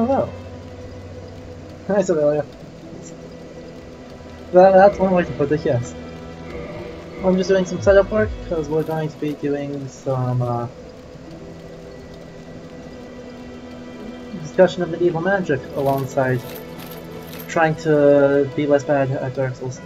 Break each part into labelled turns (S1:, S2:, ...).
S1: hello. Nice, Aurelia. That's one way to put it, yes. I'm just doing some setup work, because we're going to be doing some discussion of medieval magic alongside trying to be less bad at Dark Souls.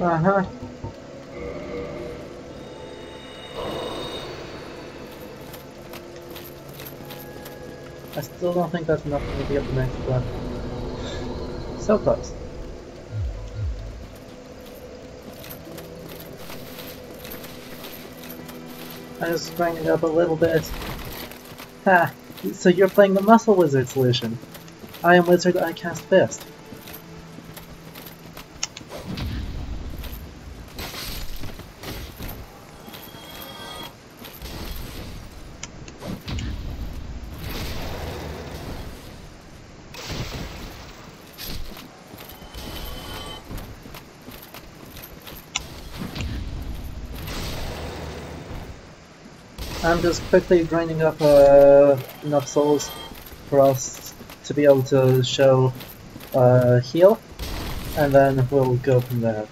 S1: Uh-huh. I still don't think that's enough for me to get the next one. So close. I just sprang it up a little bit. Ha! So you're playing the Muscle Wizard solution. I am Wizard, I cast Fist. I'm just quickly grinding up enough souls for us to be able to show heal, and then we'll go from there.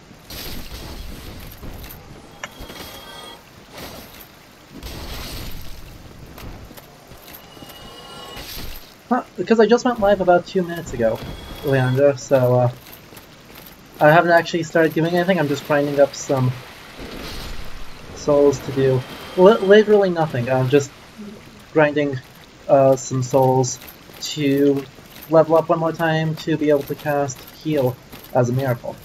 S1: Huh, because I just went live about 2 minutes ago, Leander, so I haven't actually started doing anything. I'm just grinding up some souls to do literally nothing. I'm just grinding some souls to level up one more time to be able to cast heal as a miracle.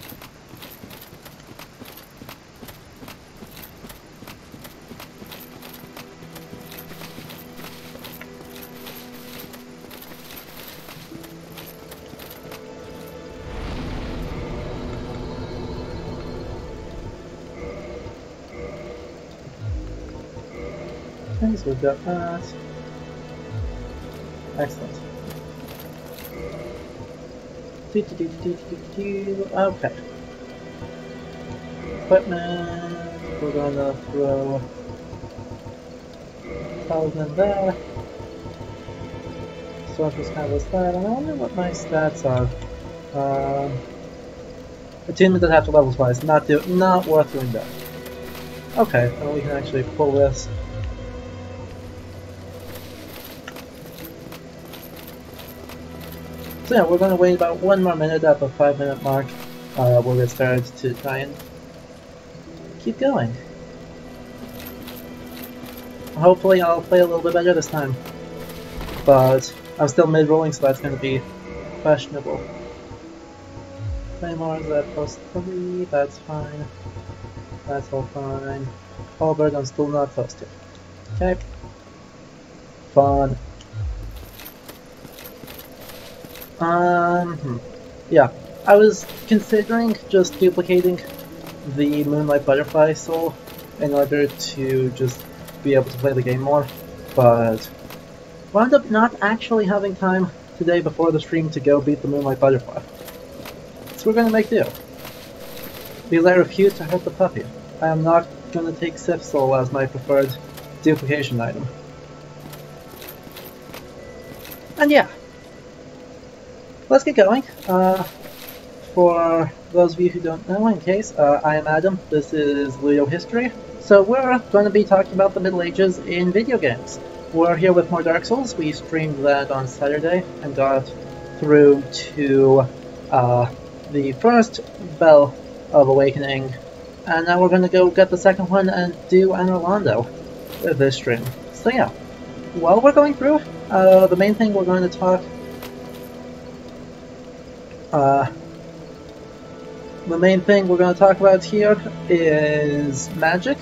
S1: Okay, so we've got that. Excellent. Okay. Equipment. We're gonna throw 1,000 in there. Sorcerer's Catalyst that. And I wonder what my stats are. Attunement doesn't have to level twice. Not worth doing that. Okay, well we can actually pull this. So yeah, we're going to wait about 1 more minute at the 5-minute mark. We'll get started to try and keep going. Hopefully I'll play a little bit better this time. But I'm still mid-rolling, so that's going to be questionable. Claymore is at +3, that's fine. That's all fine. Halberd, I'm still not close to. Okay. Fun. Yeah, I was considering just duplicating the Moonlight Butterfly soul in order to just be able to play the game more, but wound up not actually having time today before the stream to go beat the Moonlight Butterfly. So we're gonna make do. Because I refuse to hurt the puppy. I am not gonna take Sif Soul as my preferred duplication item. And yeah. Let's get going. For those of you who don't know, in case, I am Adam, this is Ludo History. So we're going to be talking about the Middle Ages in video games. We're here with more Dark Souls. We streamed that on Saturday and got through to the first Bell of Awakening And now we're gonna go get the second one and do Anor Londo this stream. So yeah, while we're going through, the main thing we're going to talk... the main thing we're going to talk about here is magic,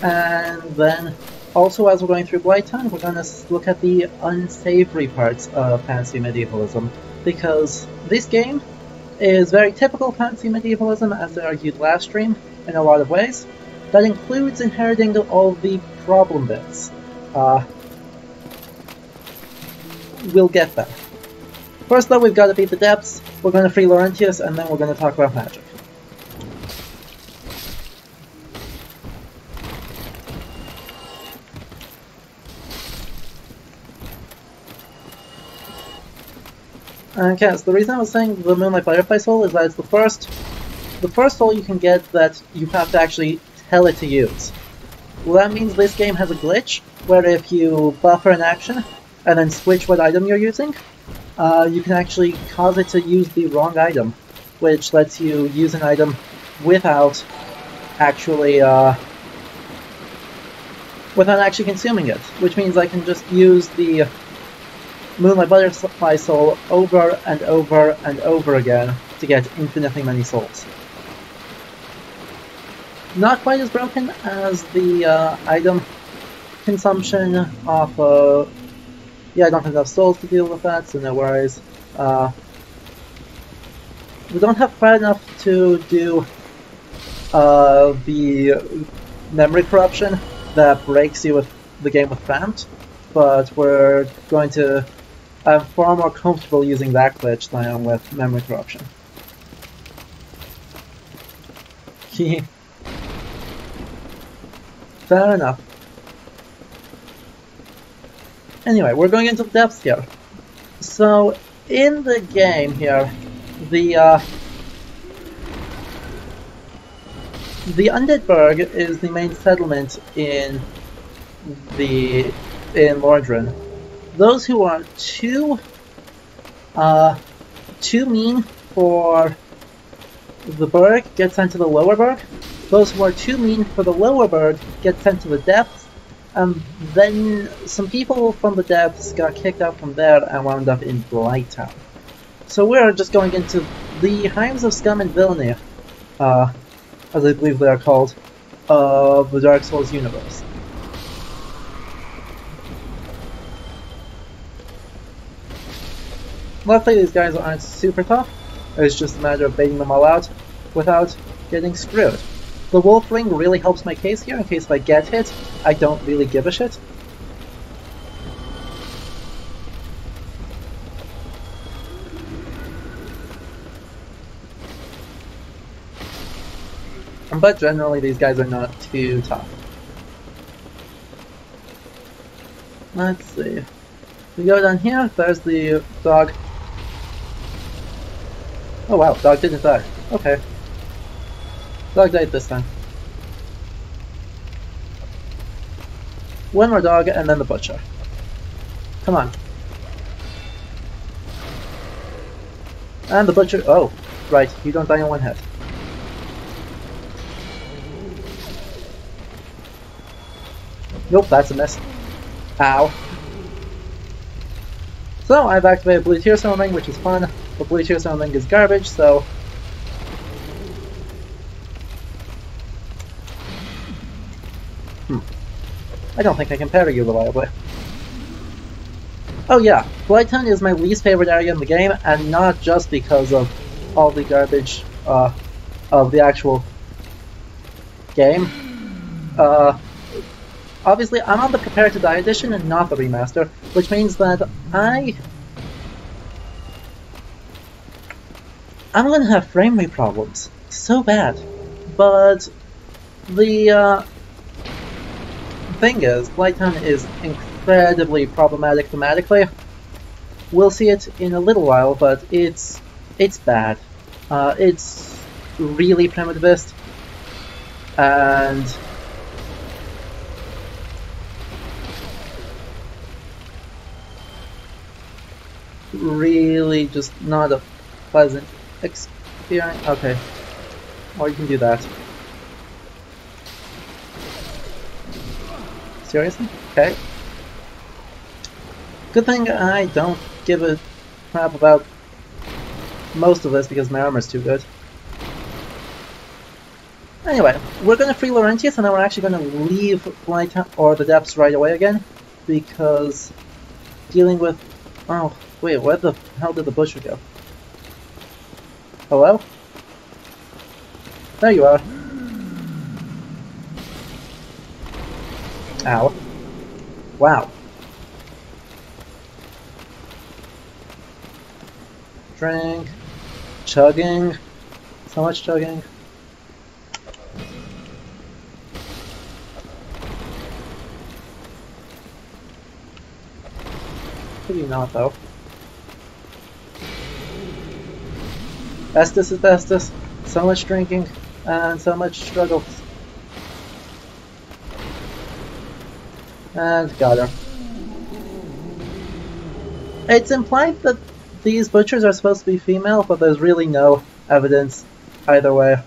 S1: and then also as we're going through Blighttown, we're going to look at the unsavory parts of fantasy medievalism, because this game is very typical fantasy medievalism, as I argued last stream, in a lot of ways. That includes inheriting all the problem bits. We'll get there. First though, we've got to beat the depths, we're going to free Laurentius, and then we're going to talk about magic. Okay, so the reason I was saying the Moonlight Butterfly Soul is that it's the first soul you can get that you have to actually tell it to use. Well, that means this game has a glitch, where if you buffer an action, and then switch what item you're using, you can actually cause it to use the wrong item, which lets you use an item without actually consuming it, which means I can just use the Moonlight Butterfly Soul over and over and over again to get infinitely many souls. Not quite as broken as the item consumption of... yeah, I don't have enough souls to deal with that, so no worries. We don't have quite enough to do the memory corruption that breaks you with the game with Cramped, but we're going to... I'm far more comfortable using that glitch than I am with memory corruption. Fair enough. Anyway, we're going into the depths here. So, in the game here, the Undead Burg is the main settlement in Lordran. Those who are too mean for the Burg get sent to the lower Burg. Those who are too mean for the lower Burg get sent to the depths. Then some people from the depths got kicked out from there and wound up in Blighttown. So we're just going into the Heims of Scum and Villainy, as I believe they are called, of the Dark Souls universe. Luckily these guys aren't super tough, it's just a matter of baiting them all out without getting screwed. The wolf ring really helps my case here, in case if I get hit, I don't really give a shit. But generally these guys are not too tough. Let's see. We go down here, there's the dog. Oh wow, dog didn't die. Okay. Dog died this time. One more dog, and then the butcher. Come on. And the butcher... oh, right, you don't die in one hit. Nope, that's a miss. Ow. So, I've activated Blue Tear Summoning, which is fun, but Blue Tear Summoning is garbage, so... I don't think I can parry you reliably. Oh yeah, Blighttown is my least favorite area in the game, and not just because of all the garbage of the actual game. Obviously, I'm on the Prepare to Die edition and not the remaster, which means that I'm gonna have frame rate problems. So bad. But the thing is, Blighttown is incredibly problematic thematically. We'll see it in a little while, but it's bad. It's really primitivist, and really just not a pleasant experience. Okay, or you can do that. Seriously? Okay. Good thing I don't give a crap about most of this because my armor's too good. Anyway, we're going to free Laurentius and then we're actually going to leave Blighttown or the depths right away again because dealing with... Oh, wait, where the hell did the butcher go? Hello? There you are. Ow. Wow. Drink. Chugging. So much chugging. Maybe not, though. Estes is Estes. So much drinking and so much struggles. And got her. It's implied that these butchers are supposed to be female, but there's really no evidence either way.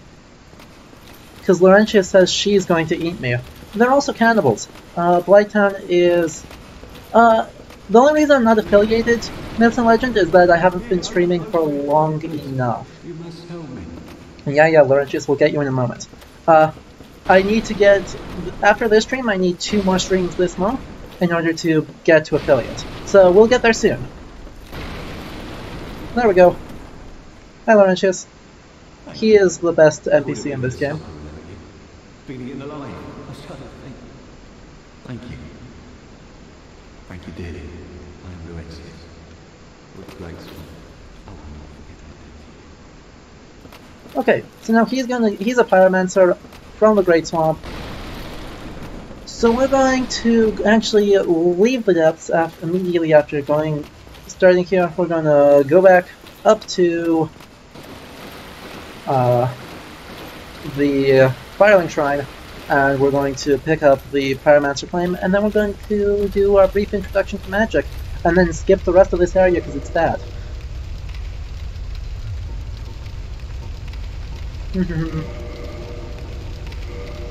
S1: Because Laurentia says she's going to eat me. They're also cannibals. Blighttown is... the only reason I'm not affiliated Myths and Legend is that I haven't been streaming for long enough.
S2: You must help me.
S1: Yeah, Laurentius, we'll get you in a moment. I need to get... After this stream, I need 2 more streams this month in order to get to affiliate. So we'll get there soon. There we go. Hi, Laurentius. He is the best NPC in this game.
S2: Feeling in the line. Thank you. Thank you, dearly. I am Laurentius. What a great swan. I will not forget that.
S1: Okay, so now he's a pyromancer from the Great Swamp. So we're going to actually leave the depths immediately after starting here. We're going to go back up to the Firling Shrine, and we're going to pick up the Pyromancer claim, and then we're going to do our brief introduction to magic, and then skip the rest of this area because it's bad.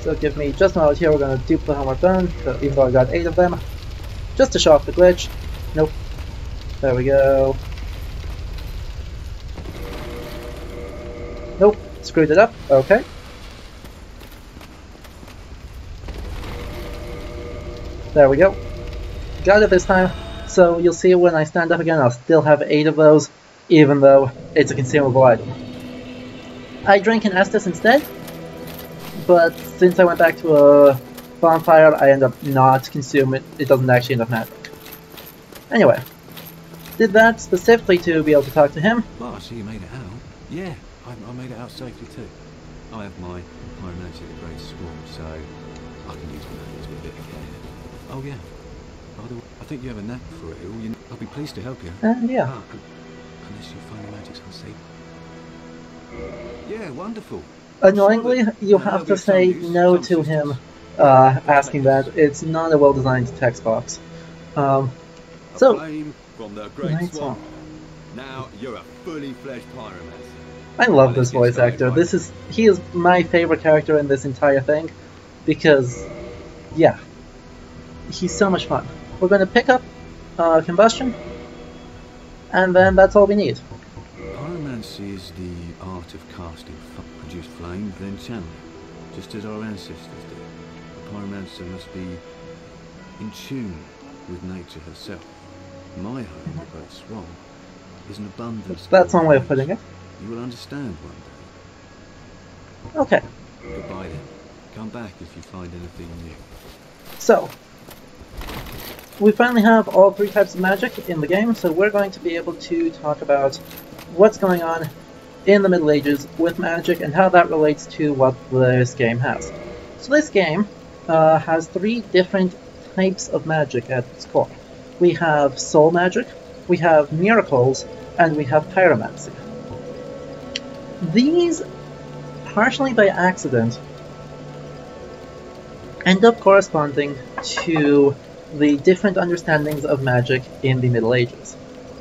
S1: So give me just a moment here, we're going to dupe the homework done, even though I got 8 of them. Just to show off the glitch. Nope. There we go. Nope. Screwed it up. Okay. There we go. Got it this time. So you'll see when I stand up again, I'll still have 8 of those, even though it's a consumable item. I drink an Estus instead, but since I went back to a bonfire, I end up not consuming it. It doesn't actually end up mattering. Anyway, did that specifically to be able to talk to him.
S2: Well, I see you made it out. Yeah, I made it out safely too. I have my pyromancer at Great Swarm, so I can use one of those with a bit of care. Oh yeah. By the way, I think you have a knack for it all. I'll be pleased to help you.
S1: Yeah.
S2: Unless you find the magic's unsafe. Yeah, wonderful.
S1: Annoyingly, you have to say no to him asking that. It's not a well-designed text box. So,
S3: from the Great Swamp. Now you're a fully fledged pyromancer.
S1: I love this voice actor. He is my favorite character in this entire thing because, yeah, he's so much fun. We're going to pick up combustion, and then that's all we need.
S2: Pyromancy is the art of casting produce flame, then channel it, just as our ancestors did. The pyromancer must be in tune with nature herself. My home, the Great Swamp, is an abundance.
S1: That's one way of putting it.
S2: You will understand one day.
S1: Okay.
S2: Goodbye then. Come back if you find anything new.
S1: So, we finally have all 3 types of magic in the game, so we're going to be able to talk about what's going on in the Middle Ages with magic and how that relates to what this game has. So this game has 3 different types of magic at its core. We have soul magic, we have miracles, and we have pyromancy. These, partially by accident, end up corresponding to the different understandings of magic in the Middle Ages.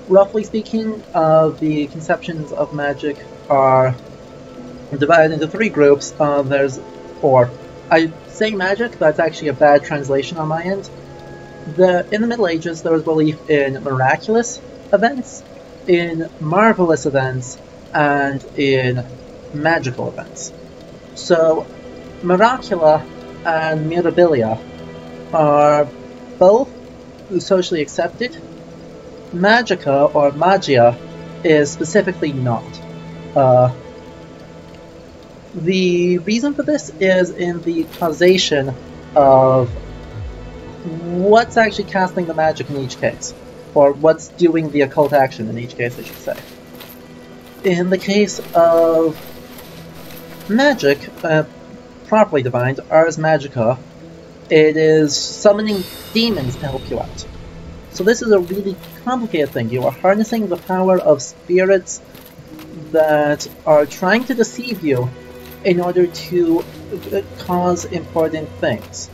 S1: Roughly speaking, the conceptions of magic are divided into 3 groups. I say magic, that's actually a bad translation on my end. In the Middle Ages, there was belief in miraculous events, in marvelous events, and in magical events. So, miracula and mirabilia are both socially accepted. Magica, or magia, is specifically not. The reason for this is in the causation of what's actually casting the magic in each case, or what's doing the occult action in each case, I should say. In the case of magic, properly defined, ars magica, it is summoning demons to help you out. So this is a really complicated thing. You are harnessing the power of spirits that are trying to deceive you in order to cause important things.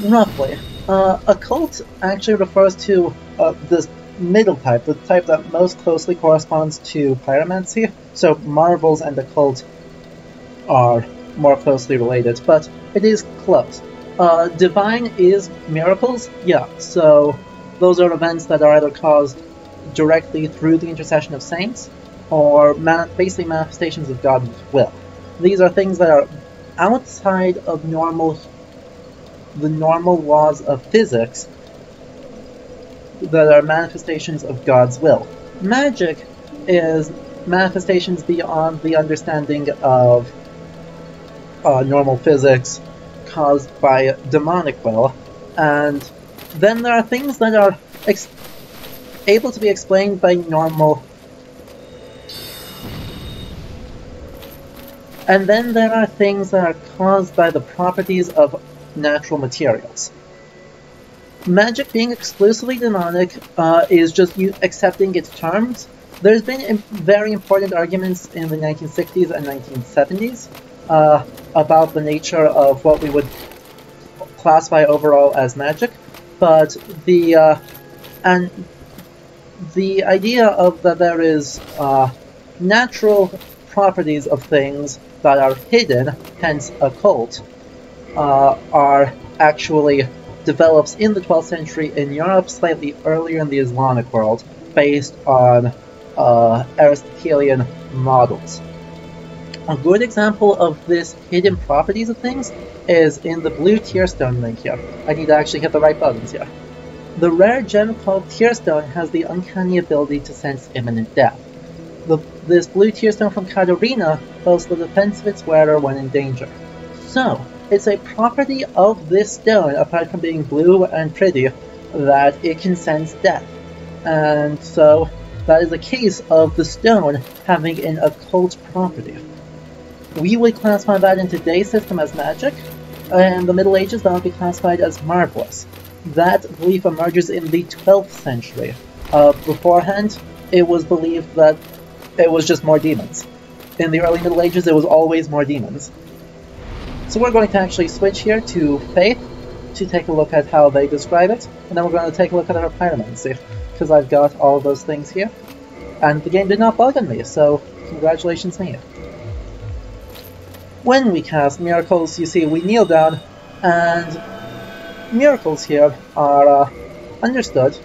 S1: Roughly. Occult actually refers to this middle type, the type that most closely corresponds to pyromancy. So marvels and occult are more closely related, but it is close. Divine is miracles, yeah, so those are events that are either caused directly through the intercession of saints, or basically manifestations of God's will. These are things that are outside of the normal laws of physics, that are manifestations of God's will. Magic is manifestations beyond the understanding of normal physics, caused by demonic will, and then there are things that are able to be explained by normal, and then there are things that are caused by the properties of natural materials. Magic being exclusively demonic is just you accepting its terms. There's been very important arguments in the 1960s and 1970s about the nature of what we would classify overall as magic, but the idea of that there is natural properties of things that are hidden, hence occult, are actually develops in the 12th century in Europe, slightly earlier in the Islamic world, based on Aristotelian models. A good example of this hidden properties of things is in the blue tearstone link here. I need to actually hit the right buttons here. The rare gem called tearstone has the uncanny ability to sense imminent death. This blue tearstone from Katarina boasts the defense of its wearer when in danger. So, it's a property of this stone, apart from being blue and pretty, that it can sense death. And so, that is a case of the stone having an occult property. We would classify that in today's system as magic, and in the Middle Ages that would be classified as marvelous. That belief emerges in the 12th century. Beforehand, it was believed that it was just more demons. In the early Middle Ages, it was always more demons. So we're going to actually switch here to Faith to take a look at how they describe it, and then we're going to take a look at our pyromancy, because I've got all of those things here. And the game did not bug on me, so congratulations me. When we cast miracles, you see we kneel down, and miracles here are understood.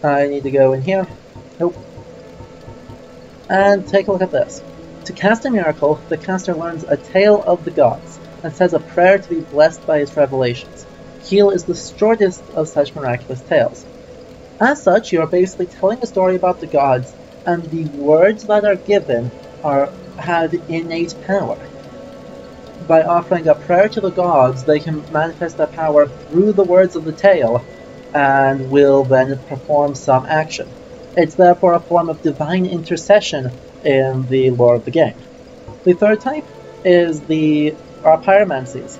S1: I need to go in here. Nope. And take a look at this. To cast a miracle, the caster learns a tale of the gods, and says a prayer to be blessed by its revelations. Heal is the shortest of such miraculous tales. As such, you are basically telling a story about the gods, and the words that are given have innate power. By offering a prayer to the gods, they can manifest their power through the words of the tale, and will then perform some action. It's therefore a form of divine intercession in the lore of the game. The third type is pyromancies.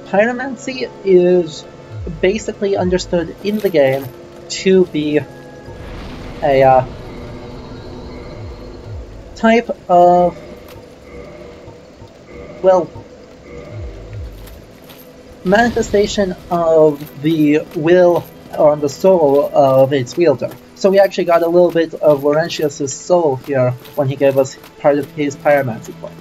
S1: Pyromancy is basically understood in the game to be a type of, well, manifestation of the will or the soul of its wielder. So we actually got a little bit of Laurentius' soul here when he gave us part of his pyromancy point.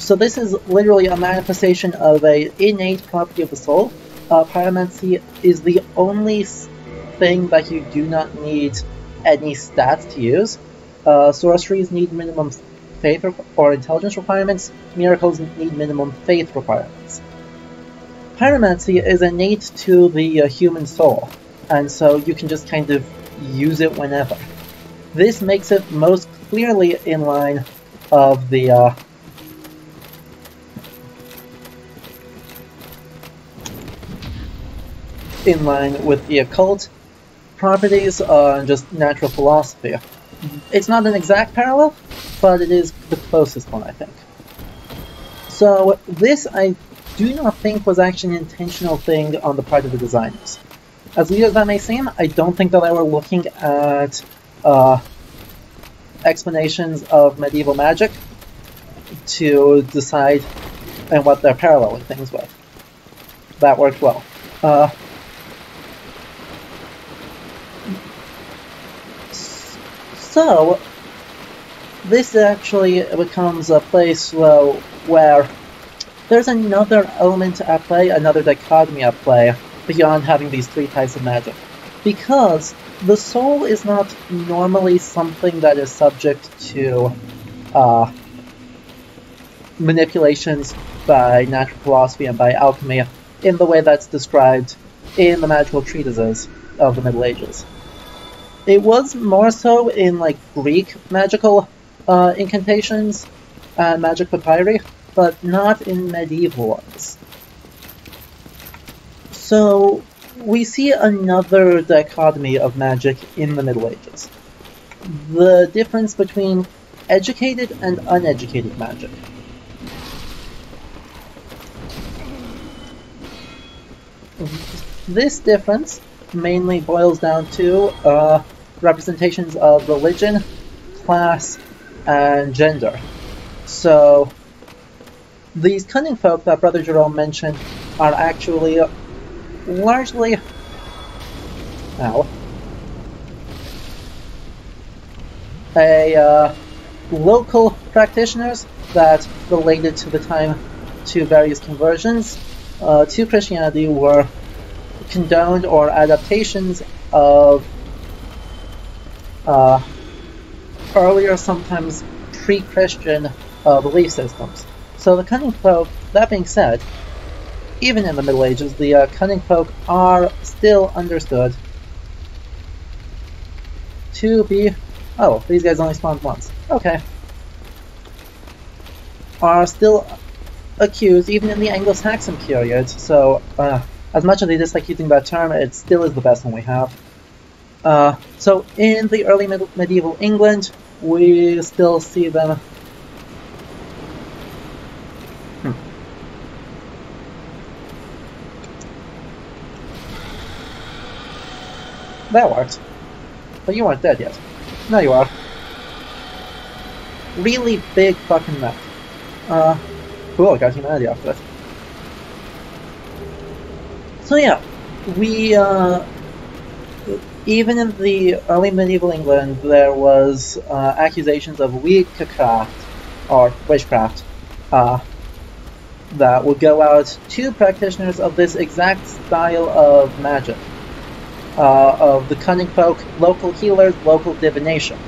S1: So this is literally a manifestation of an innate property of the soul. Pyromancy is the only thing that you do not need any stats to use. Sorceries need minimum faith or intelligence requirements. Miracles need minimum faith requirements. Pyromancy is innate to the human soul, and so you can just kind of use it whenever. This makes it most clearly in line of the in line with the occult properties and just natural philosophy. It's not an exact parallel, but it is the closest one, I think. So this, I do not think, was actually an intentional thing on the part of the designers. As weird as that may seem, I don't think that they were looking at explanations of medieval magic to decide and what they're paralleling things with. That worked well. So, this actually becomes a place where there's another element at play, another dichotomy at play, beyond having these three types of magic. Because the soul is not normally something that is subject to manipulations by natural philosophy and by alchemy in the way that's described in the magical treatises of the Middle Ages. It was more so in like Greek magical incantations and magic papyri, but not in medieval ones. So we see another dichotomy of magic in the Middle Ages. The difference between educated and uneducated magic. This difference mainly boils down to representations of religion, class, and gender. So these cunning folk that Brother Jerome mentioned are actually largely local practitioners that related to the time to various conversions to Christianity were condoned or adaptations of earlier, sometimes pre-Christian belief systems. So the cunning folk, that being said, even in the Middle Ages, the cunning folk are still understood to be... Oh, these guys only spawned once. Okay. Are still accused, even in the Anglo-Saxon period, so as much as I dislike using that term, it still is the best one we have. So in the early medieval England, we still see them... That worked. But you weren't dead yet. No, you are. Really big fucking map. Cool, I got humanity after that. So yeah, we, even in the early medieval England, there was accusations of witchcraft, or witchcraft, that would go out to practitioners of this exact style of magic. Of the cunning folk, local healers, local divination.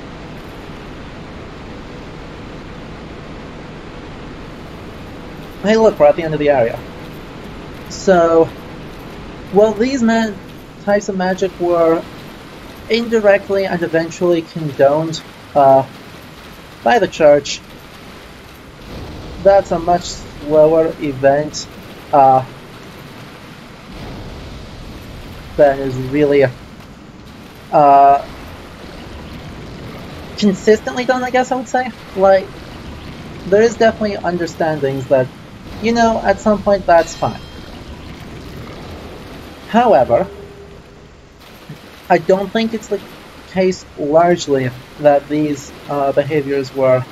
S1: Hey look, we're at the end of the area. So, well, these types of magic were indirectly and eventually condoned by the church. That's a much slower event that is really consistently done, I guess I would say. Like, there is definitely understandings that, you know, at some point that's fine. However, I don't think it's the case largely that these behaviors were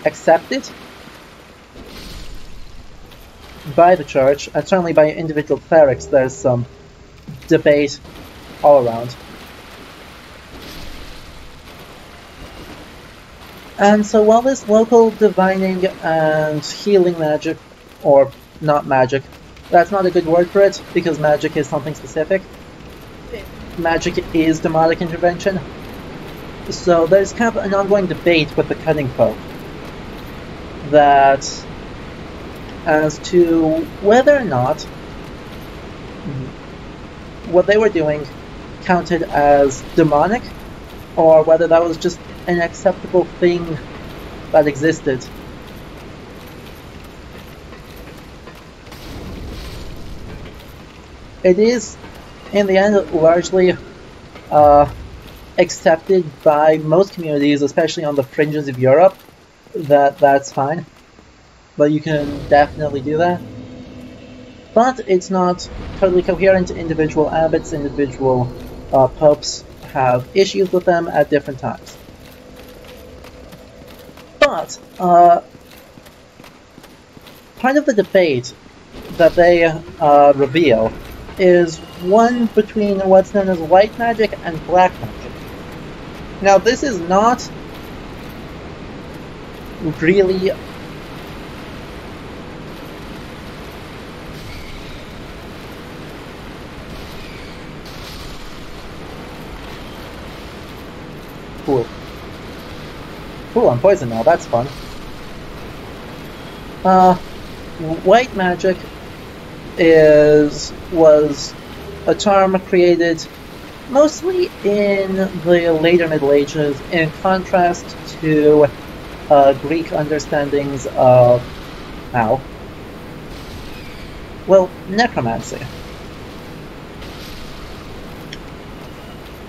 S1: accepted by the church, and certainly by individual clerics. There's some debate all around. And so while this local divining and healing magic, or not magic, that's not a good word for it, because magic is something specific. Magic is demonic intervention. So there's kind of an ongoing debate with the cunning folk that as to whether or not what they were doing counted as demonic, or whether that was just an acceptable thing that existed. It is, in the end, largely accepted by most communities, especially on the fringes of Europe, that that's fine. But you can definitely do that. But it's not totally coherent. Individual abbots, individual popes have issues with them at different times. But part of the debate that they reveal is one between what's known as white magic and black magic. Now, this is not really cool. Cool, I'm poisoned now, that's fun. White magic was a term created mostly in the later Middle Ages in contrast to Greek understandings of necromancy.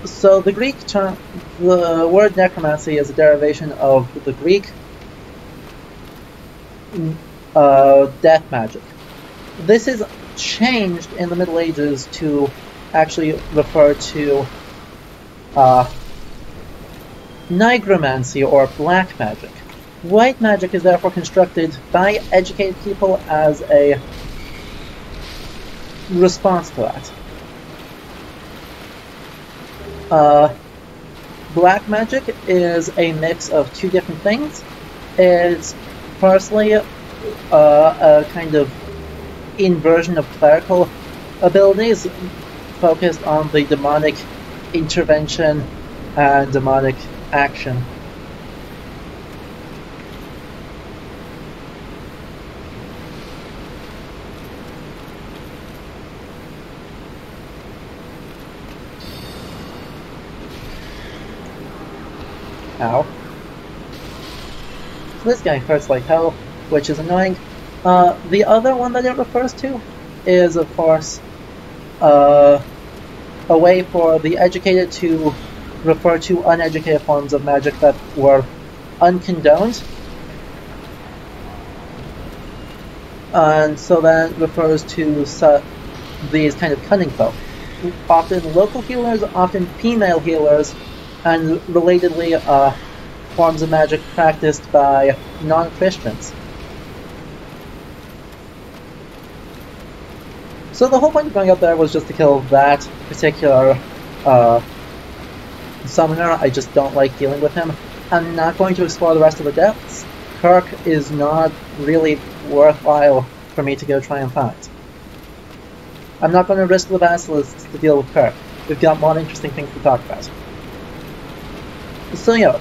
S1: So the Greek term, the word necromancy is a derivation of the Greek death magic. This is changed in the Middle Ages to actually refer to nigromancy or black magic. White magic is therefore constructed by educated people as a response to that. Black magic is a mix of two different things. It's firstly a kind of inversion of clerical abilities focused on the demonic intervention and demonic action. Ow. So this guy hurts like hell, which is annoying. The other one that it refers to is, of course, a way for the educated to refer to uneducated forms of magic that were uncondoned. And so that refers to these kind of cunning folk. Often local healers, often female healers, and relatedly forms of magic practiced by non-Christians. So the whole point of going up there was just to kill that particular summoner. I just don't like dealing with him. I'm not going to explore the rest of the depths. Kirk is not really worthwhile for me to go try and find. I'm not going to risk the basilisks to deal with Kirk. We've got more interesting things to talk about. So yeah,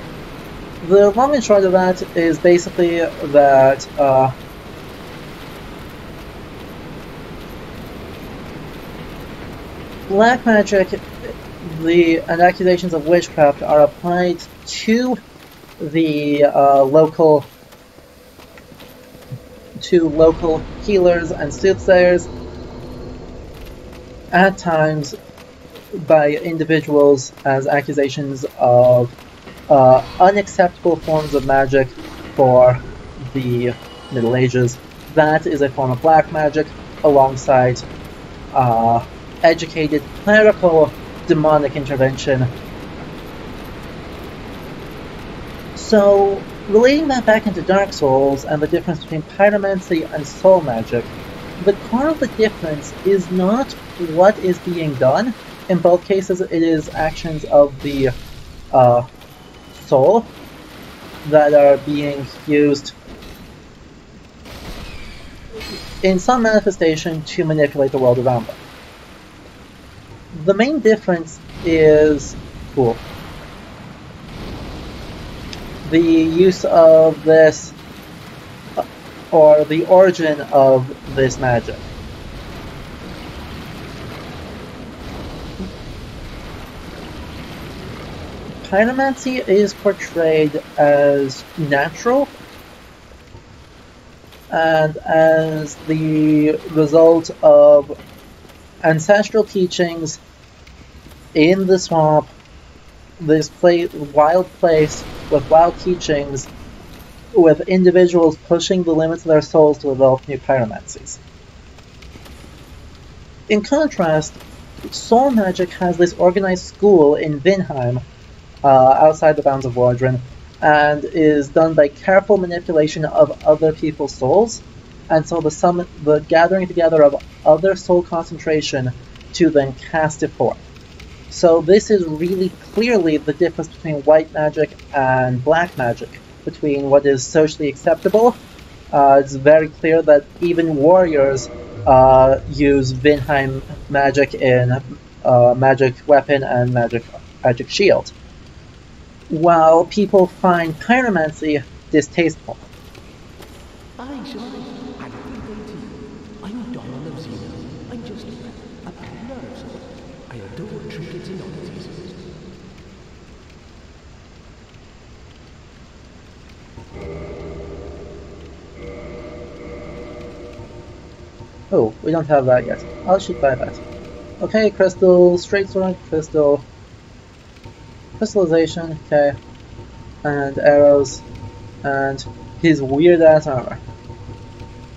S1: the long and short of that is basically that black magic and accusations of witchcraft are applied to the local healers and soothsayers, at times by individuals as accusations of unacceptable forms of magic for the Middle Ages. That is a form of black magic alongside educated clerical demonic intervention. So, relating that back into Dark Souls and the difference between pyromancy and soul magic, the core of the difference is not what is being done. In both cases, it is actions of the soul. that are being used in some manifestation to manipulate the world around them. The main difference is the use of this, or the origin of this magic. Pyromancy is portrayed as natural and as the result of ancestral teachings in the swamp, this wild place with wild teachings, with individuals pushing the limits of their souls to develop new pyromancies. In contrast, soul magic has this organized school in Vinheim, outside the bounds of Wardren, and is done by careful manipulation of other people's souls, and so the gathering together of other soul concentration to then cast it forth. So this is really clearly the difference between white magic and black magic, between what is socially acceptable. It's very clear that even warriors use Vinheim magic in magic weapon and magic shield, while people find pyromancy distasteful.
S4: Aye, sure. I think they do. I'm Donald of Xena. I'm just a nerd. I adore trinkets and oddities.
S1: Oh, we don't have that yet. I'll shoot by that. Okay, crystal, straight sword, crystal, crystallization, okay, and arrows, and his weird-ass armor.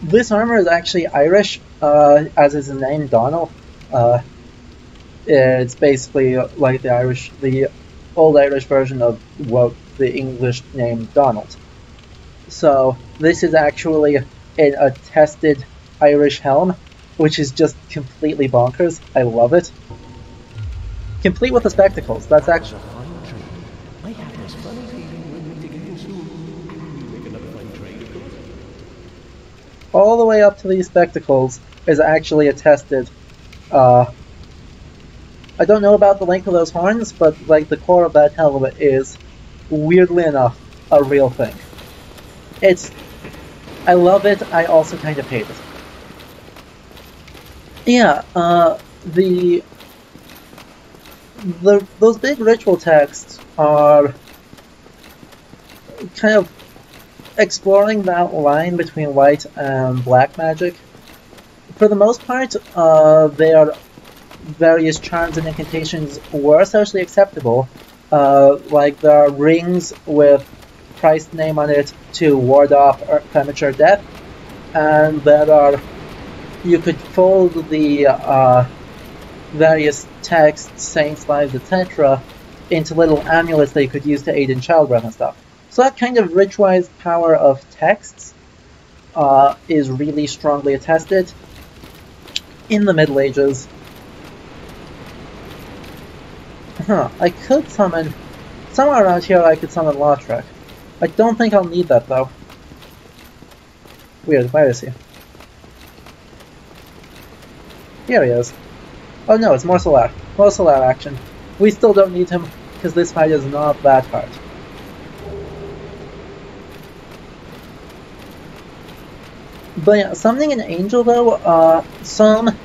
S1: This armor is actually Irish, as is the name Donald. It's basically like the old Irish version of what the English name Donald. So this is actually an attested Irish helm, which is just completely bonkers. I love it. Complete with the spectacles. That's actually...
S4: I have this funny feeling when we dig in soon. We make another fine trade, of course.
S1: All the way up to these spectacles is actually attested. I don't know about the length of those horns, but like the core of that helmet is, weirdly enough, a real thing. I love it, I also kind of hate it. Yeah, those big ritual texts are kind of exploring that line between white and black magic. For the most part, their various charms and incantations were socially acceptable. Like there are rings with Christ's name on it to ward off premature death, and you could fold the various texts, saints' lives, etc. into little amulets that you could use to aid in childbirth and stuff. So that kind of ritualized power of texts is really strongly attested in the Middle Ages. I could summon... Somewhere around here I could summon Lautrec. I don't think I'll need that though. Weird, where is he? Here he is. Oh no, it's more Solar. More Solar action. We still don't need him, because this fight is not that hard. But yeah, summoning an angel though, some,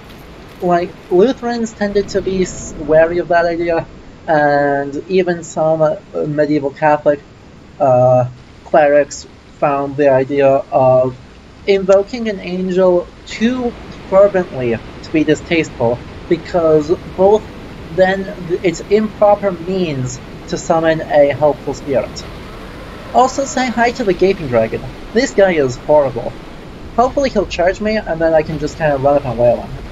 S1: like, Lutherans tended to be wary of that idea, and even some medieval Catholic clerics found the idea of invoking an angel too fervently to be distasteful, because both then it's improper means to summon a helpful spirit. Also say hi to the Gaping Dragon. This guy is horrible. Hopefully he'll charge me and then I can just kind of run up and wail on him.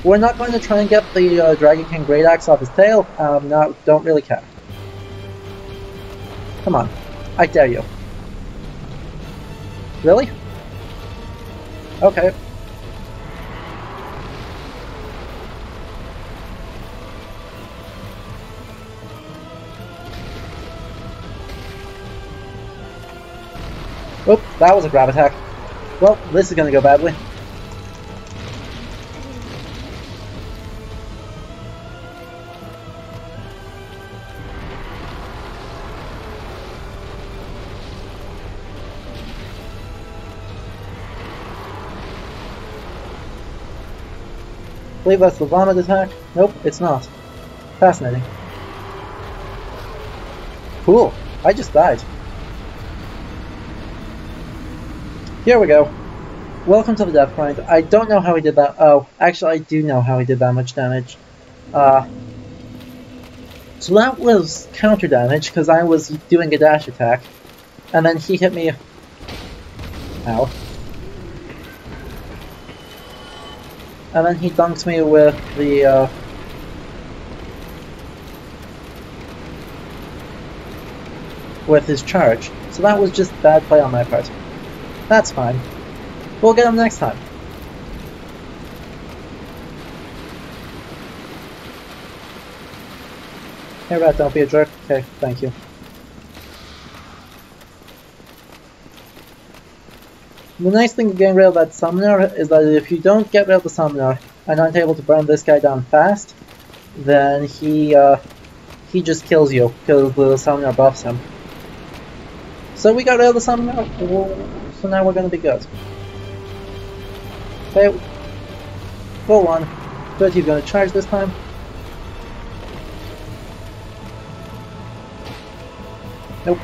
S1: We're not going to try and get the Dragon King Great Axe off his tail. No, don't really care. Come on. I dare you. Really? Okay. Oop, that was a grab attack. Well, this is gonna go badly. I believe that's the vomit attack. Nope, it's not. Fascinating. Cool. I just died. Here we go. Welcome to the death point. I don't know how he did that. Oh, actually I do know how he did that much damage. So that was counter damage because I was doing a dash attack. And then he hit me... Ow. And then he dunked me with the, with his charge. So that was just bad play on my part. That's fine. We'll get him next time. Hey Rat, don't be a jerk. Okay, thank you. The nice thing of getting rid of that summoner is that if you don't get rid of the summoner and aren't able to burn this guy down fast, then he just kills you because the summoner buffs him. So we got rid of the summoner, so now we're gonna be good. Okay, go on. Good, you're gonna charge this time. Nope.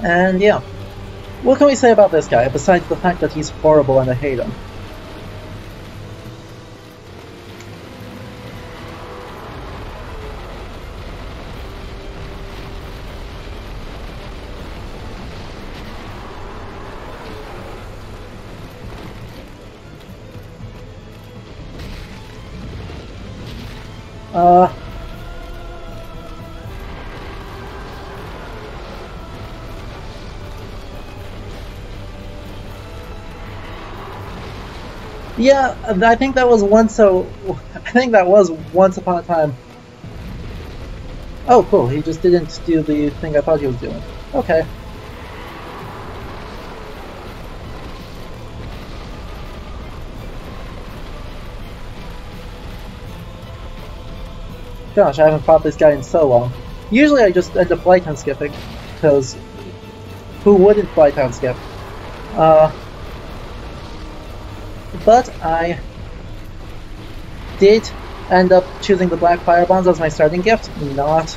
S1: And yeah, what can we say about this guy besides the fact that he's horrible and I hate him? Yeah, I think that was once upon a time. Oh, cool, he just didn't do the thing I thought he was doing. Okay. Gosh, I haven't fought this guy in so long. Usually I just end up Blighttown skipping, because who wouldn't Blighttown skip? But I did end up choosing the Black Fire Bombs as my starting gift, not...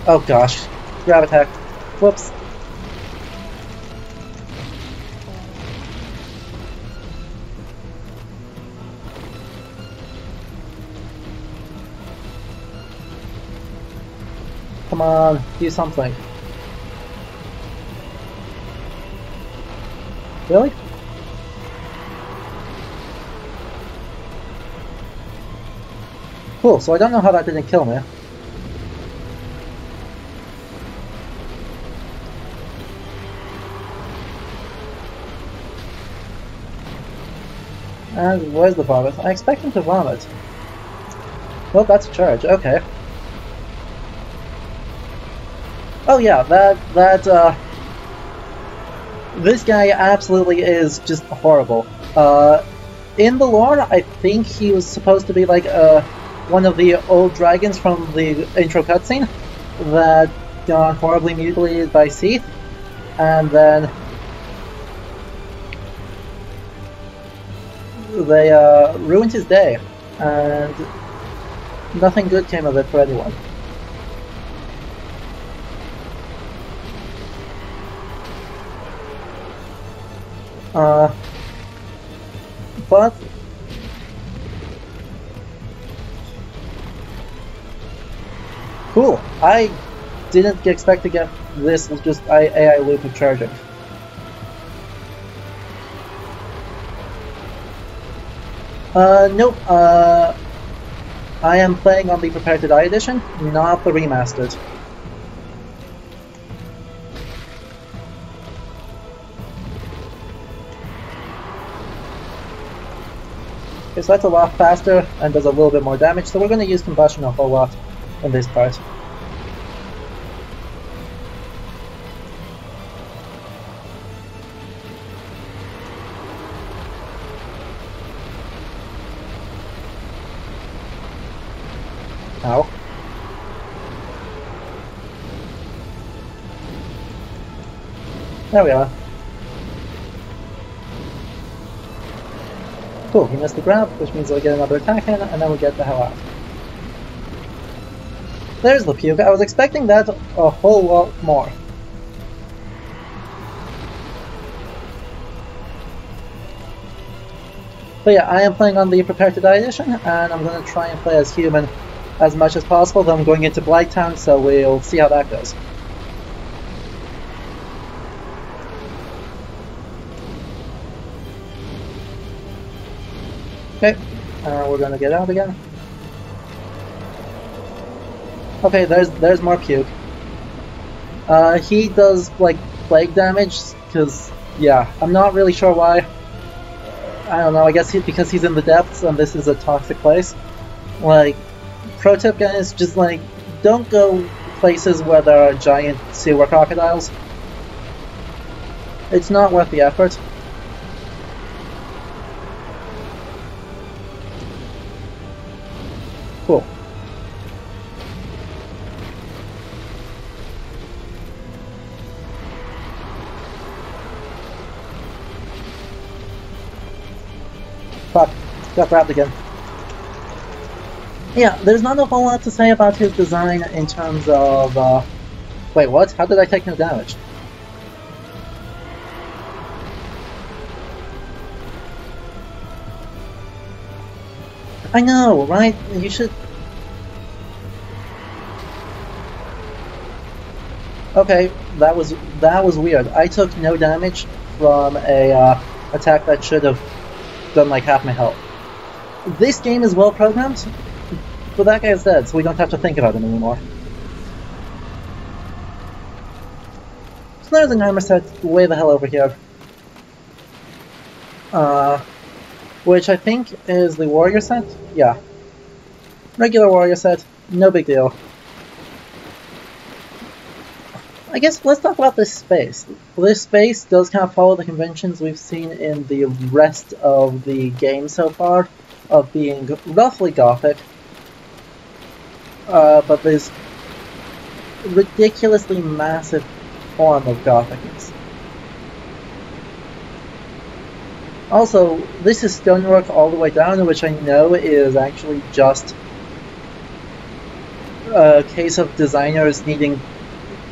S1: Oh gosh, grab attack. Whoops. Come on, do something. Really? Cool, so I don't know how that didn't kill me. And where's the vomit? I expect him to vomit. Well, that's a charge, okay. Oh yeah, this guy absolutely is just horrible. In the lore, I think he was supposed to be like one of the old dragons from the intro cutscene that got horribly mutilated by Seath, and then they ruined his day, and nothing good came of it for anyone. But cool. I didn't expect to get this with just AI loop of charging. Nope. I am playing on the Prepare to Die edition, not the remastered. Okay, so that's a lot faster and does a little bit more damage, so we're going to use combustion a whole lot in this part. Ow. There we are. Cool, he missed the grab, which means we'll get another attack in, and then we'll get the hell out. There's the puke. I was expecting that a whole lot more. But yeah, I am playing on the Prepare to Die edition, and I'm going to try and play as human as much as possible, though I'm going into Blighttown, so we'll see how that goes. Okay, we're gonna get out again. Okay, there's more puke. He does like plague damage, because yeah, I'm not really sure why. I don't know. I guess because he's in the depths and this is a toxic place. Like, pro tip, guys, just like don't go places where there are giant sewer crocodiles. It's not worth the effort. Cool. Fuck, got grabbed again. Yeah, there's not a whole lot to say about his design in terms of, wait, what? How did I take no damage? I know, right? You should... Okay, that was weird. I took no damage from a attack that should have done like half my health. This game is well programmed, but that guy's dead, so we don't have to think about him anymore. So there's an armor set way the hell over here. Which I think is the warrior set? Yeah. Regular warrior set, no big deal. I guess let's talk about this space. This space does kind of follow the conventions we've seen in the rest of the game so far, of being roughly gothic, but this ridiculously massive form of gothicness. Also, this is stonework all the way down, which I know is actually just a case of designers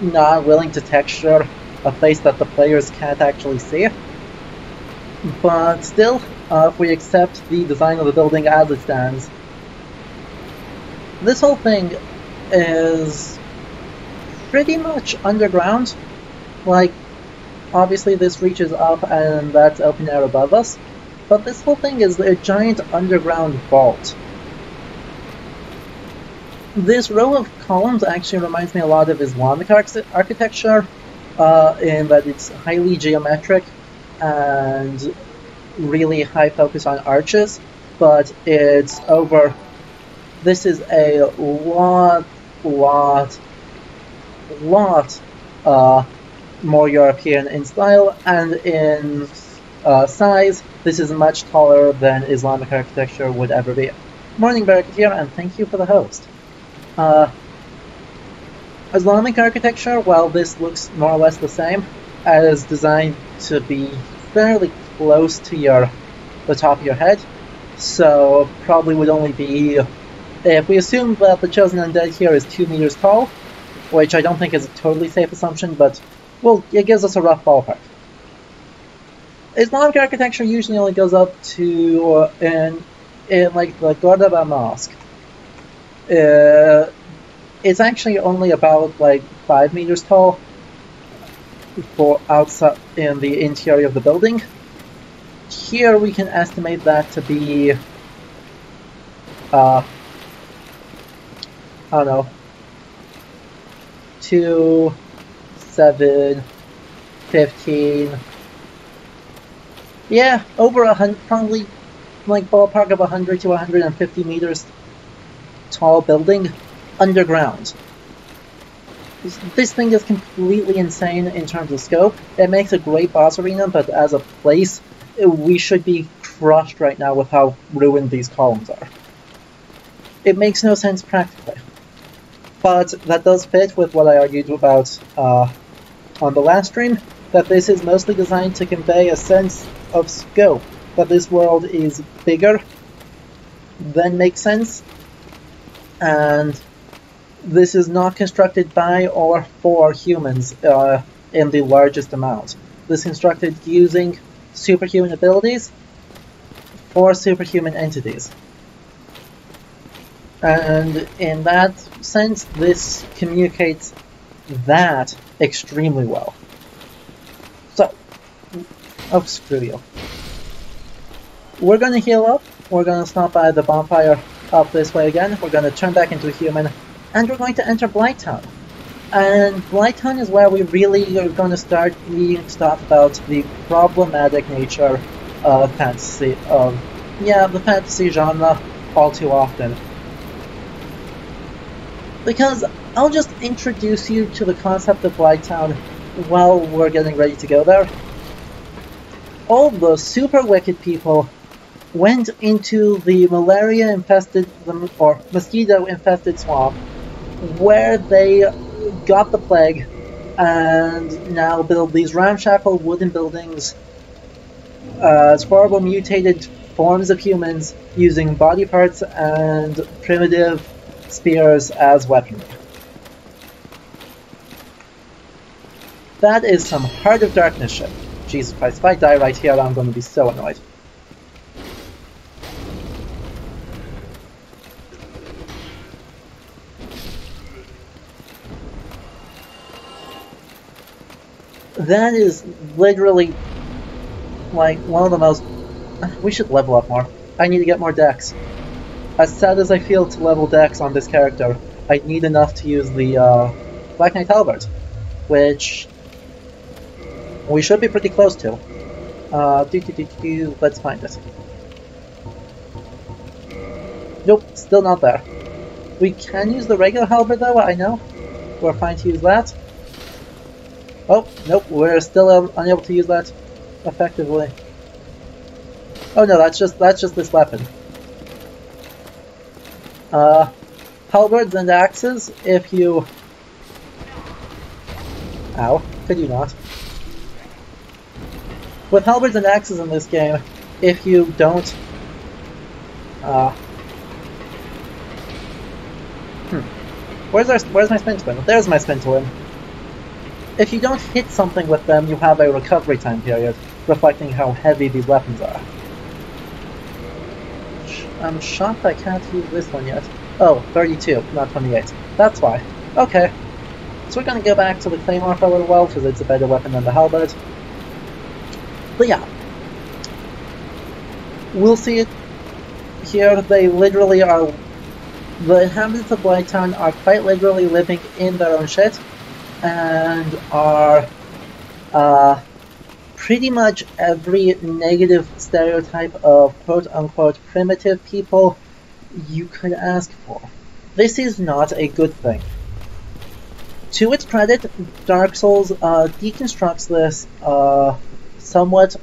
S1: not willing to texture a place that the players can't actually see. But still, if we accept the design of the building as it stands, this whole thing is pretty much underground. Like, obviously this reaches up and that's open air above us, but this whole thing is a giant underground vault. This row of columns actually reminds me a lot of Islamic architecture, in that it's highly geometric and really high focus on arches, but it's over... This is a lot more European in style, and in size, this is much taller than Islamic architecture would ever be. Morning Barrack here, and thank you for the host. Islamic architecture, while this looks more or less the same, is designed to be fairly close to the top of your head, so probably would only be... If we assume that the Chosen Undead here is 2 meters tall, which I don't think is a totally safe assumption, but well, it gives us a rough ballpark. Islamic architecture usually only goes up to in like the Cordoba Mosque. It's actually only about like 5 meters tall for outside in the interior of the building. Here we can estimate that to be I don't know, 2, 7, 15. Yeah, over 100, probably like ballpark of 100 to 150 meters tall building underground. This thing is completely insane in terms of scope. It makes a great boss arena, but as a place, we should be crushed right now with how ruined these columns are. It makes no sense practically. But that does fit with what I argued about on the last stream, that this is mostly designed to convey a sense of scope, that this world is bigger than makes sense, and this is not constructed by or for humans in the largest amount. This is constructed using superhuman abilities for superhuman entities. And in that sense, this communicates that extremely well. So, oh, screw you. We're gonna heal up, we're gonna stop by the bonfire up this way again, we're gonna turn back into a human, and we're going to enter Blighttown. And Blighttown is where we really are going to start reading stuff about the problematic nature of fantasy, the fantasy genre all too often. Because I'll just introduce you to the concept of Blighttown while we're getting ready to go there. All the super wicked people went into the malaria-infested, or mosquito-infested swamp, where they got the plague, and now build these ramshackle wooden buildings as horrible mutated forms of humans using body parts and primitive spears as weaponry. That is some Heart of Darkness shit. Jesus Christ, if I die right here, I'm going to be so annoyed. That is literally like one of the most... We should level up more. I need to get more dex. As sad as I feel to level dex on this character, I need enough to use the Black Knight Halberd, which we should be pretty close to. Let's find it. Nope, still not there. We can use the regular halberd though, I know. We're fine to use that. Oh, nope, we're still unable to use that effectively. Oh no, that's just this weapon. Halberds and axes, if you... Ow, could you not? With halberds and axes in this game, if you don't... Where's my spin twin? There's my spin twin. If you don't hit something with them, you have a recovery time period, reflecting how heavy these weapons are. I'm shocked I can't use this one yet. Oh, 32, not 28. That's why. Okay. So we're gonna go back to the Claymore for a little while, because it's a better weapon than the halberd. But yeah. We'll see it here. They literally are... The inhabitants of Blighttown are quite literally living in their own shit, and are pretty much every negative stereotype of quote-unquote primitive people you could ask for. This is not a good thing. To its credit, Dark Souls deconstructs this somewhat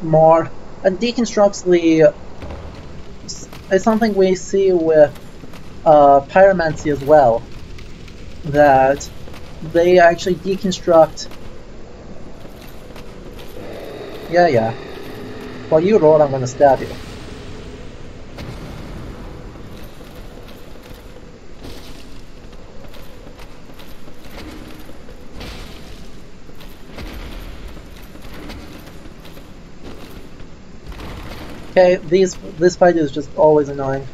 S1: more, and deconstructs the... It's something we see with pyromancy as well, that they actually deconstruct... Yeah. While you roll, I'm gonna stab you. Okay, this fight is just always annoying.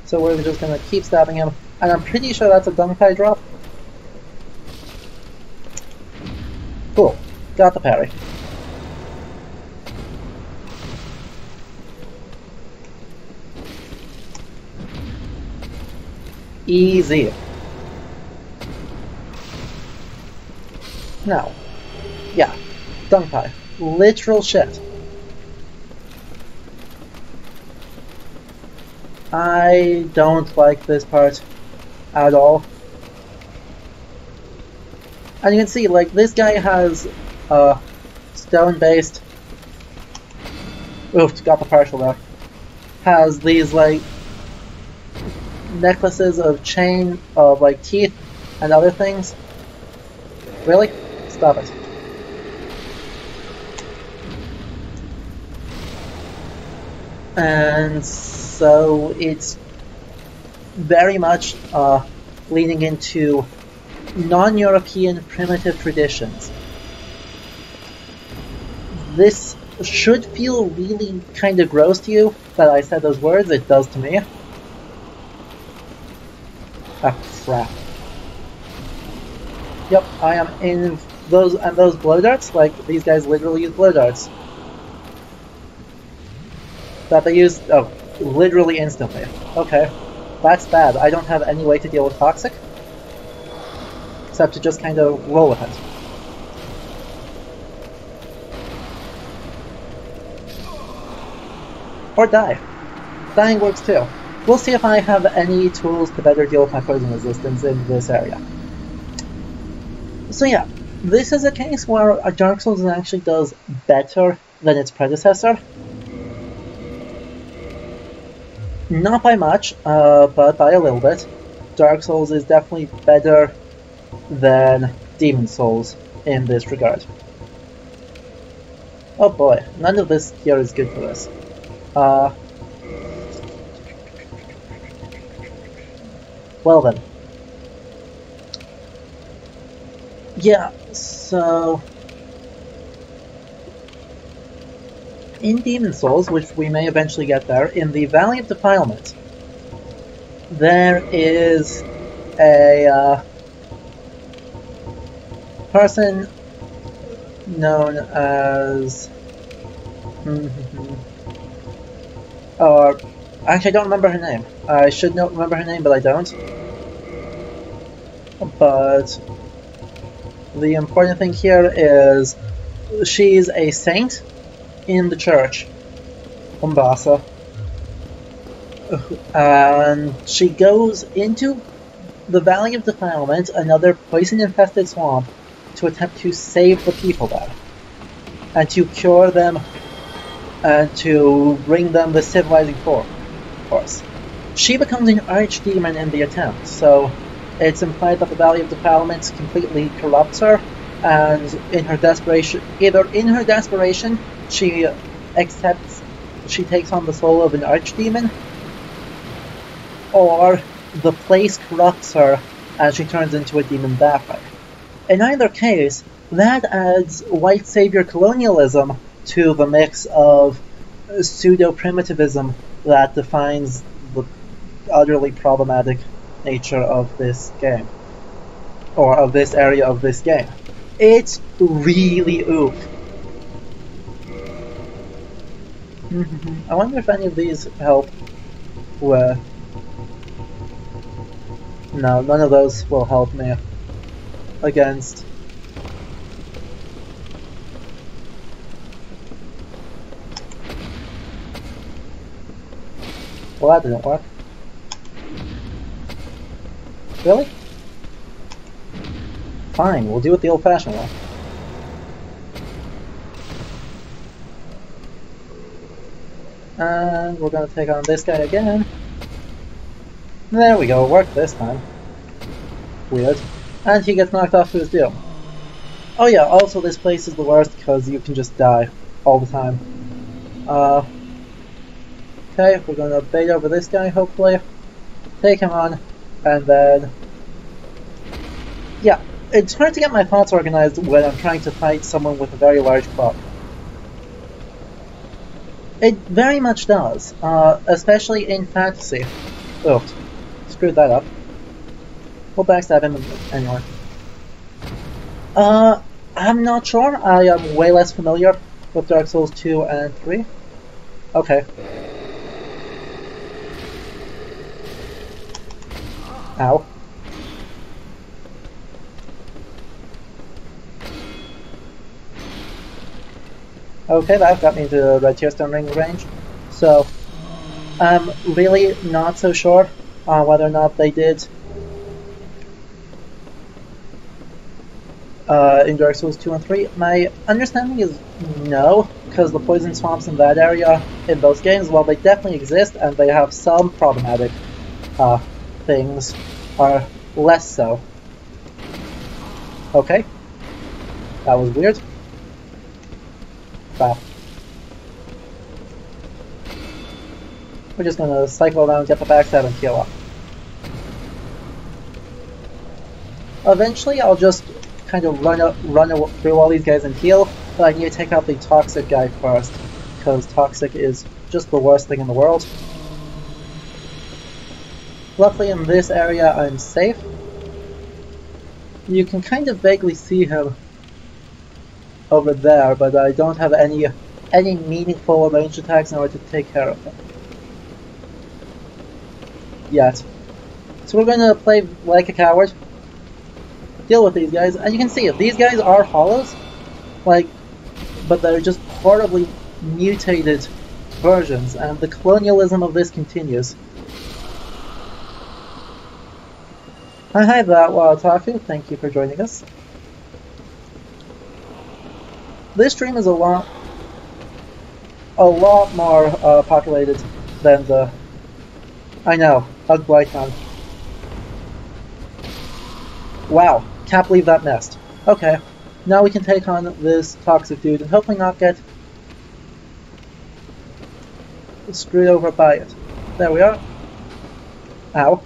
S1: So we're just gonna keep stabbing him, and I'm pretty sure that's a Dunkai drop. Got the parry. Easy. Now, yeah, dung pie. Literal shit. I don't like this part at all. And you can see, like, this guy has stone-based... Oof, got the partial there. Has these, like, necklaces of chain, of, like, teeth and other things. Really? Stop it. And so it's very much leaning into non-European primitive traditions. This should feel really kind of gross to you that I said those words. It does to me. Ah, crap. Yep, I am in those, and those blow darts, like, these guys literally use blow darts. That they use, oh, literally instantly. Okay, that's bad. I don't have any way to deal with toxic, except to just kind of roll with it. Or die. Dying works too. We'll see if I have any tools to better deal with my poison resistance in this area. So yeah, this is a case where Dark Souls actually does better than its predecessor. Not by much, but by a little bit. Dark Souls is definitely better than Demon Souls in this regard. Oh boy, none of this here is good for this. Well then. Yeah, so... in Demon Souls, which we may eventually get there, in the Valley of Defilement, there is a person known as... or actually I don't remember her name. I should remember her name, but I don't. But the important thing here is she's a saint in the church, Umbasa, and she goes into the Valley of Defilement, another poison-infested swamp, to attempt to save the people there, and to cure them, and to bring them the civilizing force. She becomes an archdemon in the attempt, so it's implied that the Valley of Defilement completely corrupts her, and in her desperation, she takes on the soul of an archdemon, or the place corrupts her and she turns into a demon that way. In either case, that adds white savior colonialism to the mix of pseudo-primitivism that defines the utterly problematic nature of this game, or of this area of this game. It's really oof. I wonder if any of these help with... No, none of those will help me against... Well, that didn't work. Really? Fine, we'll do it the old-fashioned way. And we're gonna take on this guy again. There we go, it worked this time. Weird. And he gets knocked off to his doom. Oh yeah, also this place is the worst because you can just die all the time. Okay, we're gonna bait over this guy, hopefully. Take him on, and then... yeah, it's hard to get my thoughts organized when I'm trying to fight someone with a very large club. It very much does, especially in fantasy. Oops, screwed that up. We'll backstab him anyway. I'm not sure. I am way less familiar with Dark Souls 2 and 3. Okay. Ow. Okay, that got me into the red tier stone ring range. So, I'm really not so sure on whether or not they did in Dark Souls 2 and 3. My understanding is no, because the poison swamps in that area in those games, while they definitely exist and they have some problematic things, are less so. Okay. That was weird. Wow. We're just gonna cycle around, get the backstab, and heal up. Eventually, I'll just kind of run through all these guys and heal, but I need to take out the toxic guy first, because toxic is just the worst thing in the world. Luckily, in this area, I'm safe. You can kind of vaguely see him over there, but I don't have any meaningful ranged attacks in order to take care of him yet. So we're going to play like a coward, deal with these guys, and you can see it. These guys are hollows, but they're just horribly mutated versions, and the colonialism of this continues. Hi there, Wataku. Thank you for joining us. This stream is a lot more populated than the... I know, Blighttown. Wow, can't believe that missed. Okay, now we can take on this toxic dude and hopefully not get screwed over by it. There we are. Ow.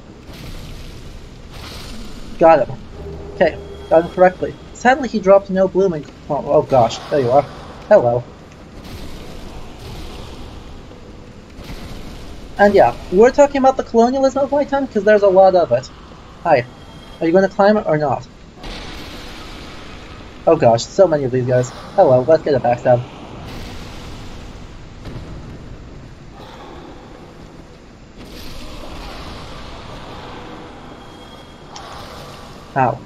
S1: Got him. Okay, got him correctly. Sadly, he dropped no blooming... Oh gosh, there you are. Hello. And yeah, we're talking about the colonialism of Blighttown because there's a lot of it. Hi. Are you going to climb it or not? Oh gosh, so many of these guys. Hello, let's get a backstab. Ow.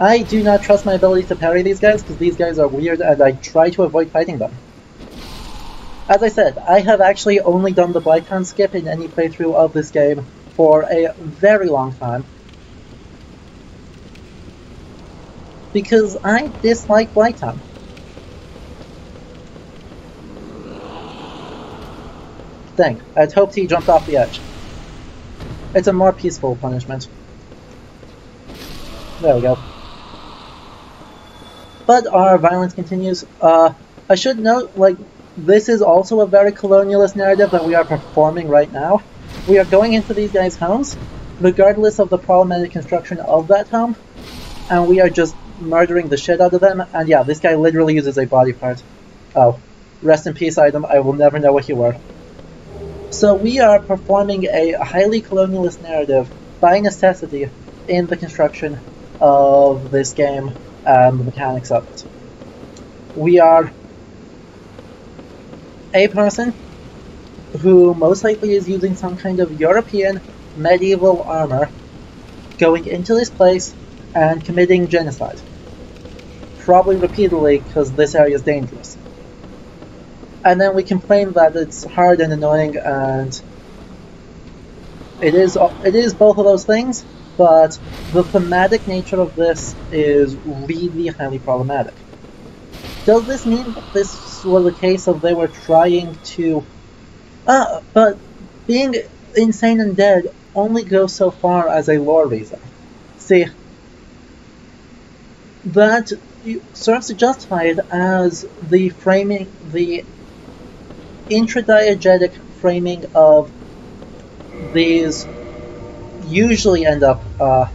S1: I do not trust my ability to parry these guys because these guys are weird and I try to avoid fighting them. As I said, I have actually only done the Blighttown skip in any playthrough of this game for a very long time. Because I dislike Blighttown. Dang, I'd hoped he jumped off the edge. It's a more peaceful punishment. There we go. But our violence continues. I should note, this is also a very colonialist narrative that we are performing right now. We are going into these guys' homes, regardless of the problematic construction of that home, and we are just murdering the shit out of them, and yeah, this guy literally uses a body part. Oh. Rest in peace item, I will never know what you were. So we are performing a highly colonialist narrative, by necessity, in the construction of this game and the mechanics of it. We are a person who most likely is using some kind of European medieval armor going into this place and committing genocide. Probably repeatedly because this area is dangerous. And then we complain that it's hard and annoying, and it is both of those things, but the thematic nature of this is really highly problematic. Does this mean that this was a case of they were trying to... but being insane and dead only goes so far as a lore reason. See, that serves to justify it as the framing, the intradiegetic framing of these usually end up come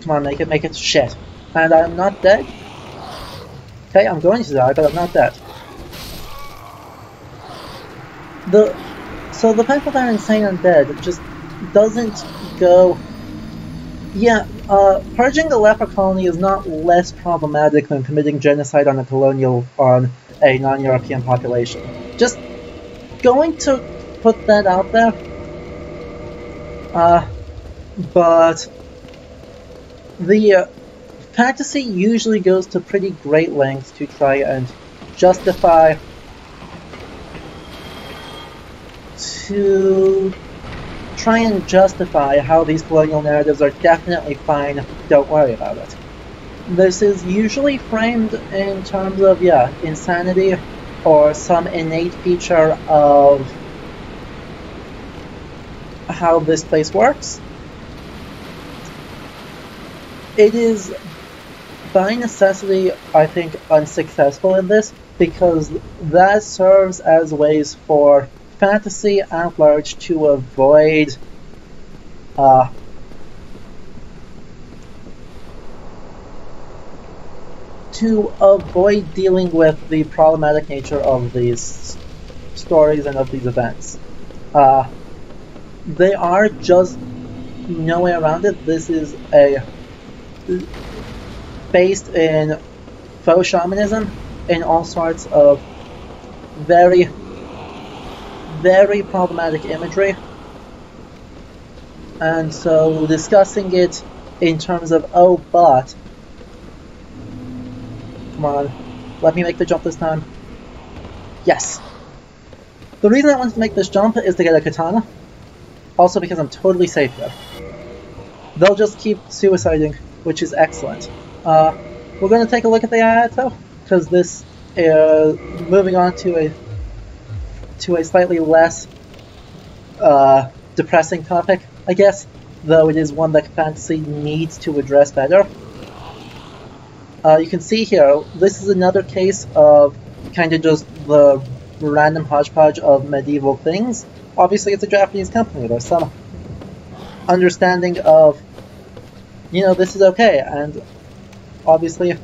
S1: on, make it shit. And I'm not dead. Okay, I'm going to die, but I'm not dead. So the fact that they're insane and dead just doesn't go Yeah, purging the leper colony is not less problematic than committing genocide on a non-European population. Just going to put that out there. But the fantasy usually goes to pretty great lengths to try and justify how these colonial narratives are definitely fine, don't worry about it. This is usually framed in terms of, yeah, insanity or some innate feature of how this place works. It is, by necessity, I think, unsuccessful in this, because that serves as ways for fantasy at large to avoid dealing with the problematic nature of these stories and of these events. They are just no way around it. This is based in faux shamanism, in all sorts of very, very problematic imagery. And so discussing it in terms of, oh, but... Come on, let me make the jump this time. Yes! The reason I wanted to make this jump is to get a katana. Also because I'm totally safe here. They'll just keep suiciding, which is excellent. We're going to take a look at the Ayato, because this is moving on to a slightly less depressing topic, I guess, though it is one that fantasy needs to address better. You can see here, this is another case of kind of just the random hodgepodge of medieval things. Obviously it's a Japanese company, there's some understanding of, you know, this is okay, and obviously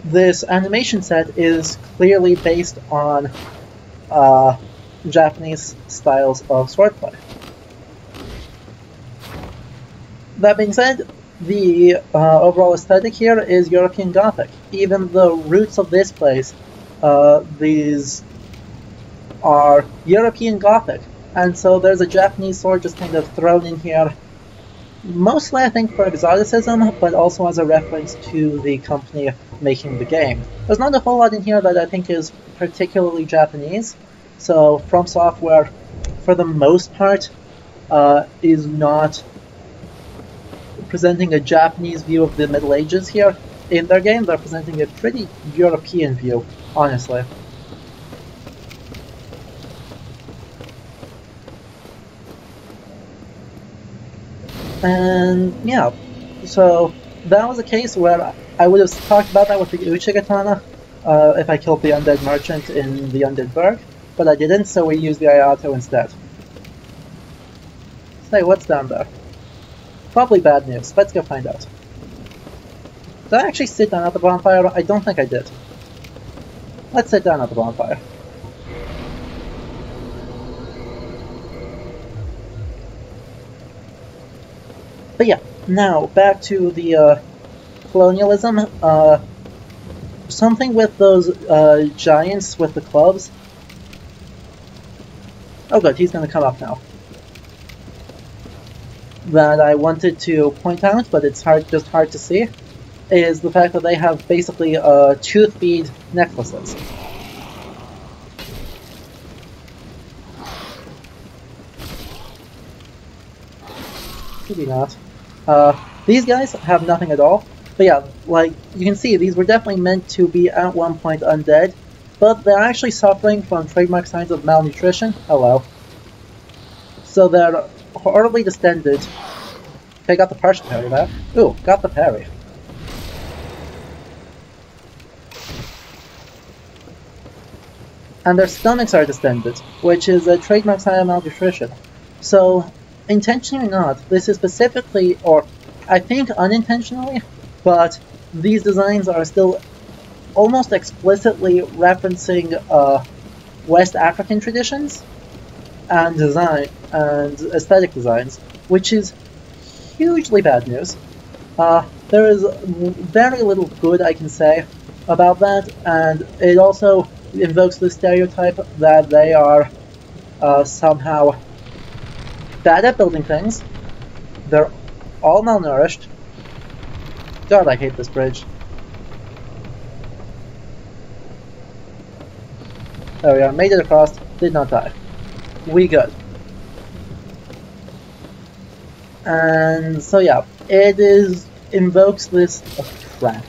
S1: this animation set is clearly based on Japanese styles of swordplay. That being said, the overall aesthetic here is European Gothic. Even the roots of this place, these are European Gothic, and so there's a Japanese sword just kind of thrown in here, mostly I think for exoticism, but also as a reference to the company making the game. There's not a whole lot in here that I think is particularly Japanese, so From Software, for the most part, is not presenting a Japanese view of the Middle Ages here. In their game, they're presenting a pretty European view, honestly. And yeah, so that was a case where I would have talked about that with the Uchi Katana if I killed the undead merchant in the Undead Burg, but I didn't, so we used the Ayato instead. Say, what's down there? Probably bad news. Let's go find out. Did I actually sit down at the bonfire? I don't think I did. Let's sit down at the bonfire. But yeah, now back to the colonialism. Something with those giants with the clubs. Oh good, he's gonna come up now. That I wanted to point out, but it's just hard to see, is the fact that they have basically tooth bead necklaces. Maybe not. These guys have nothing at all. But yeah, like, you can see, these were definitely meant to be at one point undead, but they're actually suffering from trademark signs of malnutrition. Hello. So they're horribly distended. Okay, got the partial parry back. Ooh, got the parry. And their stomachs are distended, which is a trademark sign of malnutrition. So, intentionally or not, this is specifically, or I think unintentionally, but these designs are still almost explicitly referencing West African traditions and design and aesthetic designs, which is hugely bad news. There is very little good I can say about that, and it also invokes the stereotype that they are somehow bad at building things. They're all malnourished. God, I hate this bridge. There we are, made it across, did not die. We good. And so yeah, it invokes this... Oh, crap.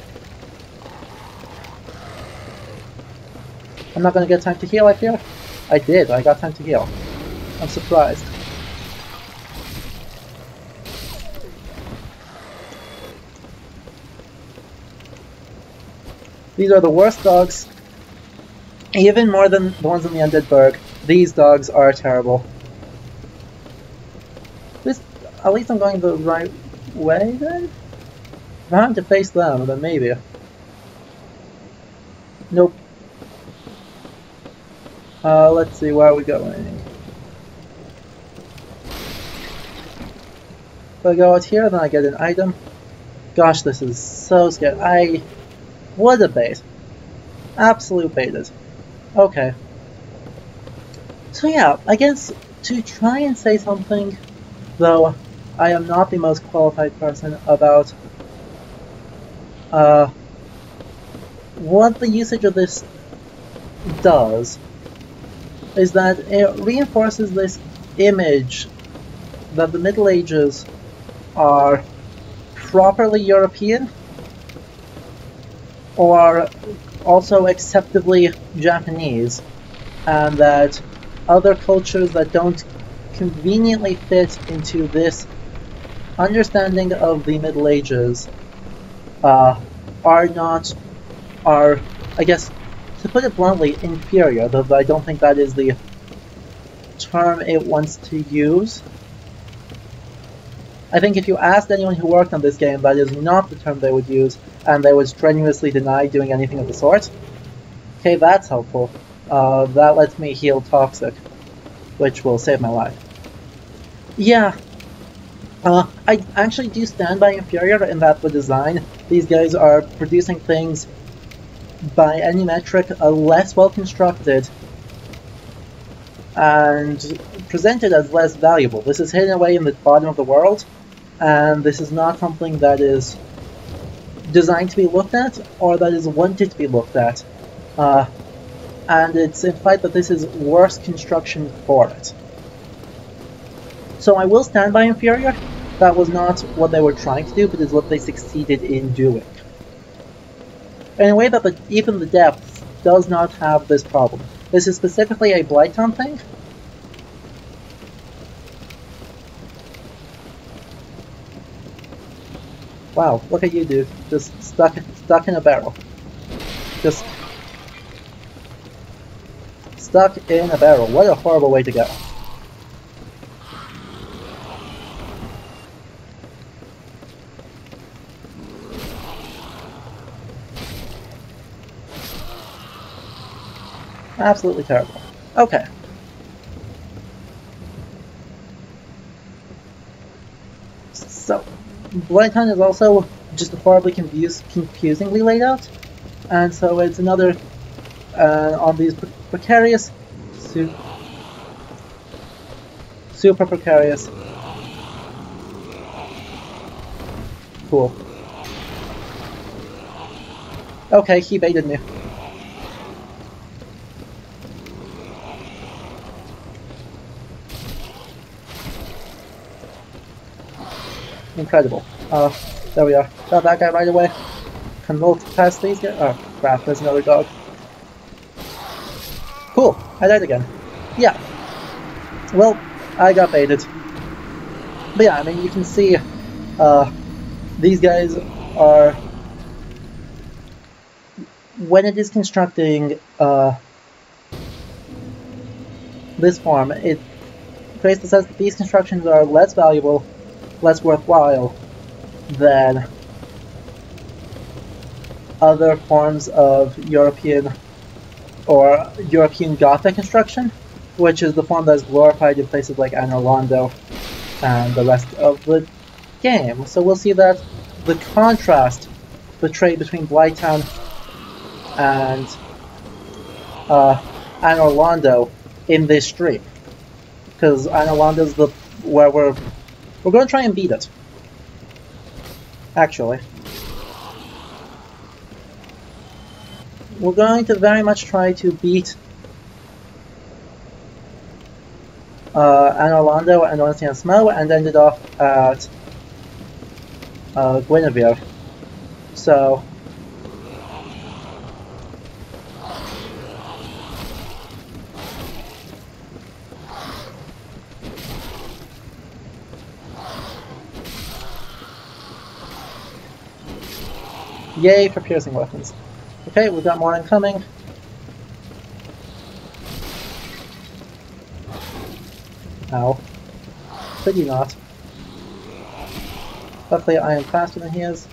S1: I'm not gonna get time to heal, I fear? I did, I got time to heal. I'm surprised. These are the worst dogs. Even more than the ones in the Undead Burg. These dogs are terrible. At least I'm going the right way then? If I'm having to face them, then maybe. Nope. Let's see, where are we going? If I go out here, then I get an item. Gosh, this is so scary. What a bait. Absolute baited. Okay. So yeah, I guess to try and say something, though I am not the most qualified person about what the usage of this does, is that it reinforces this image that the Middle Ages are properly European, or also acceptably Japanese, and that other cultures that don't conveniently fit into this understanding of the Middle Ages are, I guess, to put it bluntly, inferior, though I don't think that is the term it wants to use. I think if you asked anyone who worked on this game, that is not the term they would use, and they would strenuously deny doing anything of the sort. Okay, that's helpful. That lets me heal Toxic, which will save my life. Yeah, I actually do stand by Inferior in that the design. These guys are producing things by any metric less well constructed and presented as less valuable. This is hidden away in the bottom of the world, and this is not something that is designed to be looked at or that is wanted to be looked at. And it's implied that this is worse construction for it. So I will stand by Inferior. That was not what they were trying to do, but is what they succeeded in doing. In a way that even the depth does not have this problem. This is specifically a Blighttown thing. Wow, look at you, dude. Just stuck in a barrel. Just stuck in a barrel. What a horrible way to go. Absolutely terrible. Okay. So, Blighttown is also just horribly confusingly laid out, and so it's another on these precarious, super precarious. Cool. Okay, he baited me. Incredible. There we are. Got that guy right away. Can roll past these guys. Oh crap, there's another dog. Cool, I died again. Yeah. Well, I got baited. But yeah, I mean, you can see these guys are... When it is constructing this farm, it creates the sense that these constructions are less valuable, less worthwhile than other forms of European or European Gothic construction, which is the form that is glorified in places like Anor, Londo, and the rest of the game. So we'll see that the contrast portrayed between Blighttown and Anor Londo in this stream, because Anor Londo's the where we're going to try and beat it. Actually, we're going to very much try to beat Anor Londo and Ornstein Smo, and ended off at Guinevere. So yay for piercing weapons. Okay, we've got more incoming. Ow. Could you not? Luckily I am faster than he is.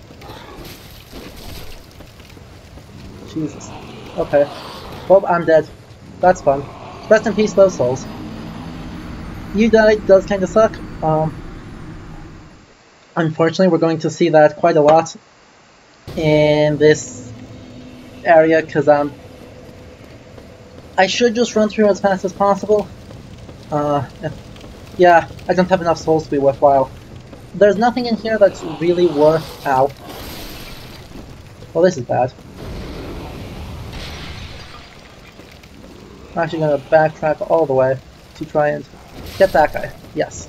S1: Jesus. Okay. Well, I'm dead. That's fun. Rest in peace, those souls. You died does kinda suck. Unfortunately, we're going to see that quite a lot in this area, because I should just run through as fast as possible. Yeah, I don't have enough souls to be worthwhile. There's nothing in here that's really worth... Ow. Well, this is bad. I'm actually going to backtrack all the way to try and get that guy. Yes.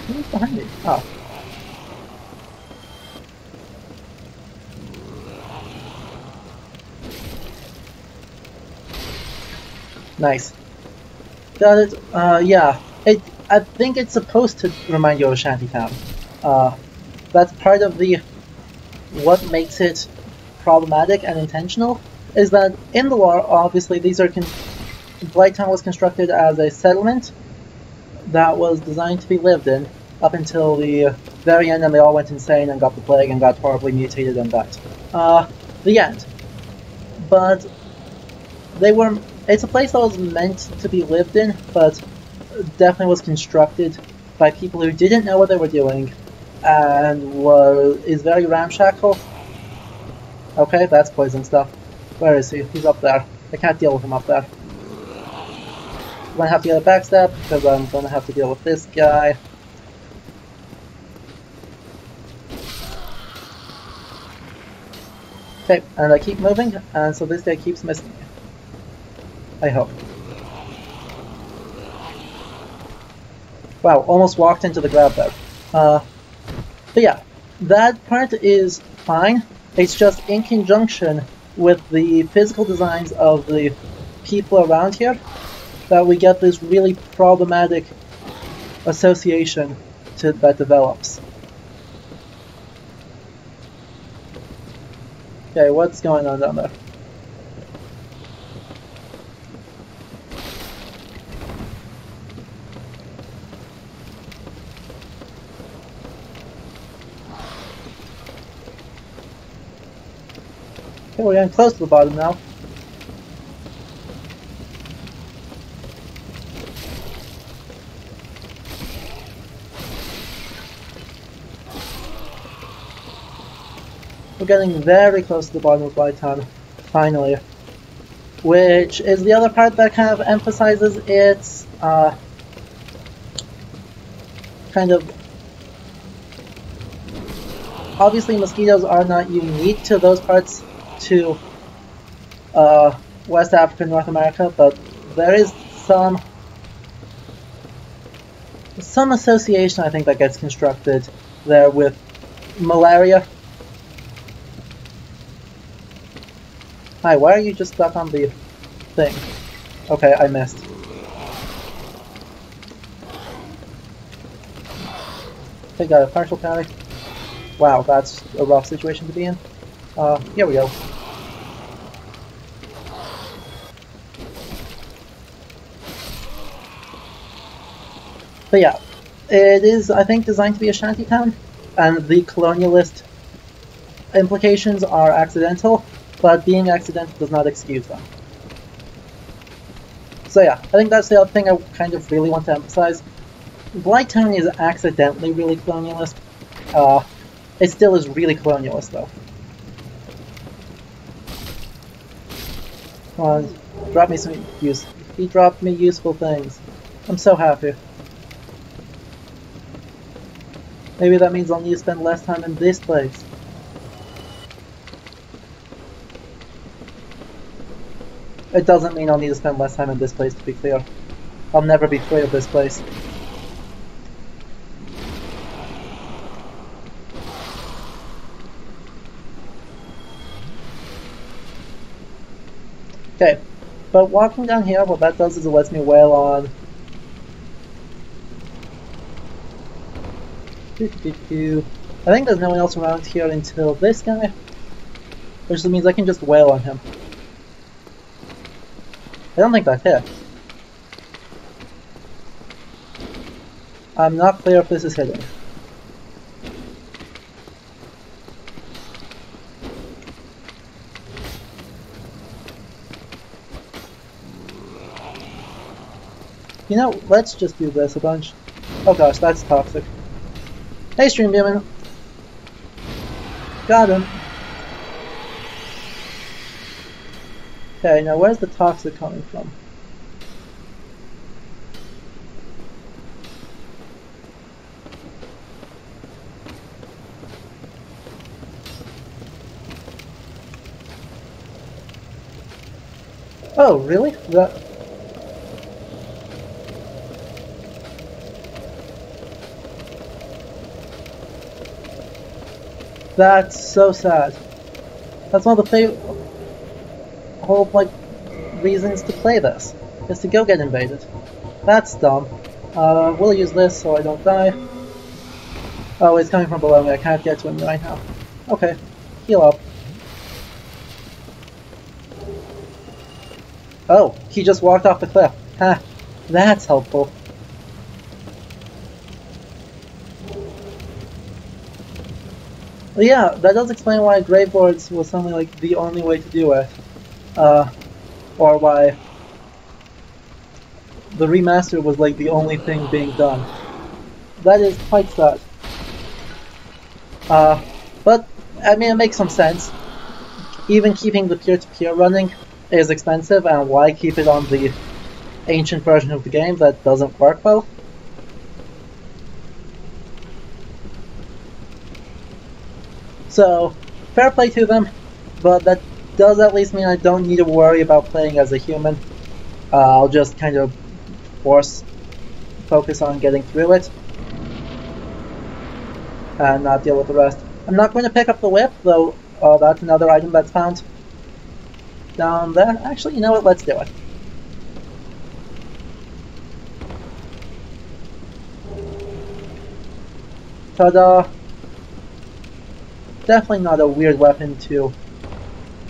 S1: Who's behind me? Oh. Nice. Got it. Yeah. I think it's supposed to remind you of a shantytown. That's part of what makes it problematic and intentional, is that in the lore, obviously, Blighttown was constructed as a settlement that was designed to be lived in up until the very end, and they all went insane and got the plague and got horribly mutated and died. The end. But it's a place that was meant to be lived in, but definitely was constructed by people who didn't know what they were doing and is very ramshackle. Okay, that's poison stuff. Where is he? He's up there. I can't deal with him up there. I'm gonna have to get a backstab because I'm gonna have to deal with this guy. Okay, and I keep moving, and so this guy keeps missing me. I hope. Wow, almost walked into the grab there. But yeah, that part is fine. It's just in conjunction with the physical designs of the people around here that we get this really problematic association that develops. Okay, what's going on down there? Okay, we're getting close to the bottom now. We're getting very close to the bottom of Blighttown, finally. Which is the other part that kind of emphasizes its kind of... Obviously mosquitoes are not unique to those parts to West Africa and North America, but there is some association, I think, that gets constructed there with malaria. Hi, why are you just stuck on the thing? Okay, I missed. Okay, got a partial parry. Wow, that's a rough situation to be in. Here we go. But yeah, it is, I think, designed to be a shantytown, and the colonialist implications are accidental, but being accidental does not excuse them. So yeah, I think that's the other thing I kind of really want to emphasize. Blighttown is accidentally really colonialist. It still is really colonialist though. Come on, drop me some use. He dropped me useful things. I'm so happy. Maybe that means I'll need to spend less time in this place. It doesn't mean I'll need to spend less time in this place, to be clear. I'll never be free of this place. Okay, but walking down here, what that does is it lets me wail on... I think there's no one else around here until this guy, which means I can just wail on him. I don't think that hit. I'm not clear if this is hitting. You know, let's just do this a bunch. Oh gosh, that's toxic. Hey, Stream Demon! Got him! Okay, now where's the toxic coming from? Oh, really? That's so sad. That's one of the whole, like, reasons to play this, is to go get invaded. That's dumb. We'll use this so I don't die. Oh, he's coming from below me, I can't get to him right now. Okay, heal up. Oh, he just walked off the cliff. Ha, that's helpful. Well, yeah, that does explain why Grave Lords was something like the only way to do it. Or why the remaster was like the only thing being done. That is quite sad. But, I mean, it makes some sense. Even keeping the peer-to-peer running is expensive, and why keep it on the ancient version of the game that doesn't work well? So, fair play to them, but that does at least mean I don't need to worry about playing as a human. I'll just kind of focus on getting through it, and not deal with the rest. I'm not going to pick up the whip, though that's another item that's found down there. Actually, you know what, let's do it. Ta-da! Definitely not a weird weapon to...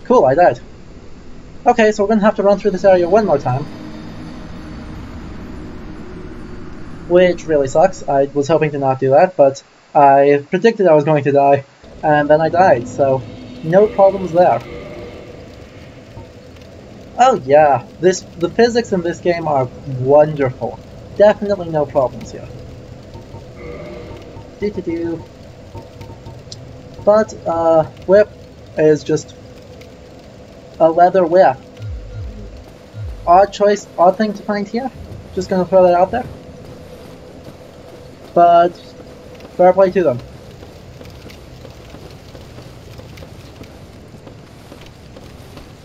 S1: Cool, I died. Okay, so we're gonna have to run through this area one more time. Which really sucks. I was hoping to not do that, but I predicted I was going to die, and then I died, so no problems there. Oh yeah, the physics in this game are wonderful. Definitely no problems here. Do-do-do. But, whip is just a leather whip. Odd choice, odd thing to find here. Just gonna throw that out there. But, fair play to them.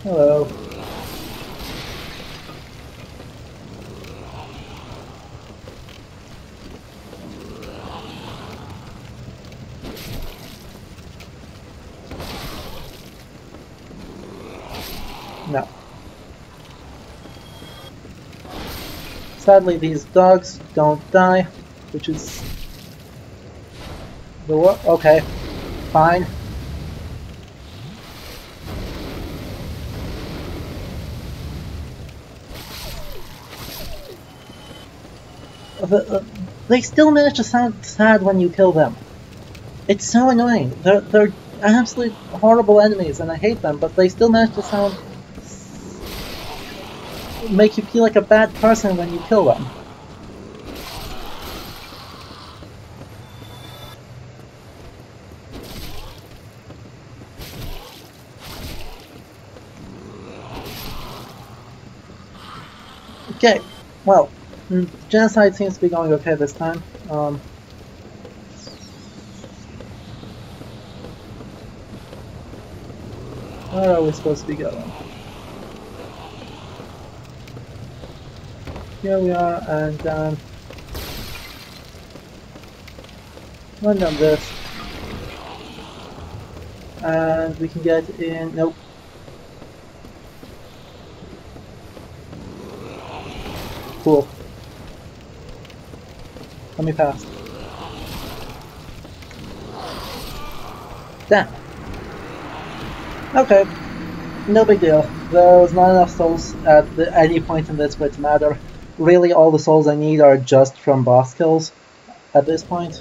S1: Hello. No. Sadly, these dogs don't die, which is the what? Okay, fine. They still manage to sound sad when you kill them. It's so annoying. They're absolute horrible enemies, and I hate them, but they still manage to make you feel like a bad person when you kill them. Okay, well, genocide seems to be going okay this time. Where are we supposed to be going? Here we are, and run down this. And we can get in. Nope. Cool. Let me pass. Damn. Okay. No big deal. There's not enough souls at any point in this for it to matter. Really, all the souls I need are just from boss kills at this point.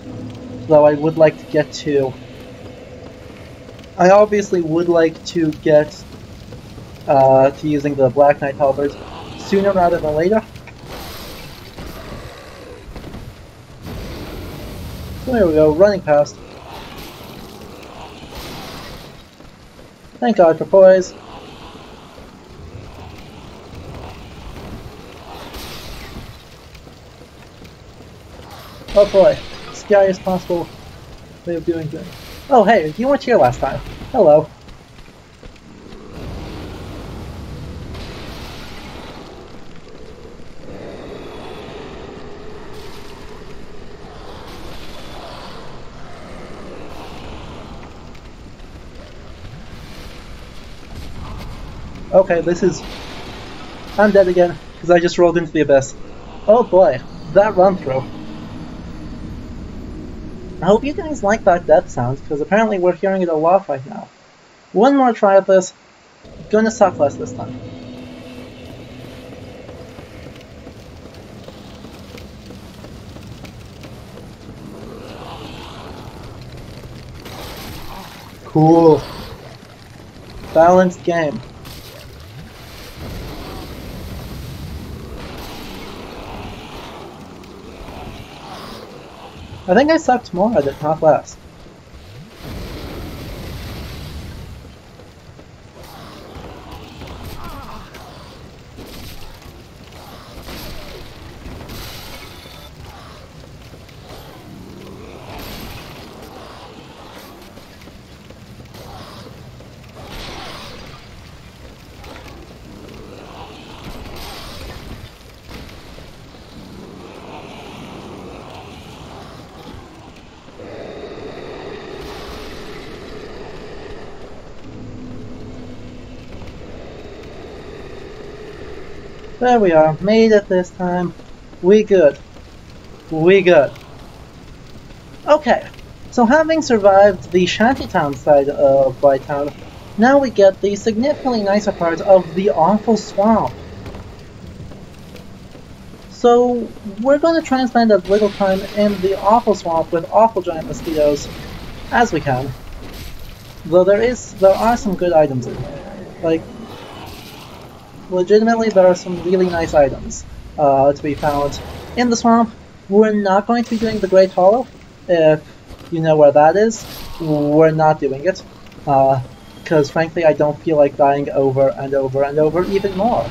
S1: Though I would like to get to... I obviously would like to get to using the Black Knight halberd sooner rather than later. So there we go, running past. Thank God for poise. Oh boy, scariest possible way of doing things. Oh hey, you weren't here last time. Hello. Okay, this is... I'm dead again, because I just rolled into the abyss. Oh boy, that run through. I hope you guys like that death sound, because apparently we're hearing it a lot right now. One more try at this. Gonna suck less this time. Cool. Balanced game. I think I sucked more at it, not less. There we are, made it this time. We good. We good. Okay, so having survived the shantytown side of Blighttown, now we get the significantly nicer part of the awful swamp. So we're going to try and spend as little time in the awful swamp with awful giant mosquitoes as we can. Though there are some good items in here. Like, legitimately, there are some really nice items to be found in the swamp. We're not going to be doing the Great Hollow. If you know where that is, we're not doing it. Because frankly, I don't feel like dying over and over and over even more.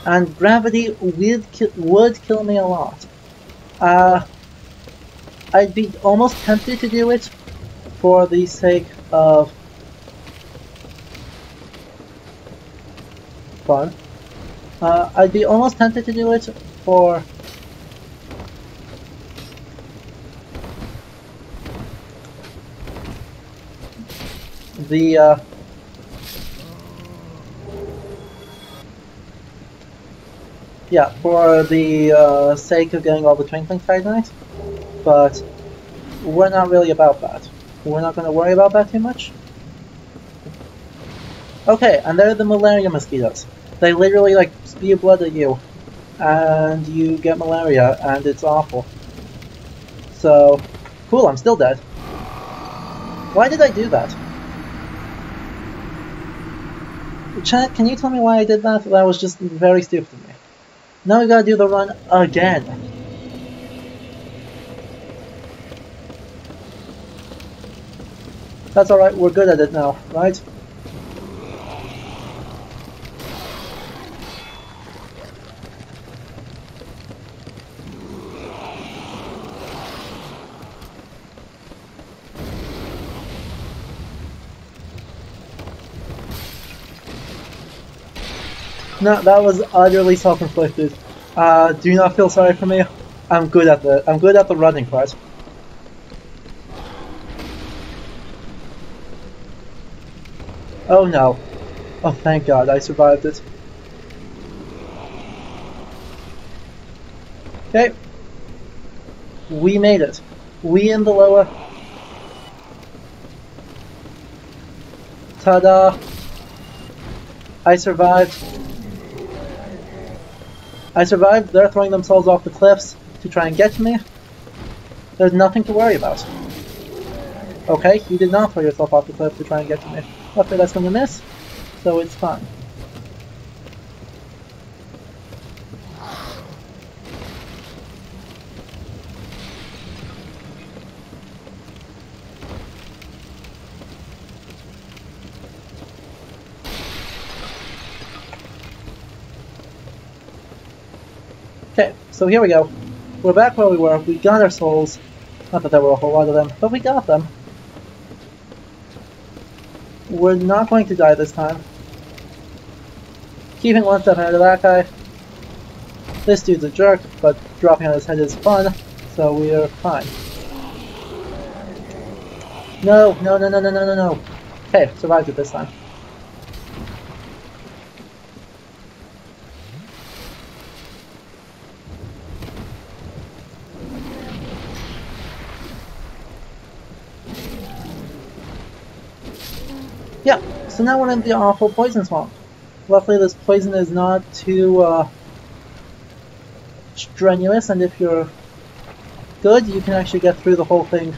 S1: And gravity would kill me a lot. I'd be almost tempted to do it for the sake of fun. I'd be almost tempted to do it for the sake of getting all the twinkling titanite, but we're not really about that. We're not going to worry about that too much. Okay, and they're the malaria mosquitoes. They literally like spew blood at you, and you get malaria, and it's awful. So, cool, I'm still dead. Why did I do that? Chat, can you tell me why I did that? That was just very stupid of me. Now we gotta do the run again. That's alright, we're good at it now, right? No, that was utterly self-inflicted. Do not feel sorry for me. I'm good at the running part. Oh no. Oh thank God, I survived it. Okay. We made it. We in the lower. Ta-da! I survived. They're throwing themselves off the cliffs to try and get to me. There's nothing to worry about. Okay, you did not throw yourself off the cliff to try and get to me. Luckily that's going to miss, so it's fine. Okay, so here we go. We're back where we were. We got our souls. Not that there were a whole lot of them, but we got them. We're not going to die this time. Keeping one step ahead of that guy. This dude's a jerk, but dropping on his head is fun, so we're fine. No, no, no, no, no, no, no, no. Okay, survived it this time. Yeah, so now we're in the awful poison swamp. Luckily this poison is not too strenuous, and if you're good, you can actually get through the whole thing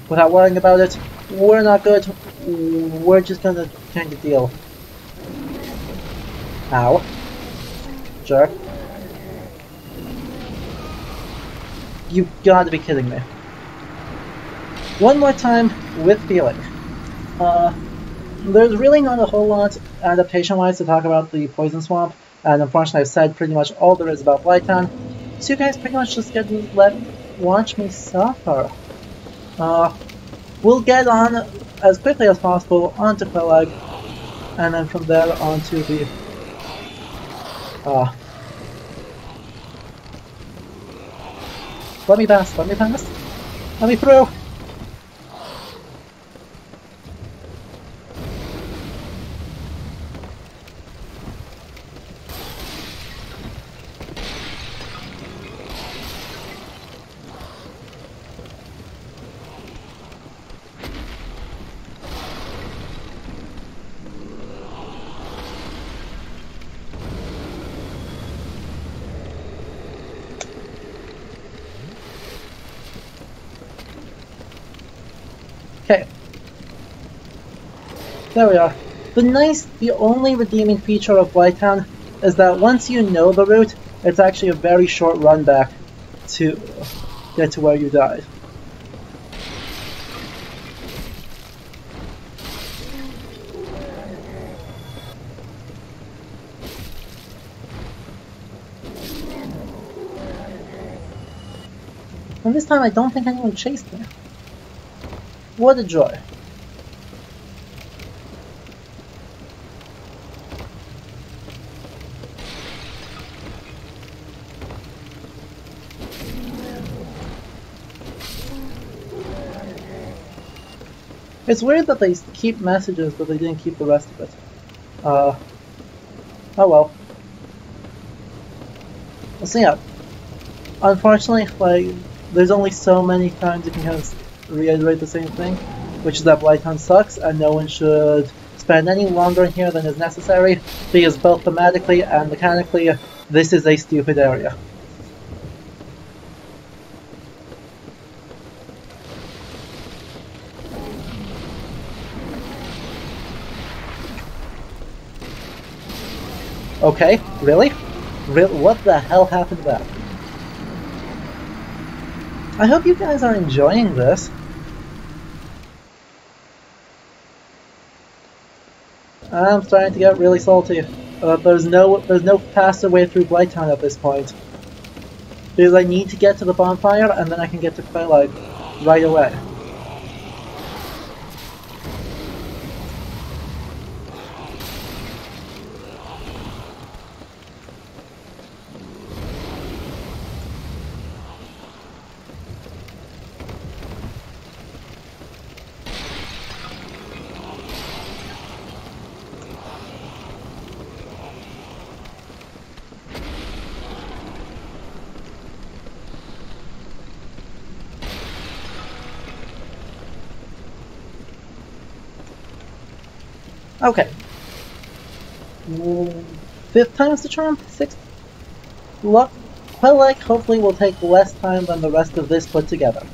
S1: without worrying about it. We're not good, we're just gonna kind of deal. Ow. Jerk. You've got to be kidding me. One more time with feeling. There's really not a whole lot adaptation-wise to talk about the Poison Swamp, and unfortunately I've said pretty much all there is about Blighttown, so you guys pretty much just get to watch me suffer. We'll get on as quickly as possible onto Quelag, and then from there onto the... Let me pass, let me through! Okay. There we are. The only redeeming feature of Blighttown is that once you know the route, it's actually a very short run back to get to where you died. And this time I don't think anyone chased me. What a joy. It's weird that they keep messages, but they didn't keep the rest of it. Oh well. So yeah, unfortunately, like, there's only so many times you can kind of reiterate the same thing, which is that Blighttown sucks, and no one should spend any longer in here than is necessary, because both thematically and mechanically, this is a stupid area. Okay, really? What the hell happened there? I hope you guys are enjoying this. I'm starting to get really salty. There's no faster way through Blighttown at this point. Because I need to get to the bonfire and then I can get to Twilight right away. Okay. 5th time's the charm? 6th? Luck? Twilight hopefully will take less time than the rest of this put together.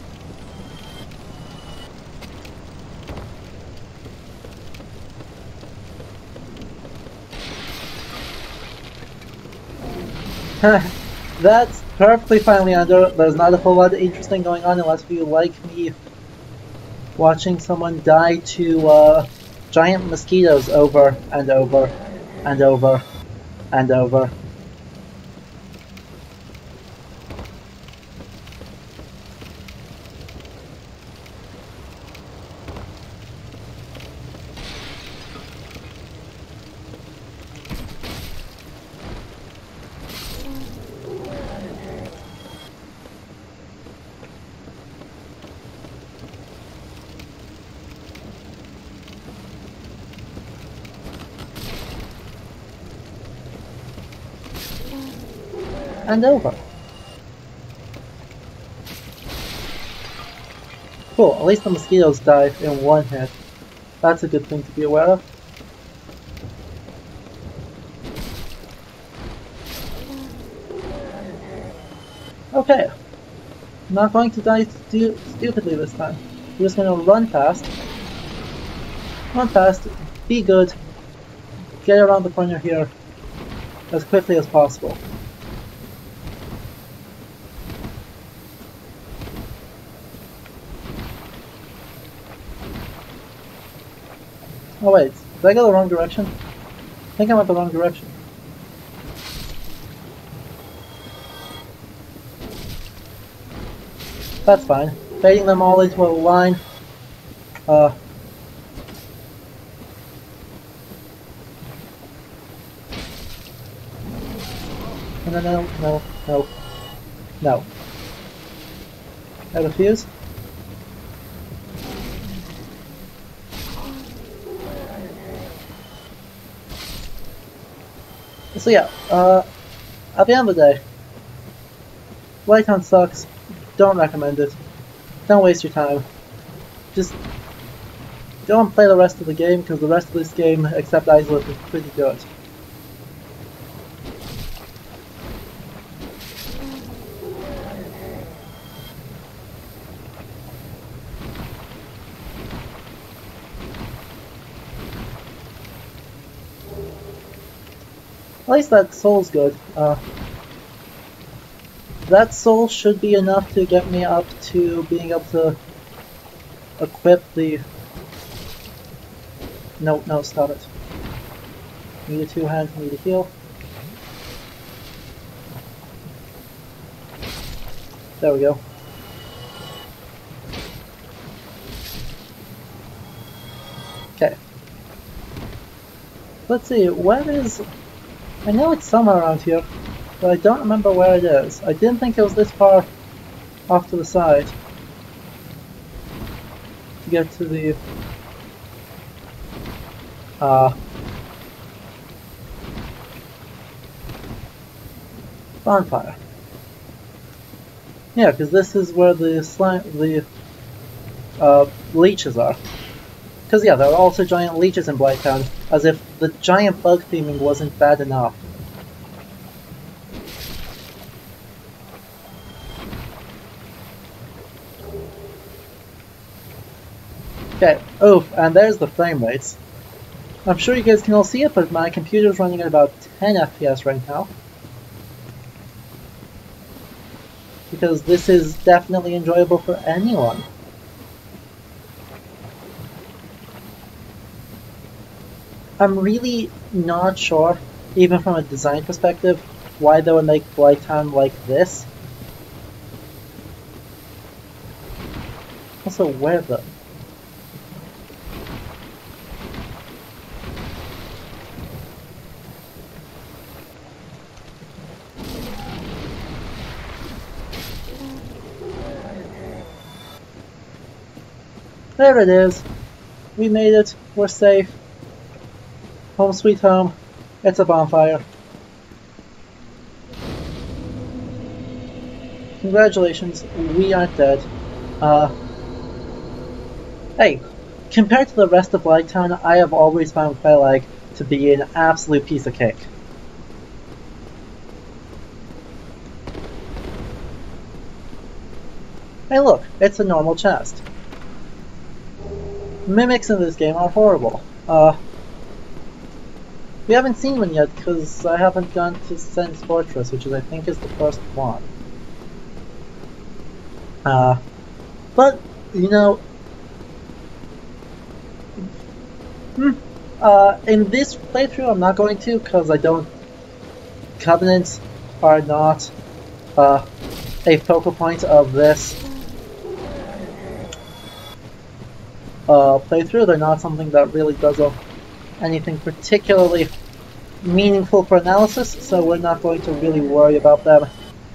S1: That's perfectly fine, Leander. There's not a whole lot of interesting going on unless you like me watching someone die to giant mosquitoes over and over and over and over. And over. Cool, at least the mosquitoes die in one hit. That's a good thing to be aware of. Okay. I'm not going to die stupidly this time. We're just going to run past, be good, get around the corner here as quickly as possible. Oh wait, did I go the wrong direction? I think I went the wrong direction. That's fine. Baiting them all into a line. No, no. I refuse. So yeah, at the end of the day, Blighttown sucks. Don't recommend it. Don't waste your time. Just don't play the rest of the game, because the rest of this game, except Isolate, is pretty good. At least that soul's good. That soul should be enough to get me up to being able to equip the... No, stop it. Need a 2-hand, need a heal. There we go. Okay. Let's see, where is... I know it's somewhere around here, but I don't remember where it is. I didn't think it was this far off to the side to get to the bonfire. Yeah, because this is where the leeches are. Because yeah, there are also giant leeches in Blighttown, as if the giant bug theming wasn't bad enough. Okay, oof, and there's the frame rates. I'm sure you guys can all see it, but my computer's running at about 10 FPS right now. Because this is definitely enjoyable for anyone. I'm really not sure, even from a design perspective, why they would make Blighttown like this. Also, where though? There it is. We made it. We're safe. Home sweet home. It's a bonfire. Congratulations, we aren't dead. Hey, compared to the rest of Blighttown, I have always found Quelaag to be an absolute piece of cake. Hey look, it's a normal chest. Mimics in this game are horrible. We haven't seen one yet because I haven't gone to Sen's Fortress, which is I think is the first one. But, you know, in this playthrough I'm not going to because I don't... Covenants are not a focal point of this playthrough. They're not something that really does anything particularly meaningful for analysis, so we're not going to really worry about them.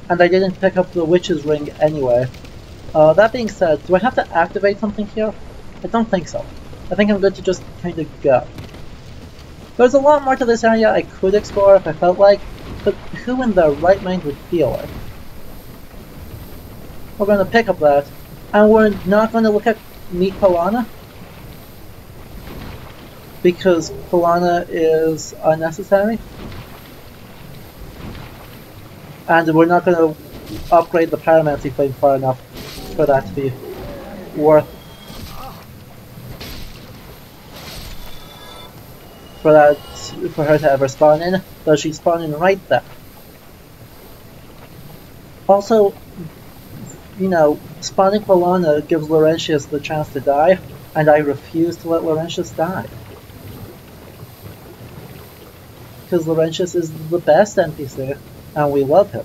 S1: And I didn't pick up the Witch's Ring anyway. That being said, do I have to activate something here? I don't think so. I think I'm good to just kind of go. There's a lot more to this area I could explore if I felt like, but who in their right mind would feel like? We're going to pick up that, and we're not going to look at Meet Polana, because Polana is unnecessary. And we're not going to upgrade the Pyromancy Flame far enough for that to be worth... for her to ever spawn in, though she's spawning right there. Also, you know, spawning Polana gives Laurentius the chance to die, and I refuse to let Laurentius die. Because Laurentius is the best NPC, and we love him.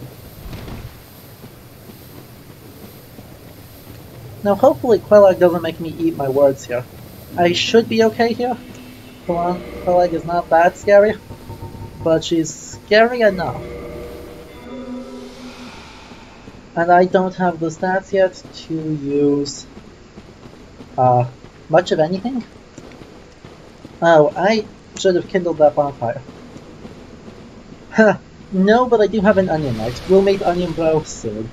S1: Now hopefully Quelaag doesn't make me eat my words here. I should be okay here. Quelaag is not that scary, but she's scary enough. And I don't have the stats yet to use much of anything. Oh, I should have kindled that bonfire. No, but I do have an Onion Knight. We'll make Onion Bro soon.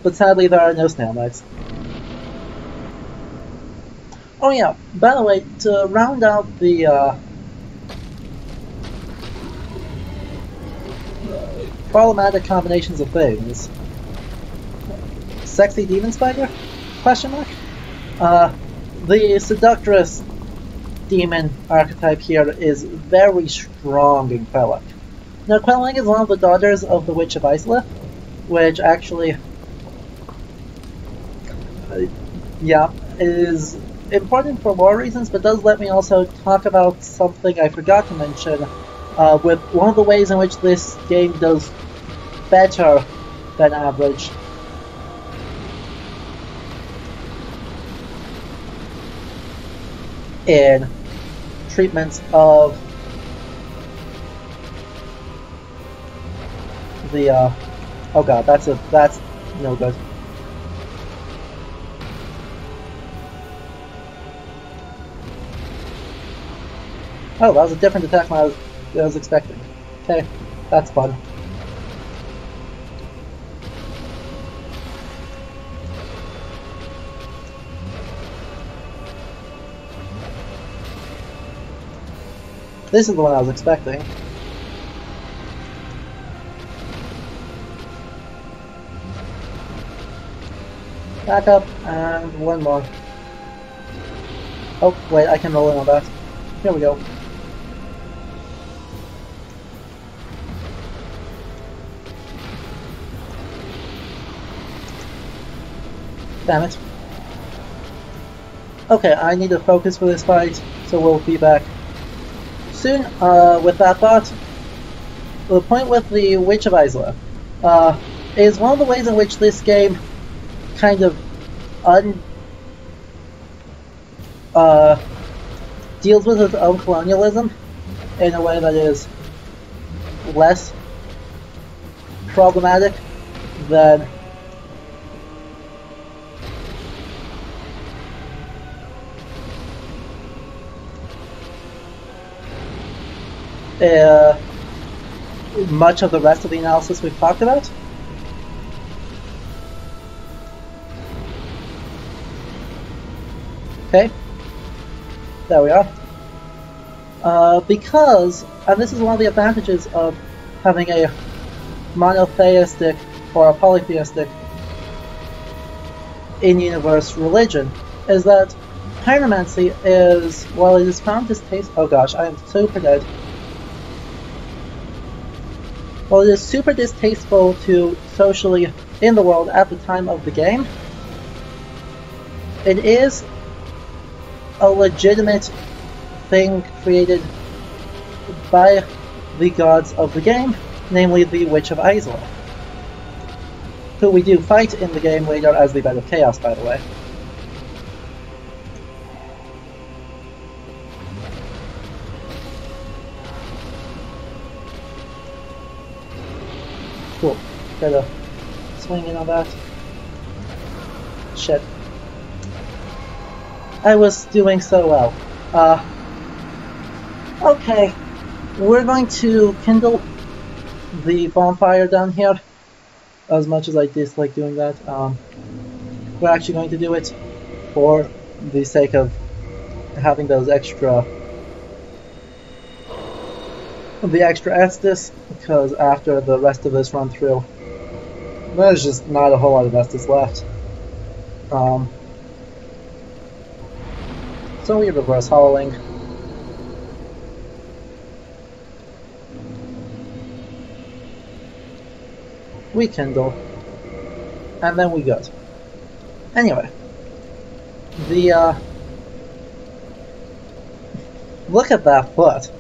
S1: But sadly there are no Snail Knights. Oh yeah, by the way, to round out the problematic combinations of things, sexy demon spider? Question mark? The seductress demon archetype here is very strong in Quelaag. Now Quelaag is one of the daughters of the Witch of Islith, which actually, yeah, is important for lore reasons, but does let me also talk about something I forgot to mention, with one of the ways in which this game does better than average. In treatments of the oh god, that's no good. Oh, that was a different attack than I was expecting. Okay, that's fun. This is the one I was expecting. Back up, and one more. Oh, wait, I can roll in on that. Here we go. Damn it. Okay, I need to focus for this fight, so we'll be back soon. With that thought, the point with the Witch of Islip is one of the ways in which this game kind of deals with its own colonialism in a way that is less problematic than much of the rest of the analysis we've talked about. Okay, there we are. Because, and this is one of the advantages of having a monotheistic or a polytheistic in-universe religion, is that pyromancy is, while it is found distasteful, oh gosh, I am super dead. While it is super distasteful to socially in the world at the time of the game, it is a legitimate thing created by the gods of the game, namely the Witch of Islip, who we do fight in the game later as the Bed of Chaos, by the way. Cool. Gotta swing in on that. Shit. I was doing so well. Okay. We're going to kindle the bonfire down here. As much as I dislike doing that, we're actually going to do it for the sake of having those extra Estus, because after the rest of this run through, there's just not a whole lot of Estus left. So we reverse hollowing. We kindle, and then we go. Anyway, look at that foot.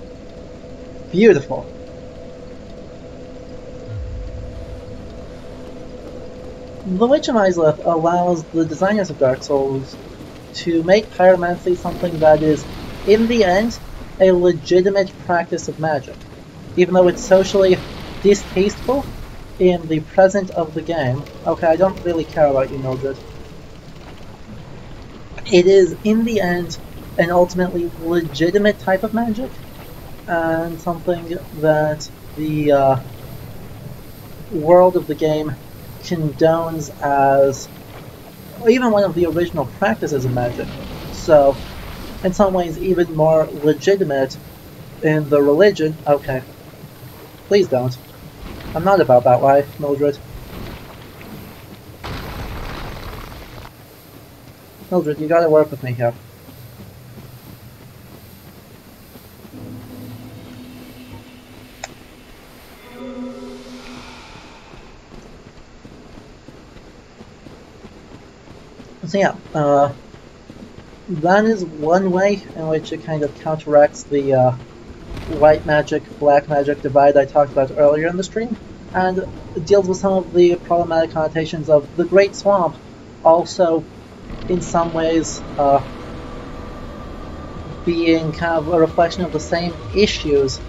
S1: Beautiful. The Witch of Islip allows the designers of Dark Souls to make pyromancy something that is, in the end, a legitimate practice of magic. Even though it's socially distasteful in the present of the game. Okay, I don't really care about you, Mildred. It is, in the end, an ultimately legitimate type of magic, and something that the world of the game condones as even one of the original practices of magic. So, in some ways, even more legitimate in the religion. Okay. Please don't. I'm not about that life, Mildred. Mildred, you gotta work with me here. So yeah, that is one way in which it kind of counteracts the white magic, black magic divide I talked about earlier in the stream, and deals with some of the problematic connotations of the Great Swamp, also in some ways being kind of a reflection of the same issues.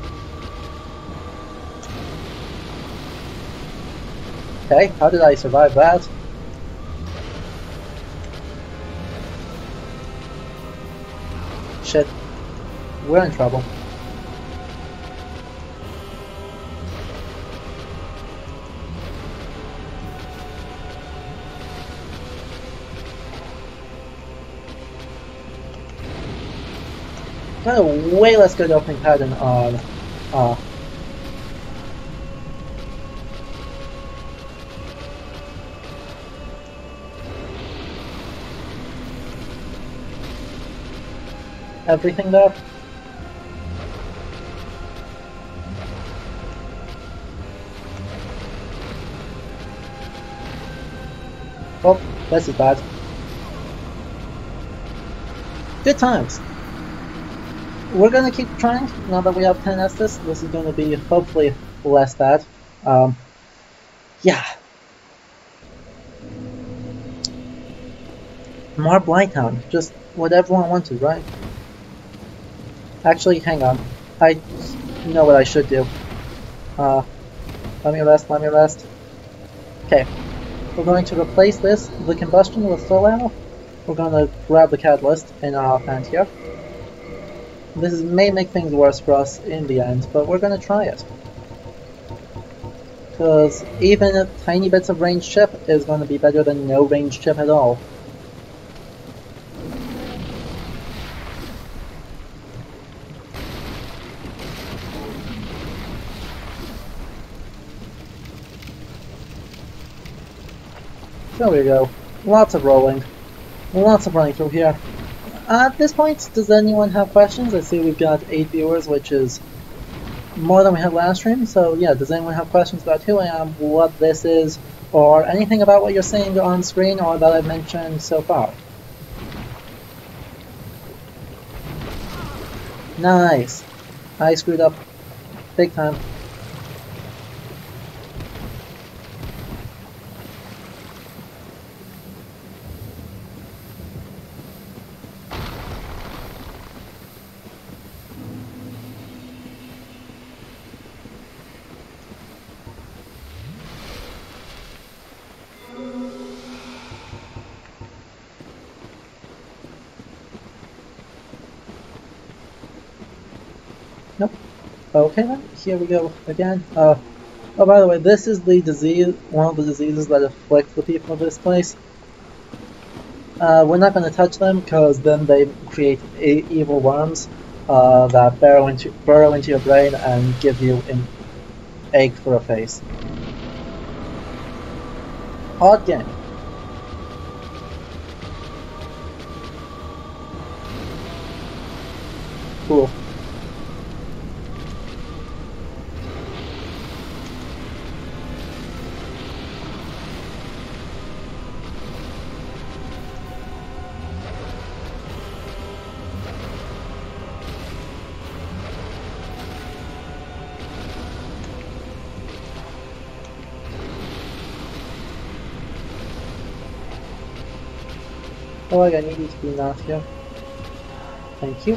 S1: Okay, how did I survive that? Shit. We're in trouble. Got a way less good opening pattern on everything there. Oh, this is bad. good times. We're gonna keep trying. Now that we have 10 Estes, this is gonna be hopefully less bad. Yeah. More Blighttown. Just what everyone wanted, right? Actually, hang on. I know what I should do. Let me rest. Okay. We're going to replace the combustion with solar. We're going to grab the catalyst in our hand here. This may make things worse for us in the end, but we're going to try it. Because even tiny bits of ranged chip is going to be better than no ranged chip at all. There we go. Lots of rolling. Lots of running through here. At this point, does anyone have questions? I see we've got 8 viewers, which is more than we had last stream. So yeah, does anyone have questions about who I am, what this is, or anything about what you're seeing on screen or that I've mentioned so far? Nice. I screwed up. Big time. Nope. Okay then, here we go again. Oh, by the way, this is the disease, one of the diseases that afflict the people of this place. We're not going to touch them because then they create evil worms that burrow into your brain and give you an egg for a face. Odd game. Cool. Oh, I need you to be not here. Thank you.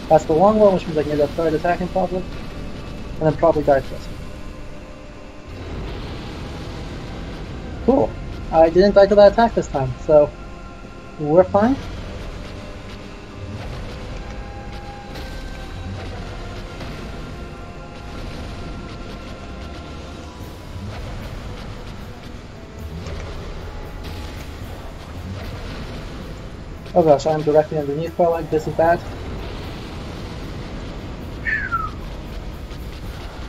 S1: That's the long one, which means I can get a third attacking probably. And then probably die first. Cool. I didn't die to that attack this time, so we're fine. Oh gosh, I'm directly underneath Prologue, this is bad.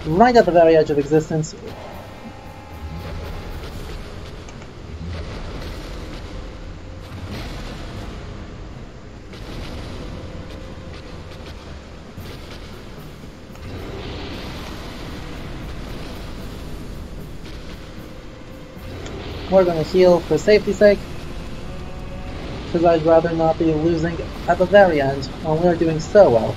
S1: Right at the very edge of existence. We're gonna heal for safety's sake, because I'd rather not be losing at the very end when we're doing so well.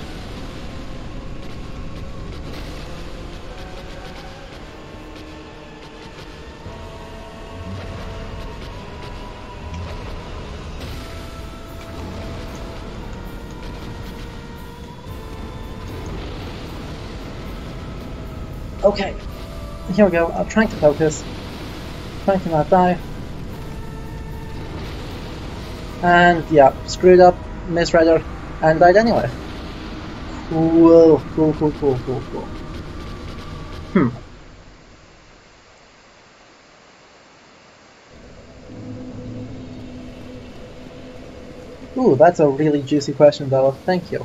S1: Okay, here we go. I'm trying to focus, trying to not die. And yeah, screwed up, misread her, and died anyway. Cool. Ooh, that's a really juicy question though, thank you.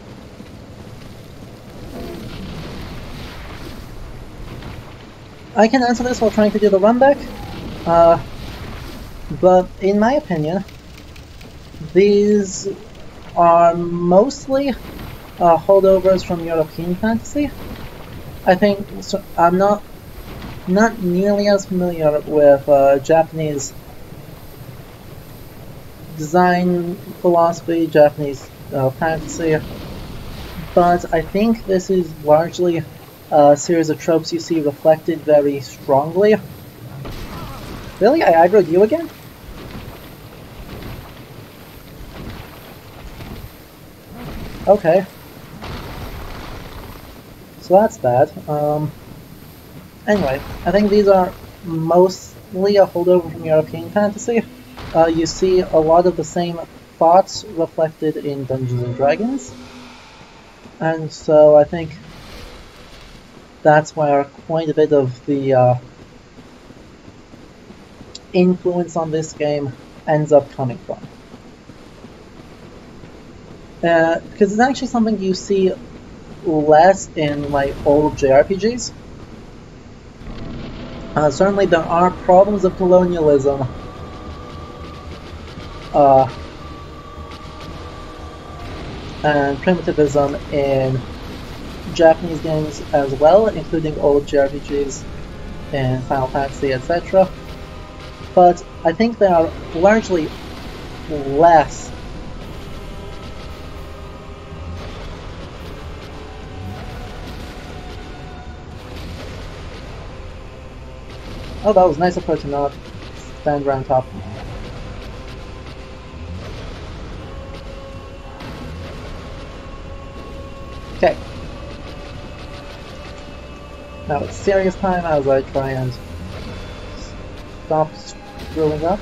S1: I can answer this while trying to do the run back, but in my opinion, these are mostly holdovers from European fantasy. I think so, I'm not nearly as familiar with Japanese design philosophy, Japanese fantasy, but I think this is largely a series of tropes you see reflected very strongly. Really? I aggroed you again? Okay. So that's bad. Anyway, I think these are mostly a holdover from European fantasy. You see a lot of the same thoughts reflected in Dungeons and Dragons. And so I think that's where quite a bit of the influence on this game ends up coming from. Because it's actually something you see less in like old JRPGs. Certainly there are problems of colonialism and primitivism in Japanese games as well, including old JRPGs in Final Fantasy, etc. But I think they are largely less Oh, that was nice of her to not stand around top. Okay. Now it's serious time as I try and stop screwing up.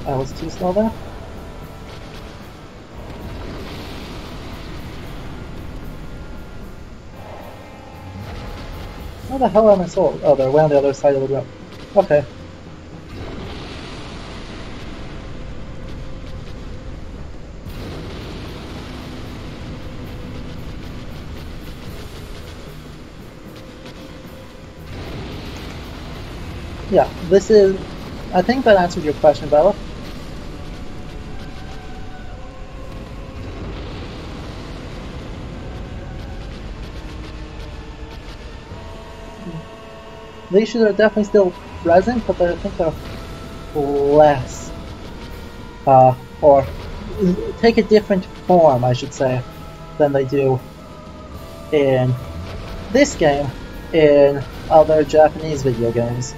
S1: I was too slow there. Where the hell are my souls? Oh, they're way on the other side of the room. Okay. Yeah, this is... I think that answers your question, Bella. The issues are definitely still present, but I think they're less, or take a different form, I should say, than they do in this game, in other Japanese video games.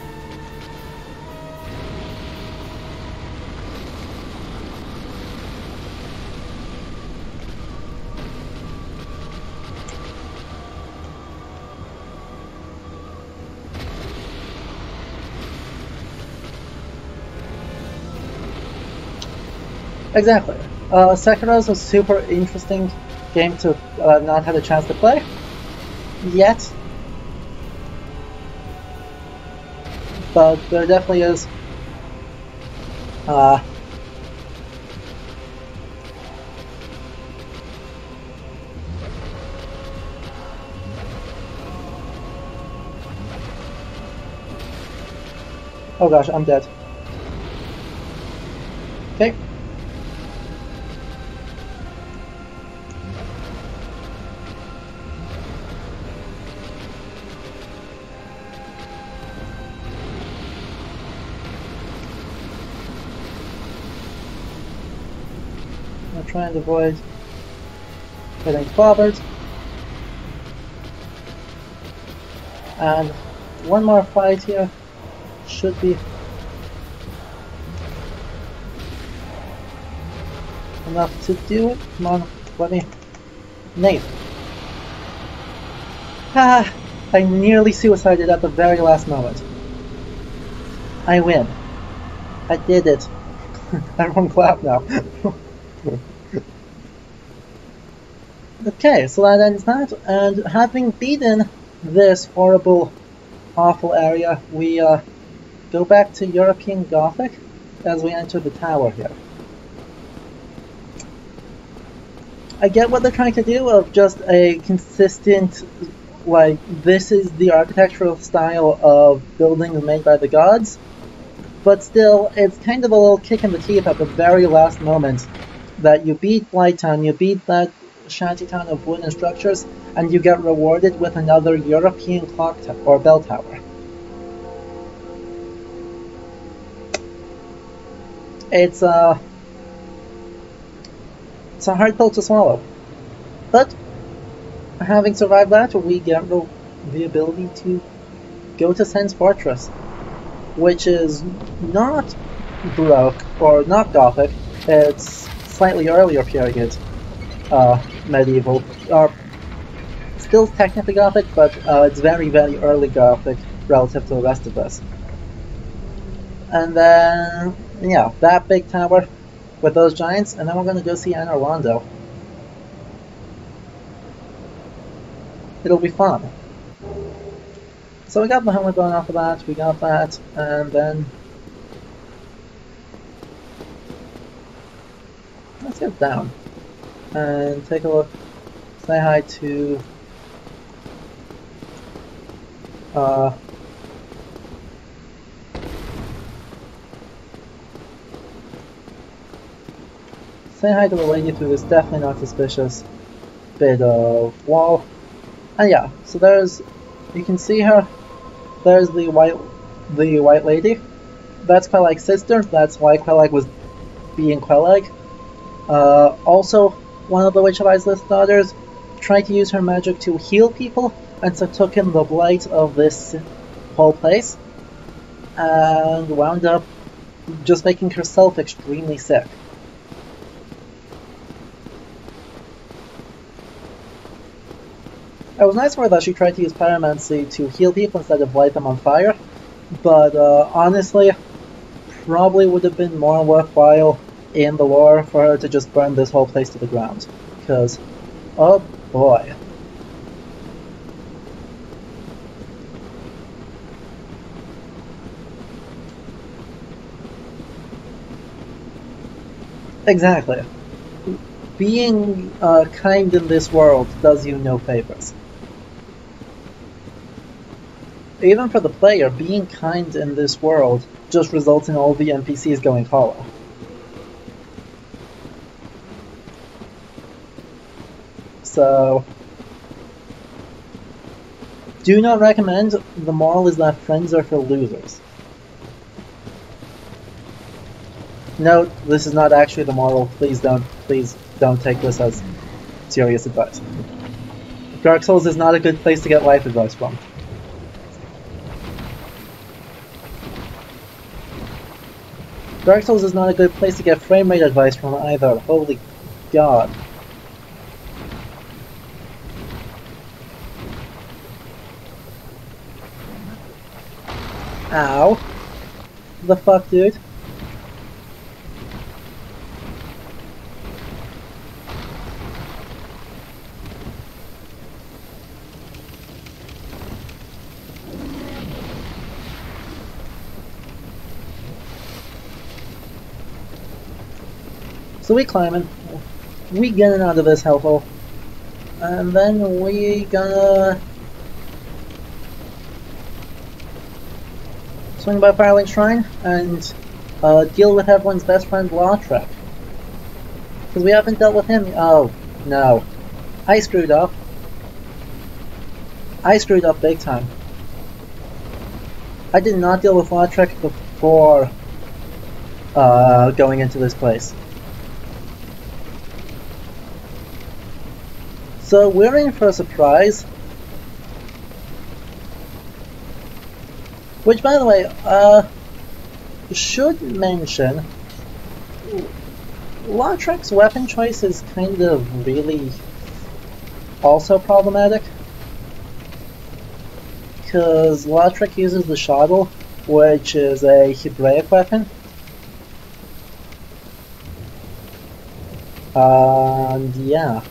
S1: Exactly. Sekiro is a super interesting game to not have a chance to play yet, but there definitely is oh gosh, I'm dead. Okay. Try and avoid getting clobbered. And one more fight here should be enough to do it. Come on, let me... Nate! Ah! I nearly suicided at the very last moment. I win. I did it. Everyone clap now. Okay, so that ends that, and having beaten this horrible, awful area, we go back to European Gothic as we enter the tower here. I get what they're trying to do of just a consistent like, this is the architectural style of buildings made by the gods, but still, it's kind of a little kick in the teeth at the very last moment that you beat Blighttown, you beat that shantytown of wooden structures, and you get rewarded with another European clock or bell tower. It's a hard pill to swallow. But having survived that, we get the ability to go to Sen's Fortress, which is not Baroque or not Gothic. It's slightly earlier period, medieval. Still technically Gothic, but it's very, very early Gothic relative to the rest of this. And then, yeah, that big tower with those giants, and then we're going to go see Anor Londo. It'll be fun. So we got the helmet going off of that, we got that, and then let's get down and take a look, say hi to say hi to the lady through this definitely not suspicious bit of wall. And yeah, so there's, you can see her, there's the white lady. That's Quelag's sister, that's why Quelag was being Quelag. Also, one of the Witch of Islith's daughters tried to use her magic to heal people, and so took in the blight of this whole place, and wound up just making herself extremely sick. It was nice for her that she tried to use pyromancy to heal people instead of light them on fire, but honestly, probably would have been more worthwhile in the lore for her to just burn this whole place to the ground, because, oh boy. Exactly. Being kind in this world does you no favors. Even for the player, being kind in this world just results in all the NPCs going hollow. So, do not recommend. The moral is that friends are for losers. Note, this is not actually the moral. Please don't take this as serious advice. Dark Souls is not a good place to get life advice from. Dark Souls is not a good place to get frame rate advice from either. Holy god. Ow. The fuck, dude? So we climbing, we getting out of this hellhole, and then we gonna swing by Firelink Shrine and deal with everyone's best friend Lautrec. Because we haven't dealt with him. Oh, no. I screwed up. I screwed up big time. I did not deal with Lautrec before going into this place. So we're in for a surprise. Which, by the way, should mention, Lautrec's weapon choice is kind of really also problematic. Because Lautrec uses the shottle, which is a Hebraic weapon. And yeah.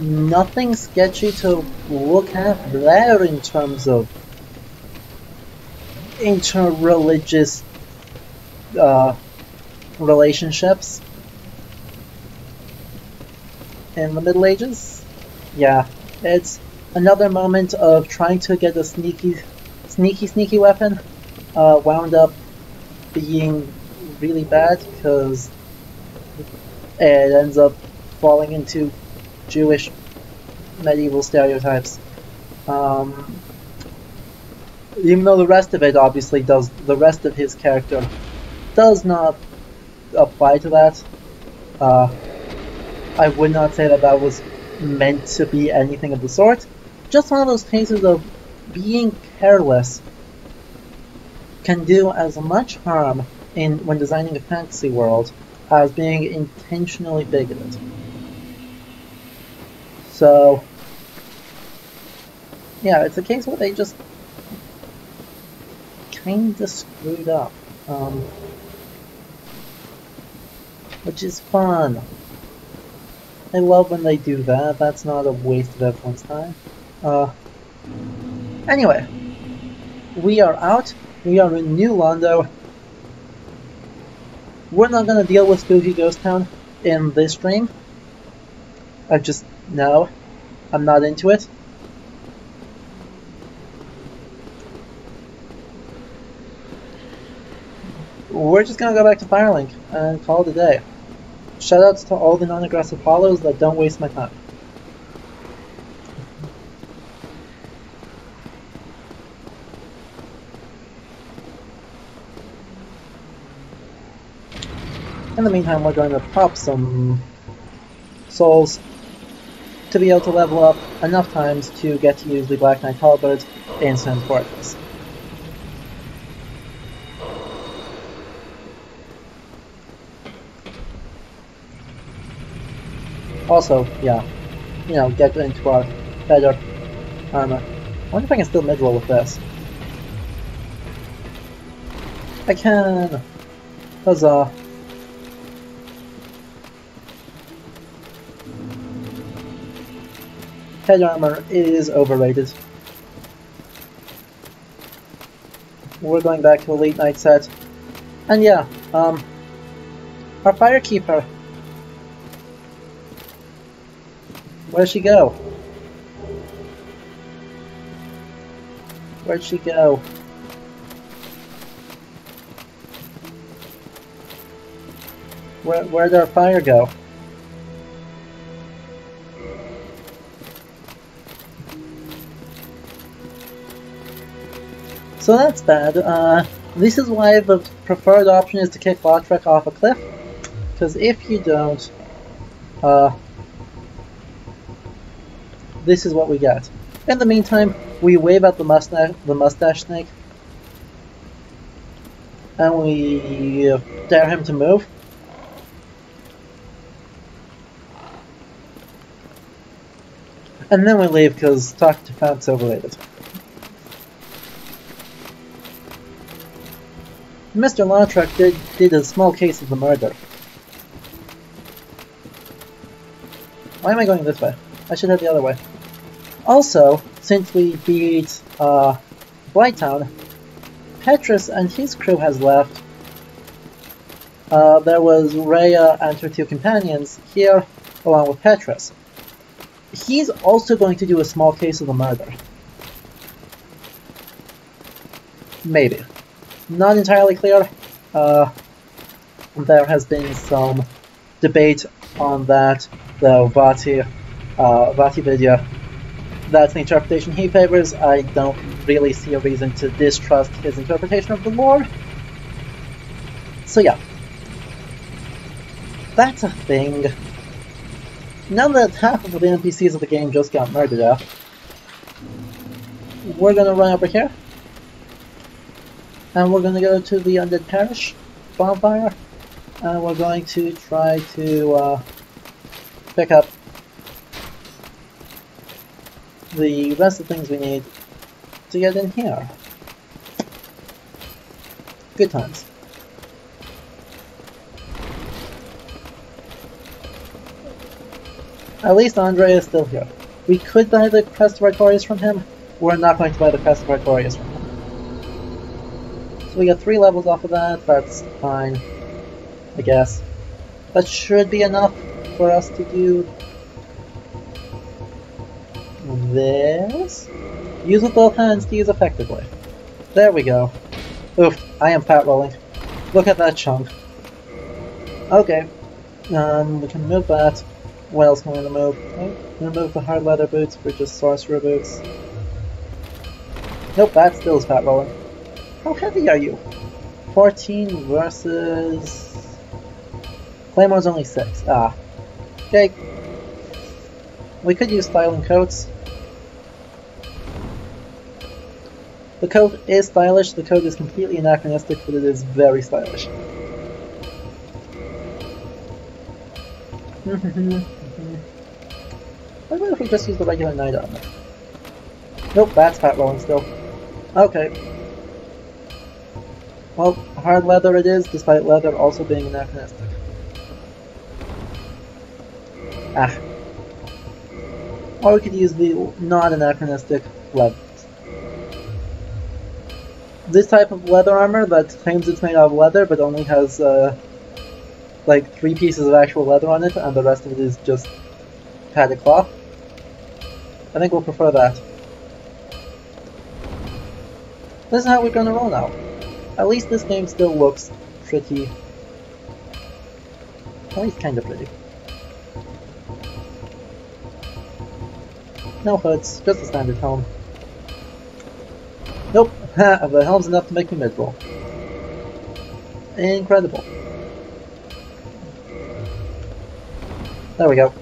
S1: Nothing sketchy to look at there in terms of interreligious relationships. in the Middle Ages. Yeah, it's another moment of trying to get a sneaky weapon, wound up being really bad because it ends up falling into Jewish medieval stereotypes. Even though the rest of it obviously does, the rest of his character does not apply to that. I would not say that that was meant to be anything of the sort. Just one of those cases of being careless can do as much harm when designing a fantasy world as being intentionally bigoted. So, yeah, it's a case where they just kinda screwed up. Which is fun. I love when they do that. That's not a waste of everyone's time. Anyway, we are out. We are in New Londo. We're not gonna deal with Spooky Ghost Town in this stream. No, I'm not into it. We're just gonna go back to Firelink and call it a day. Shoutouts to all the non-aggressive follows that don't waste my time. In the meantime, we're going to pop some souls to be able to level up enough times to get to use the Black Knight Halberd in Sun's Fortress. Also, yeah, get into our better armor. I wonder if I can still mid-roll with this. I can! Huzzah! Head armor is overrated. We're going back to Elite Knight set. And yeah, our Firekeeper. Where'd she go? Where'd she go? Where'd our fire go? So that's bad. This is why the preferred option is to kick Locktrek off a cliff. Because if you don't, this is what we get. In the meantime, we wave at the mustache snake. And we dare him to move. And then we leave because talking to Fant's overrated. Mr. Locktrek did a small case of the murder. Why am I going this way? I should head the other way. Also, since we beat Blighttown, Petrus and his crew has left. There was Rhea and her two companions here, along with Petrus. He's also going to do a small case of the murder. Maybe. Not entirely clear. There has been some debate on that, though Vati video. That's the interpretation he favors. I don't really see a reason to distrust his interpretation of the lore. So yeah. That's a thing. Now that half of the NPCs of the game just got murdered out, we're gonna run over here. And we're gonna go to the Undead Parish bonfire. And we're going to try to pick up the rest of the things we need to get in here. Good times. At least Andre is still here. We could buy the Crest of Artorias from him. We're not going to buy the Crest of Artorias from him. So we got 3 levels off of that. That's fine, I guess. That should be enough for us to do this. Use with both hands to use effectively. There we go. Oof, I am fat rolling. Look at that chunk. Okay. We can move that. What else can we remove? Okay. Remove the hard leather boots for just sorcerer boots. Nope, that still is fat rolling. How heavy are you? 14 versus... Claymore's only 6. Ah. Okay. We could use styling coats. The coat is stylish, the coat is completely anachronistic, but it is very stylish. What about if we just use the regular knight armor? Nope, that's fat rolling still. Okay. Well, hard leather it is, despite leather also being anachronistic. Ah. Or we could use the non-anachronistic leather. This type of leather armor that claims it's made out of leather but only has like 3 pieces of actual leather on it and the rest of it is just padded cloth. I think we'll prefer that. This is how we're gonna roll now. At least this game still looks pretty... at least kinda pretty. No hoods, just a standard helm. Nope, the helm's enough to make me mid-roll. Incredible. There we go.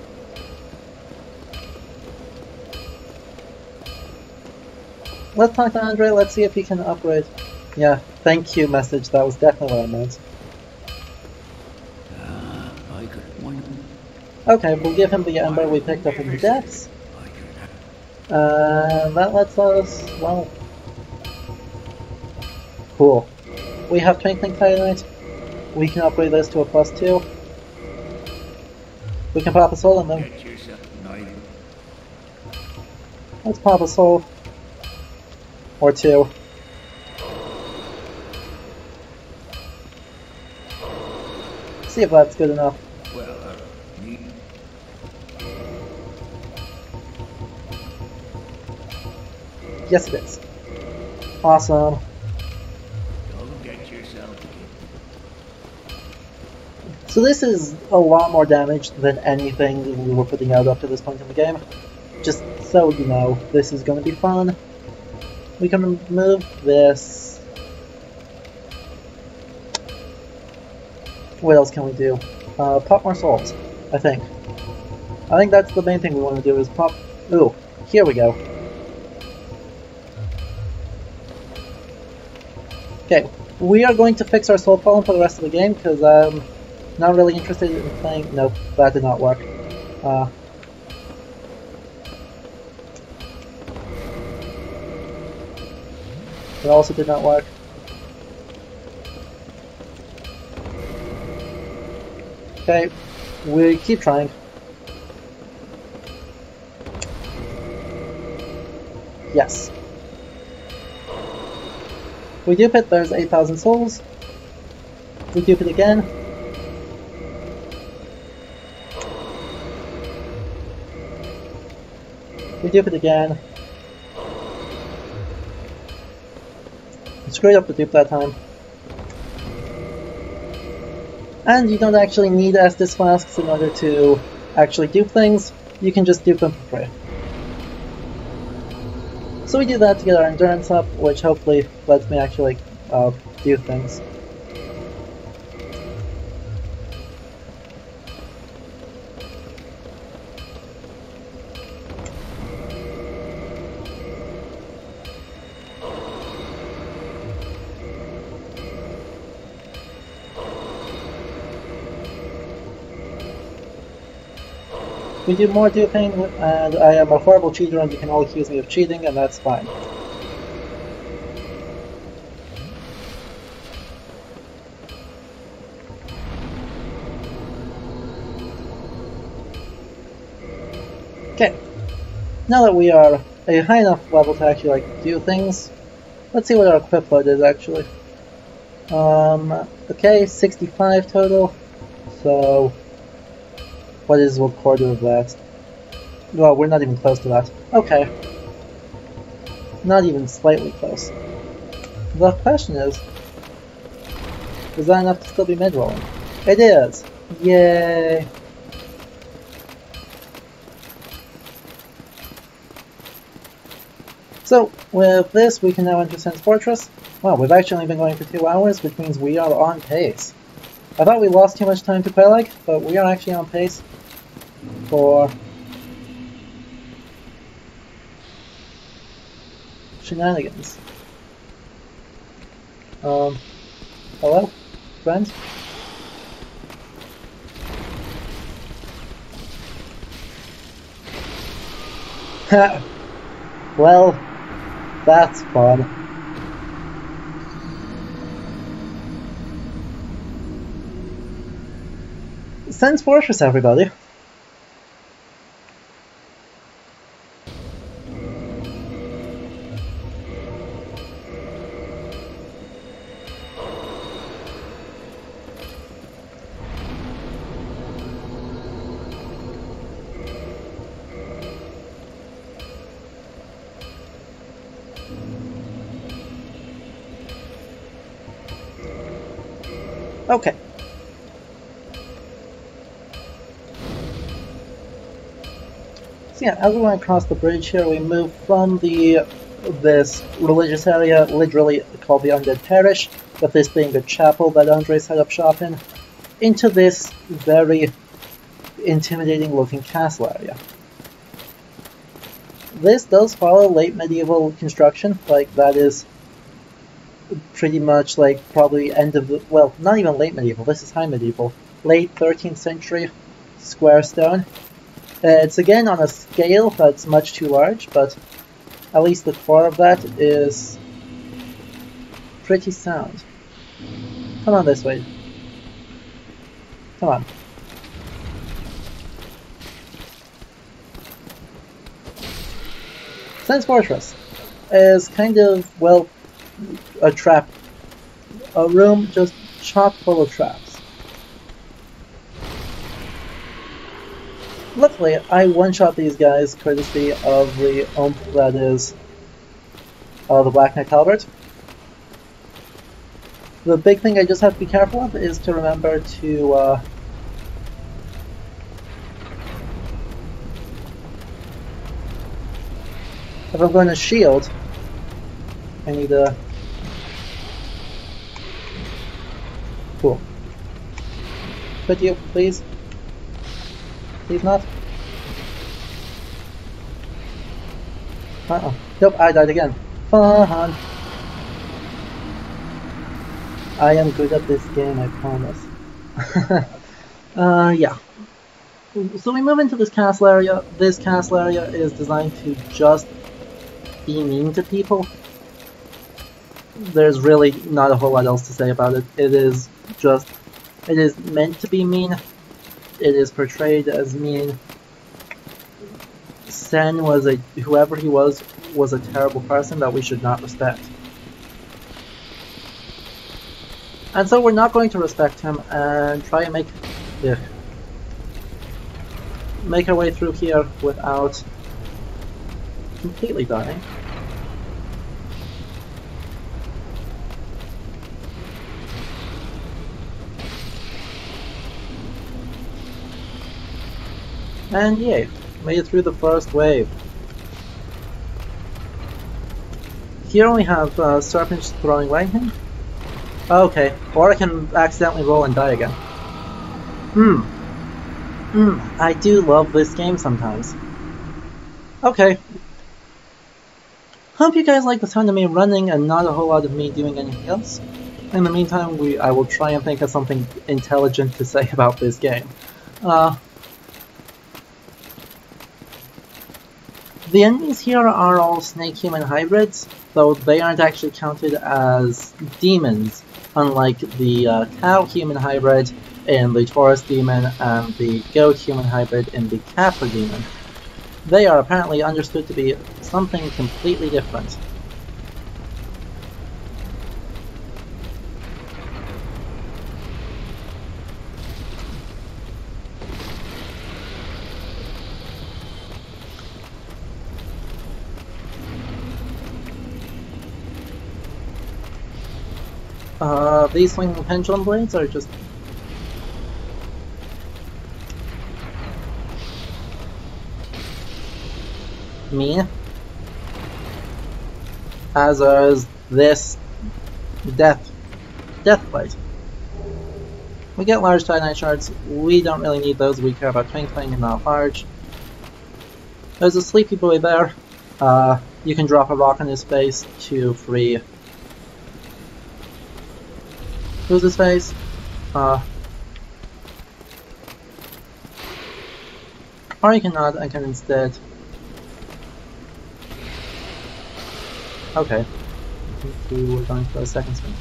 S1: Let's talk to Andre, let's see if he can upgrade. Yeah, thank you message, that was definitely what I meant. Okay, we'll give him the ember we picked up in the depths. That lets us, well... Cool. We have Twinkling Titanite. We can upgrade this to a +2. We can pop a soul in them. Let's pop a soul. Or 2. See if that's good enough. Yes it is. Awesome. So this is a lot more damage than anything we were putting out up to this point in the game. Just so you know, this is going to be fun. We can remove this. What else can we do? Pop more souls, I think. I think that's the main thing we want to do is pop... Ooh, here we go. Okay, we are going to fix our soul problem for the rest of the game, because I'm not really interested in playing... Nope, that did not work. It also did not work. Okay, we keep trying. Yes. We dupe it, there's 8,000 souls. We dupe it again. We dupe it again. We screwed up the dupe that time. And you don't actually need Estus flasks in order to actually dupe things, you can just dupe them for free. So we do that to get our endurance up, which hopefully lets me actually do things. We do more duping, and I am a horrible cheater and you can all accuse me of cheating, and that's fine. Okay, now that we are a high enough level to actually do things, let's see what our equip load is actually. Okay, 65 total, so... What is a quarter of that? Well, we're not even close to that. Okay. Not even slightly close. The question is that enough to still be mid-rolling? It is! Yay! So, with this, we can now enter Sen's Fortress. Wow, we've actually only been going for 2 hours, which means we are on pace. I thought we lost too much time to Quelaag, but we are actually on pace for shenanigans. Hello? Friends? Ha! Well, that's fun. Sen's Fortress, everybody. Okay. So yeah, as we went across the bridge here, we moved from this religious area, literally called the Undead Parish, with this being the chapel that Andre set up shop in, into this very intimidating looking castle area. This does follow late medieval construction, like that is pretty much like probably end of the, well, not even late medieval, this is high medieval, late 13th century square stone. It's again on a scale that's much too large, but at least the core of that is pretty sound. Come on this way. Come on. Sen's Fortress is kind of, well, a trap. A room just chock full of traps. Luckily, I one-shot these guys courtesy of the oomph that is the Black Knight Halberd. The big thing I just have to be careful of is to remember to if I'm going to shield, I need a... Cool. Could you, please? Please not? Uh-oh. Nope, I died again. Fun! I am good at this game, I promise. Yeah. So we move into this castle area. This castle area is designed to just be mean to people. There's really not a whole lot else to say about it. It is meant to be mean. It is portrayed as mean. Sen was whoever he was a terrible person that we should not respect. And so we're not going to respect him and try and make our way through here without completely dying. And yay, made it through the first wave. Here we have serpents throwing lightning. Okay, or I can accidentally roll and die again. I do love this game sometimes. Okay. Hope you guys like the sound of me running and not a whole lot of me doing anything else. In the meantime, I will try and think of something intelligent to say about this game. The enemies here are all snake-human hybrids, though they aren't actually counted as demons, unlike the cow-human hybrid in the Taurus demon and the goat-human hybrid in the Capra demon. They are apparently understood to be something completely different. These swinging pendulum blades are just... mean. As is this death blade. We get large titanite shards, we don't really need those, we care about twinkling and not large. There's a sleepy boy there. You can drop a rock on his face to free... who's his face? Or you cannot, and can instead... okay. I think we were going for a second spin.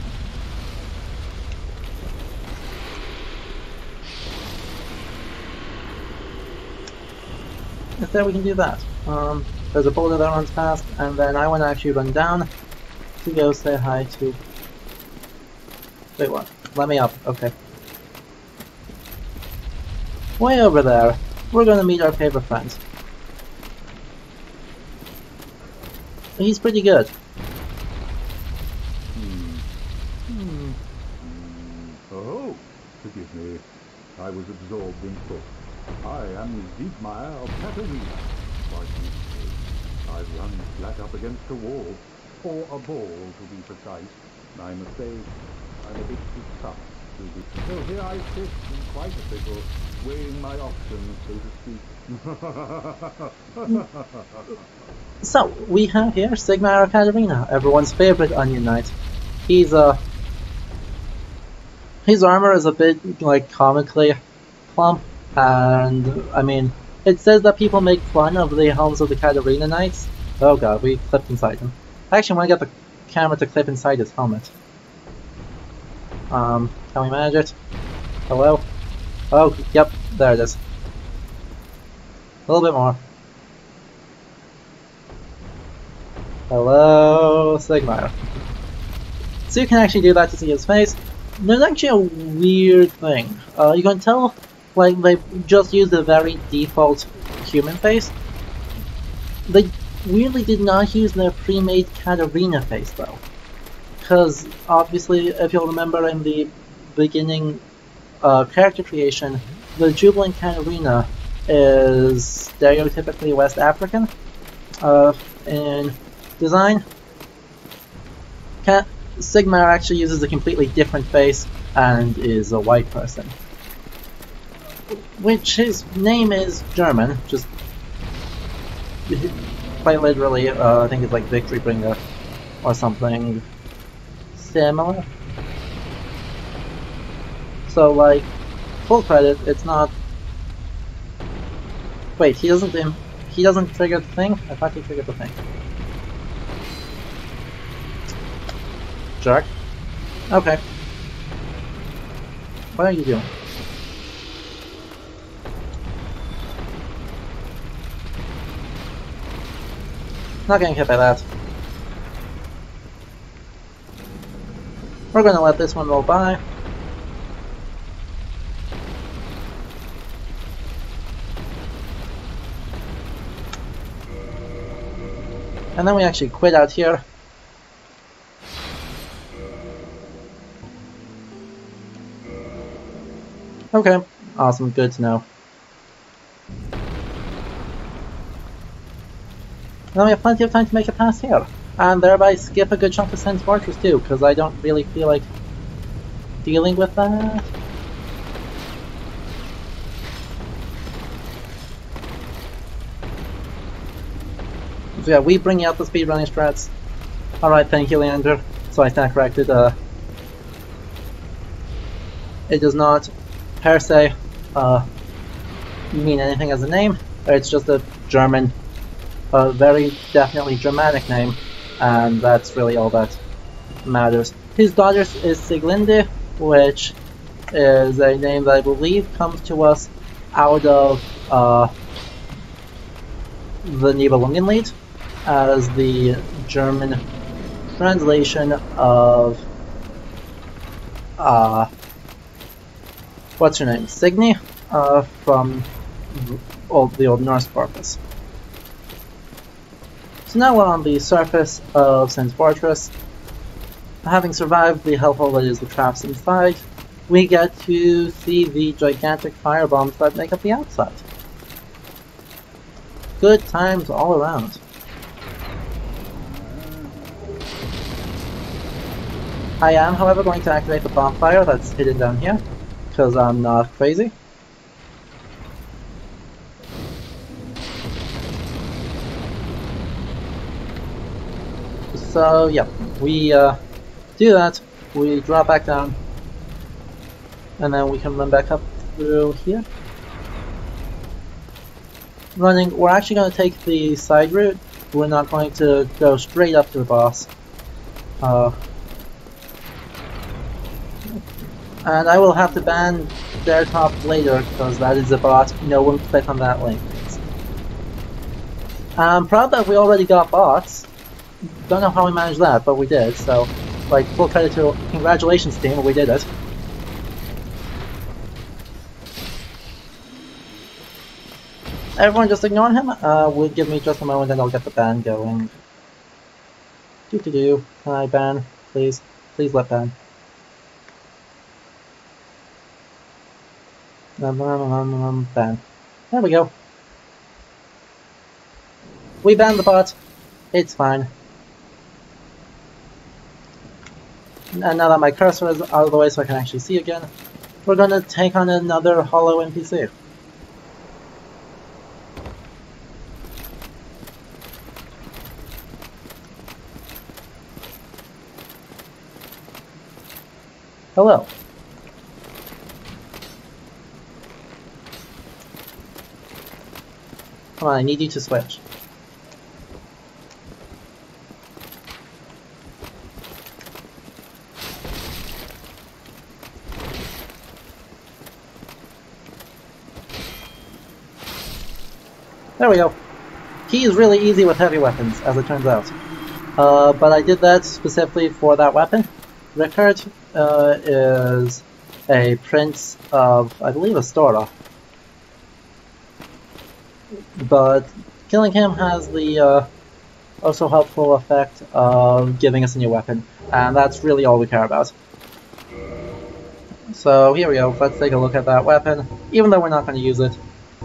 S1: Instead we can do that. There's a boulder that runs past, and then I want to actually run down to go say hi to... wait, what? Let me up, okay. Way over there, we're going to meet our favorite friend. He's pretty good.
S5: Oh, forgive me. I was absorbed in thought. I am Siegmeyer of Katarina. I've run flat up against a wall, or a ball to be precise. I'm afraid I'm a bit too tough to do. So here I sit in quite a pickle, weighing my options, so to speak.
S1: So, we have here Siegmeyer of Katarina, everyone's favorite Onion Knight. His armor is a bit, like, comically plump, and, I mean, it says that people make fun of the helms of the Katarina Knights. Oh god, we clipped inside him. I actually want to get the camera to clip inside his helmet. Can we manage it? Hello? Oh, yep, there it is. A little bit more. Hello, Siegmeyer. So you can actually do that to see his face. There's actually a weird thing. You can tell, like, they just used a very default human face. They weirdly did not use their pre-made Katarina face, though. Because, obviously, if you'll remember in the beginning character creation, the Jubilant Katarina is stereotypically West African in design. Siegmeyer actually uses a completely different face and is a white person. Which his name is German, just quite literally, I think it's like Victory Bringer or something similar. So, like, full credit, it's not... wait, he doesn't trigger the thing? I thought he triggered the thing. Jerk. Okay. What are you doing? Not getting hit by that. We're gonna let this one roll by. And then we actually quit out here. Okay, awesome, good to know. And then we have plenty of time to make it past here, and thereby skip a good chunk of Sen's Fortress too, because I don't really feel like dealing with that. So yeah, we bring out the speedrunning strats. Alright, thank you, Leander. So I stand corrected. It does not, per se, mean anything as a name. It's just a German, very definitely Germanic name, and that's really all that matters. His daughter is Sieglinde, which is a name that I believe comes to us out of the Nibelungenlied, as the German translation of what's her name? Signy, from the old Norse corpus. So now we're on the surface of Sen's Fortress. having survived the hellhole that is the traps inside, we get to see the gigantic firebombs that make up the outside. Good times all around. I am, however, going to activate the bonfire that's hidden down here, because I'm not crazy. So, yeah, we do that, we drop back down, and then we can run back up through here. We're actually going to take the side route, we're not going to go straight up to the boss. And I will have to ban their top later, because that is a bot, no one click on that link. I'm proud that we already got bots. Don't know how we managed that, but we did, so, like, full credit to congratulations team, we did it. Everyone just ignore him, will give me just a moment and I'll get the ban going. Can I ban? Please? Please let ban. Ban. There we go. We banned the bot. It's fine. And now that my cursor is out of the way so I can actually see again, we're gonna take on another hollow NPC. Hello. Come on, I need you to switch. There we go. He is really easy with heavy weapons, as it turns out. But I did that specifically for that weapon. Rickard is a prince of, I believe, Astora. But killing him has the also helpful effect of giving us a new weapon, and that's really all we care about. So here we go, let's take a look at that weapon. Even though we're not going to use it,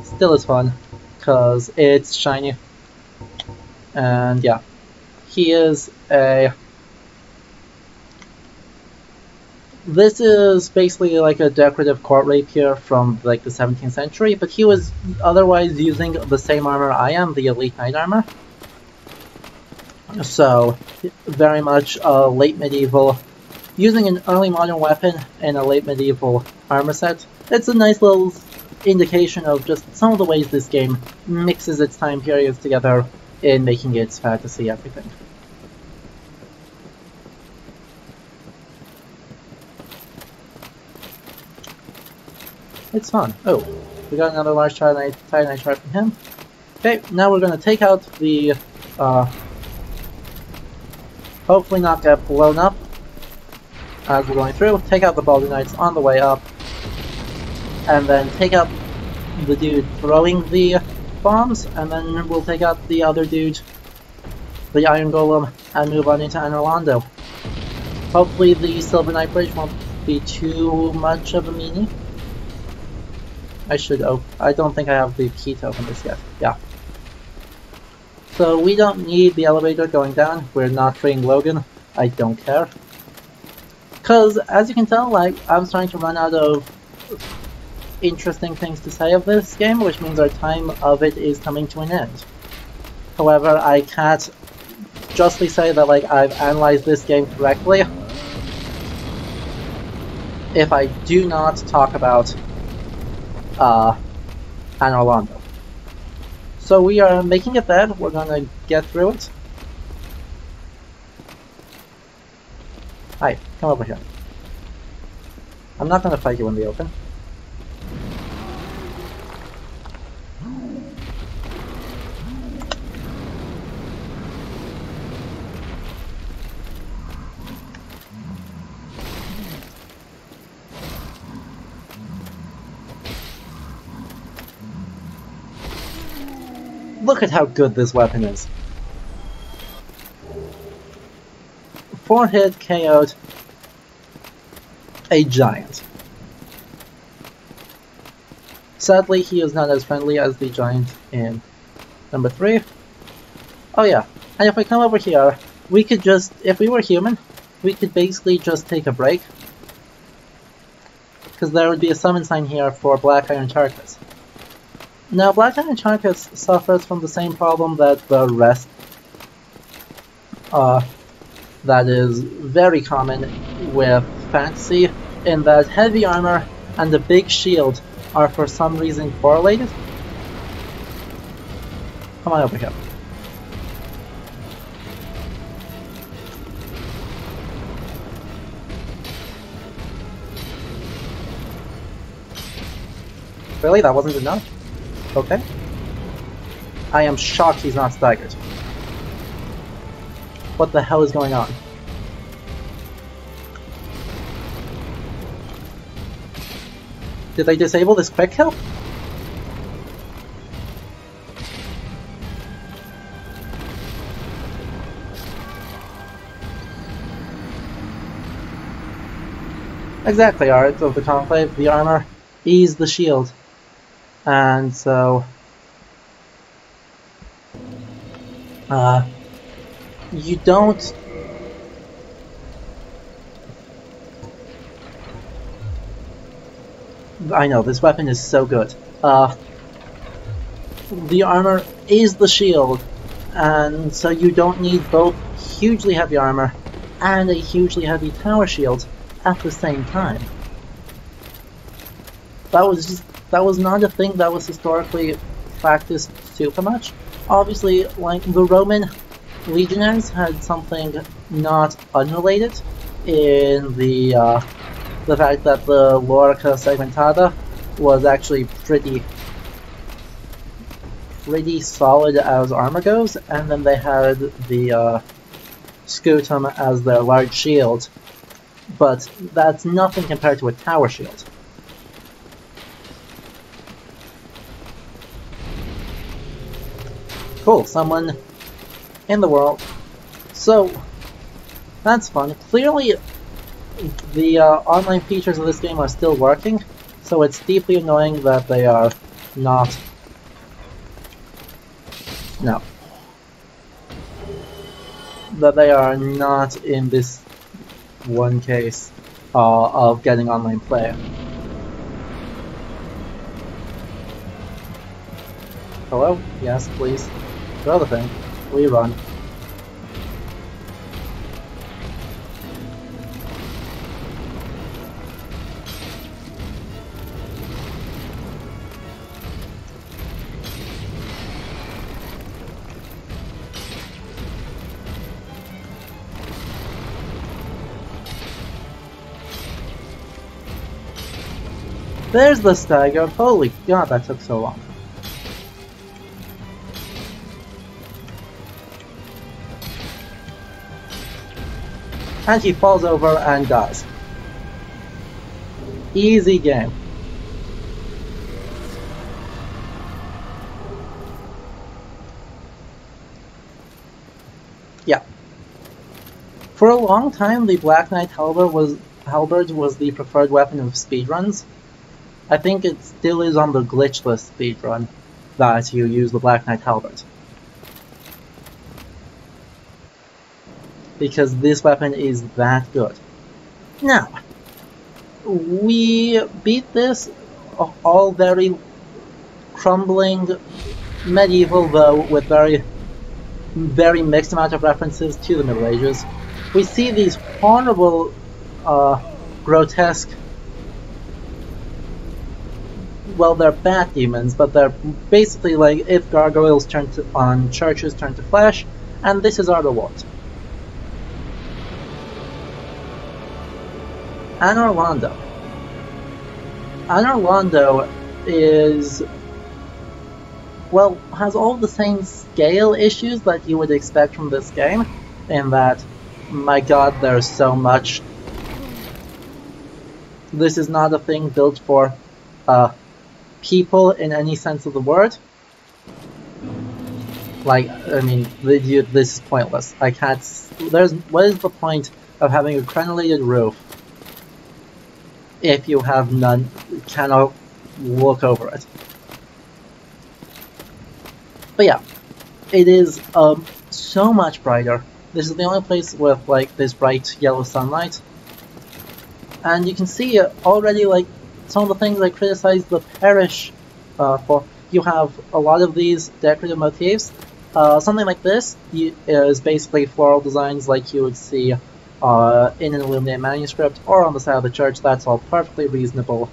S1: still is fun, because it's shiny. And yeah, he is a... This is basically like a decorative court rapier from like the 17th century, but he was otherwise using the same armor I am, the Elite Knight armor. So, very much late medieval, using an early modern weapon in a late medieval armor set. It's a nice little indication of just some of the ways this game mixes its time periods together in making it fun to see everything. It's fun. Oh, we got another large titanite shard from him. Okay, now we're going to take out the, hopefully not get blown up as we're going through. Take out the Baldurnites on the way up, and then take out the dude throwing the bombs, and then we'll take out the other dude, the Iron Golem, and move on into Anor Londo. Hopefully the Silver Knight Bridge won't be too much of a meanie. I don't think I have the key to open this yet. Yeah. So we don't need the elevator going down. We're not freeing Logan. I don't care. Because, as you can tell, like, I'm starting to run out of interesting things to say of this game, which means our time of it is coming to an end. However, I can't justly say that, like, I've analyzed this game correctly if I do not talk about Anor Londo. So we are making it there, we're gonna get through it. Hi, come over here. I'm not gonna fight you in the open. Look at how good this weapon is. 4-hit KO'd a giant. Sadly, he is not as friendly as the giant in number 3. Oh yeah, and if we come over here, we could just, if we were human, we could basically just take a break. Because there would be a summon sign here for Black Iron Charcas. Now, Black Iron Charcas suffers from the same problem that the rest, that is very common with fantasy, in that heavy armor and a big shield are for some reason correlated. Come on over here. Really? That wasn't enough? Okay. I am shocked he's not staggered. What the hell is going on? Did they disable this quick kill? Exactly, Art of the Conclave. The armor is the shield. And so... you don't... I know, this weapon is so good. The armor is the shield, and so you don't need both hugely heavy armor and a hugely heavy tower shield at the same time. That was not a thing that was historically practiced super much. Obviously, like, the Roman legionaries had something not unrelated in the fact that the Lorica Segmentada was actually pretty solid as armor goes, and then they had the Scutum as their large shield, but that's nothing compared to a tower shield. Cool, someone in the world. So, that's fun. Clearly, the online features of this game are still working, so it's deeply annoying that they are not... No. That they are not in this one case of getting online play. Hello? Yes, please. The other thing. We run. There's the stagger. Holy god, that took so long. And he falls over and dies. Easy game. Yeah. For a long time, the Black Knight halberd was the preferred weapon of speedruns. I think it still is on the glitchless speedrun that you use the Black Knight halberd. Because this weapon is that good. Now, we beat this all very crumbling medieval, though with very mixed amount of references to the Middle Ages. We see these horrible, grotesque, well, they're bat demons, but they're basically like if gargoyles on churches turn to flesh, and this is our reward. Anor Londo. Anor Londo is, well, has all the same scale issues that you would expect from this game, in that, my god, there's so much. This is not a thing built for people in any sense of the word. Like, I mean, this is pointless. I can't. What is the point of having a crenellated roof if you have none, cannot look over it. But yeah, it is so much brighter. This is the only place with like this bright yellow sunlight. And you can see already like some of the things I criticized the parish for. You have a lot of these decorative motifs. Something like this is basically floral designs like you would see in an illuminated manuscript or on the side of the church. That's all perfectly reasonable.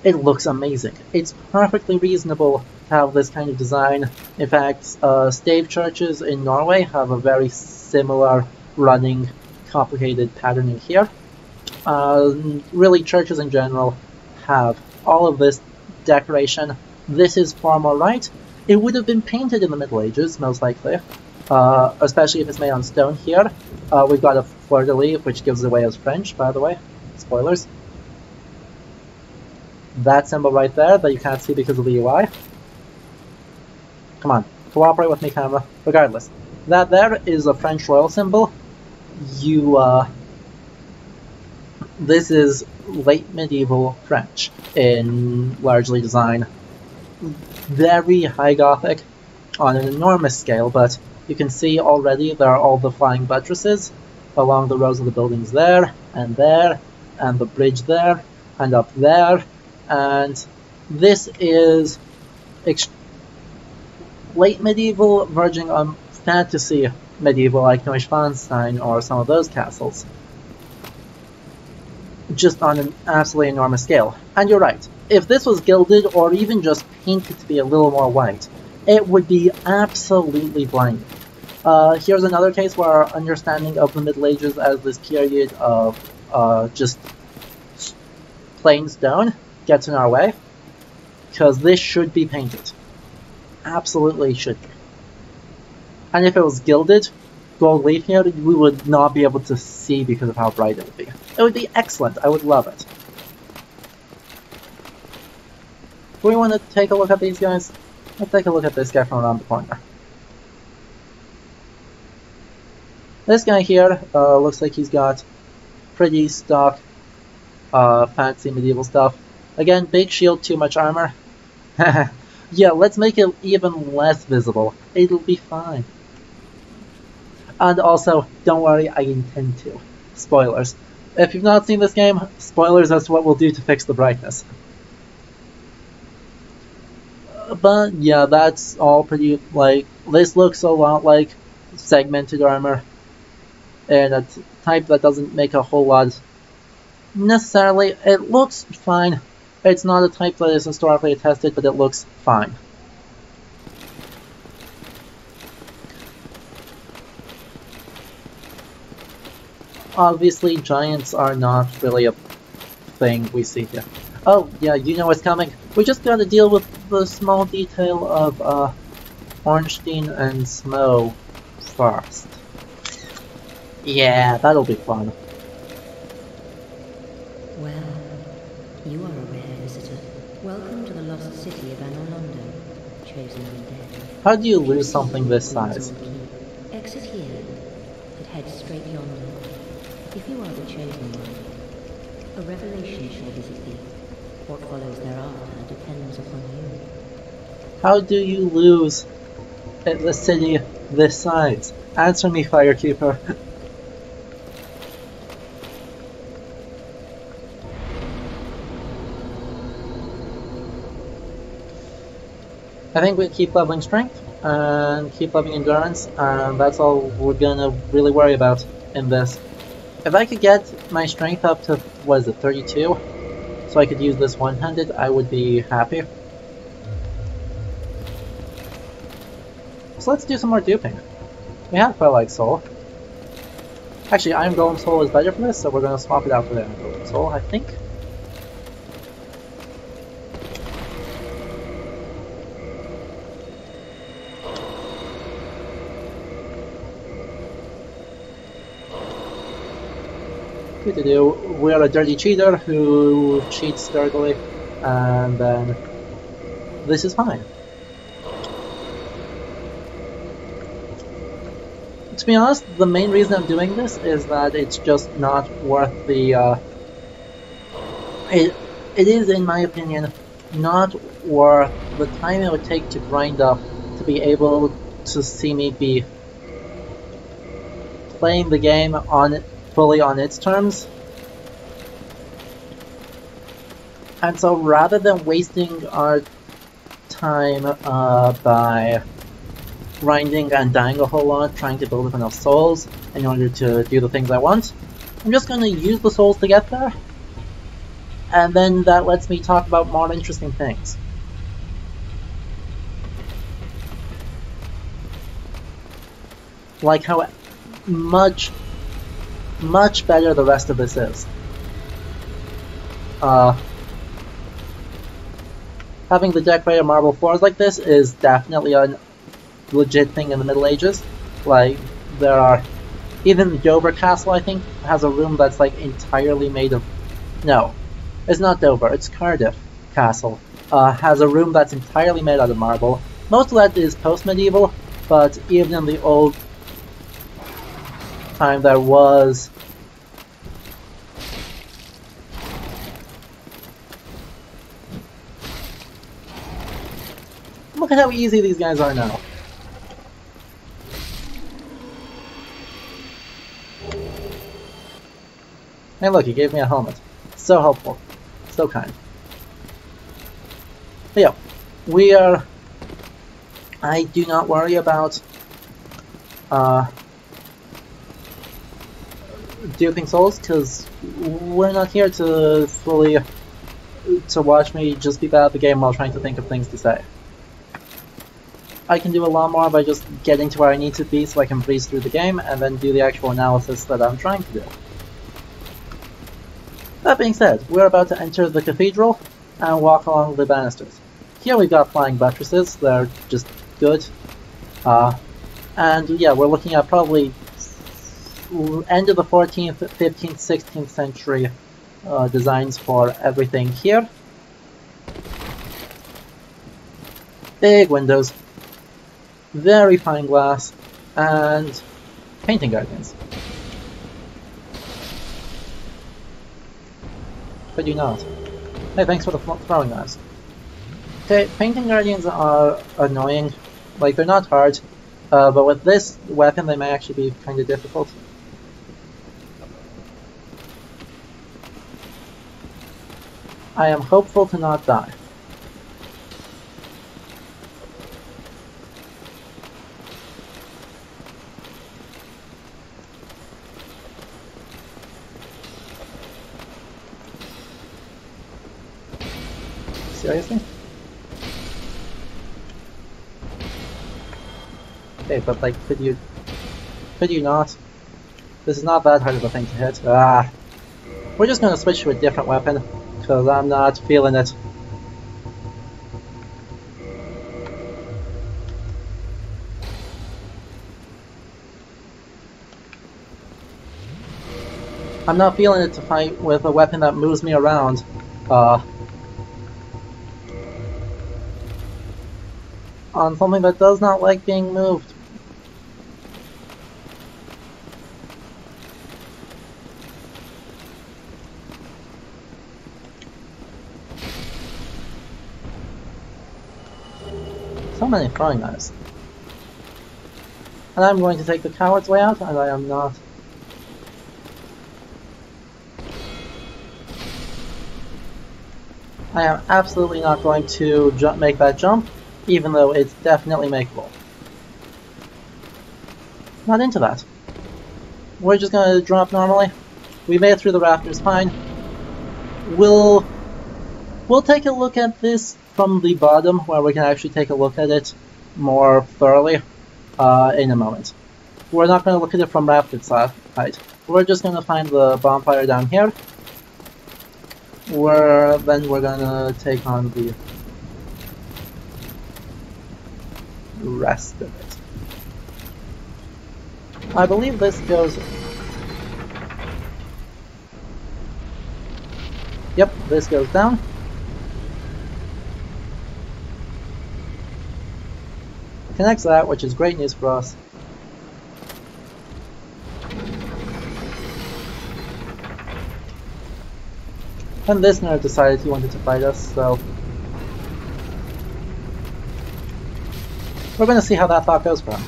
S1: It looks amazing. It's perfectly reasonable to have this kind of design. In fact, stave churches in Norway have a very similar running, complicated patterning here. Really, churches in general have all of this decoration. This is far more right. It would have been painted in the Middle Ages, most likely, especially if it's made on stone here. We've got a fleur-de-lis, which gives away as French, by the way. Spoilers. That symbol right there that you can't see because of the UI. Come on, cooperate with me, camera. Regardless, that there is a French royal symbol. This is late medieval French in largely design. Very high Gothic on an enormous scale, but you can see already there are all the flying buttresses along the rows of the buildings there, and the bridge there, and up there, and this is late medieval verging on fantasy medieval like Neuschwanstein or some of those castles. Just on an absolutely enormous scale. And you're right, if this was gilded or even just painted to be a little more white, it would be absolutely blinding. Here's another case where our understanding of the Middle Ages as this period of just plain stone gets in our way, because this should be painted. Absolutely should be. And if it was gilded, gold leaf here, we would not be able to see because of how bright it would be. It would be excellent. I would love it. Do we want to take a look at these guys? Let's take a look at this guy from around the corner. This guy here looks like he's got pretty stock fancy medieval stuff. Again, big shield, too much armor. Yeah, let's make it even less visible. It'll be fine. And also, don't worry, I intend to. Spoilers. If you've not seen this game, spoilers as to what we'll do to fix the brightness. But yeah, that's all pretty, like, this looks a lot like segmented armor. And a type that doesn't make a whole lot necessarily. It looks fine. It's not a type that is historically attested, but it looks fine. Obviously, giants are not really a thing we see here. Oh, yeah, you know what's coming. We just gotta deal with the small detail of Ornstein and Smo first. Yeah, that'll be fun.
S6: Well, you are a rare visitor. Welcome to the lost city of Anor, Londo, chosen undead.
S1: How do you lose something this size?
S6: Exit here, but head straight yonder. If you are the chosen one, a revelation shall visit thee. What follows thereafter depends upon you.
S1: How do you lose at the city this size? Answer me, Firekeeper. I think we keep leveling strength and keep leveling endurance, and that's all we're gonna really worry about in this. If I could get my strength up to, what is it, 32, so I could use this one-handed, I would be happy. So let's do some more duping. We have Twilight Soul. Actually, Iron Golem Soul is better for this, so we're gonna swap it out for the Iron Golem Soul, I think. We're a dirty cheater who cheats sturdily, and then this is fine. To be honest, the main reason I'm doing this is that it's just not worth the, it is, in my opinion, not worth the time it would take to grind up to be able to see me be playing the game fully on its terms. And so rather than wasting our time by grinding and dying a whole lot trying to build up enough souls in order to do the things I want, I'm just going to use the souls to get there, and then that lets me talk about more interesting things. Like how much better the rest of this is. Having the decorated marble floors like this is definitely a legit thing in the Middle Ages. Like, there are... Even Dover Castle, I think, has a room that's like entirely made of... No, it's not Dover, it's Cardiff Castle. Has a room that's entirely made out of marble. Most of that is post-medieval, but even in the old time there was... Look at how easy these guys are now. Hey look, he gave me a helmet. So helpful. So kind. But yeah, we are... I do not worry about duping souls, because we're not here to fully... to watch me just be bad at the game while trying to think of things to say. I can do a lot more by just getting to where I need to be so I can breeze through the game and then do the actual analysis that I'm trying to do. That being said, we're about to enter the cathedral and walk along the banisters. Here we've got flying buttresses, they're just good. And yeah, we're looking at probably end of the 14th, 15th, 16th century designs for everything here. Big windows. Very fine glass, and painting guardians. Could you not? Hey, thanks for the throwing knives. Okay, painting guardians are annoying. Like, they're not hard, but with this weapon they may actually be kind of difficult. I am hopeful to not die. Seriously? Okay, but like, could you not? This is not that hard of a thing to hit. Ah! We're just gonna switch to a different weapon, because I'm not feeling it. I'm not feeling it to fight with a weapon that moves me around. On something that does not like being moved. So many throwing knives. And I'm going to take the coward's way out, and I am not. I am absolutely not going to make that jump, even though it's definitely makeable. Not into that. We're just gonna drop normally. We made it through the rafters fine. We'll take a look at this from the bottom, where we can actually take a look at it more thoroughly in a moment. We're not going to look at it from rafted height. We're just going to find the bonfire down here. Then we're going to take on the rest of it. I believe this goes... Yep, this goes down. Connects that, which is great news for us. And this nerd decided he wanted to fight us, so we're gonna see how that thought goes for him.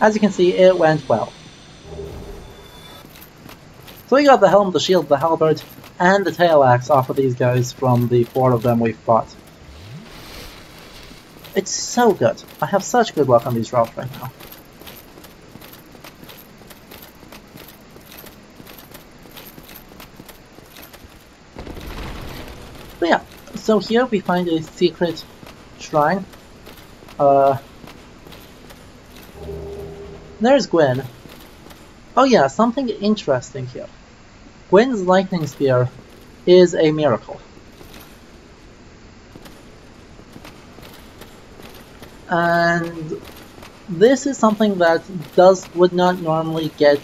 S1: As you can see, it went well. So we got the helm, the shield, the halberd, and the tail axe off of these guys from the 4 of them we've fought. It's so good. I have such good luck on these drops right now. But yeah, so here we find a secret shrine. There's Gwyn. Oh yeah, something interesting here. Gwyn's lightning spear is a miracle. And this is something that would not normally get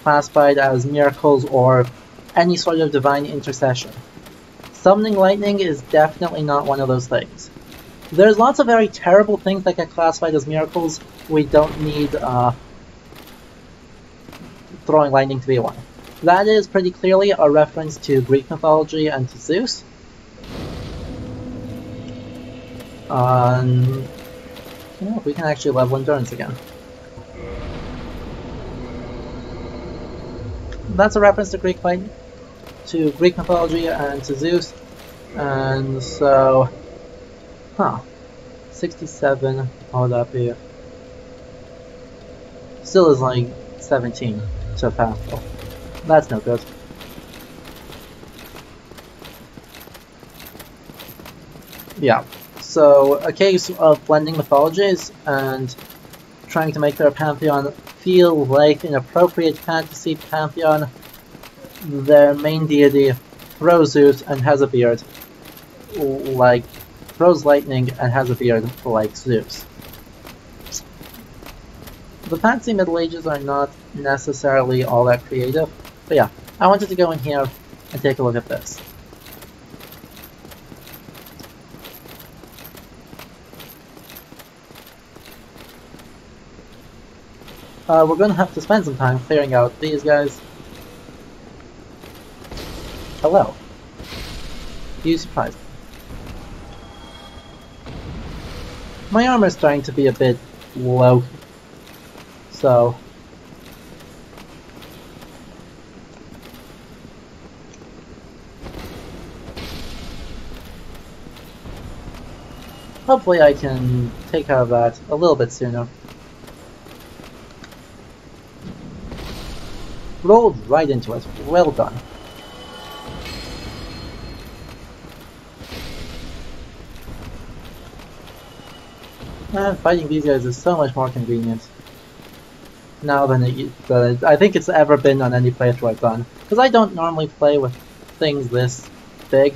S1: classified as miracles or any sort of divine intercession. Summoning lightning is definitely not one of those things. There's lots of very terrible things that get classified as miracles. We don't need throwing lightning to be one. That is pretty clearly a reference to Greek mythology and to Zeus. You know, we can actually level endurance again. That's a reference to Greek mythology and to Zeus. And so, 67, what would that be? Still is like 17 to pass though. That's no good. Yeah, so a case of blending mythologies and trying to make their pantheon feel like an appropriate fantasy pantheon. Their main deity throws Zeus and has a beard, like throws lightning and has a beard like Zeus. The fantasy Middle Ages are not necessarily all that creative, but yeah, I wanted to go in here and take a look at this. We're gonna have to spend some time clearing out these guys. Hello. You surprised me. My armor's starting to be a bit low, so hopefully I can take care of that a little bit sooner. Rolled right into it. Well done. And fighting these guys is so much more convenient now than I think it's ever been on any playthrough I've done. Because I don't normally play with things this big.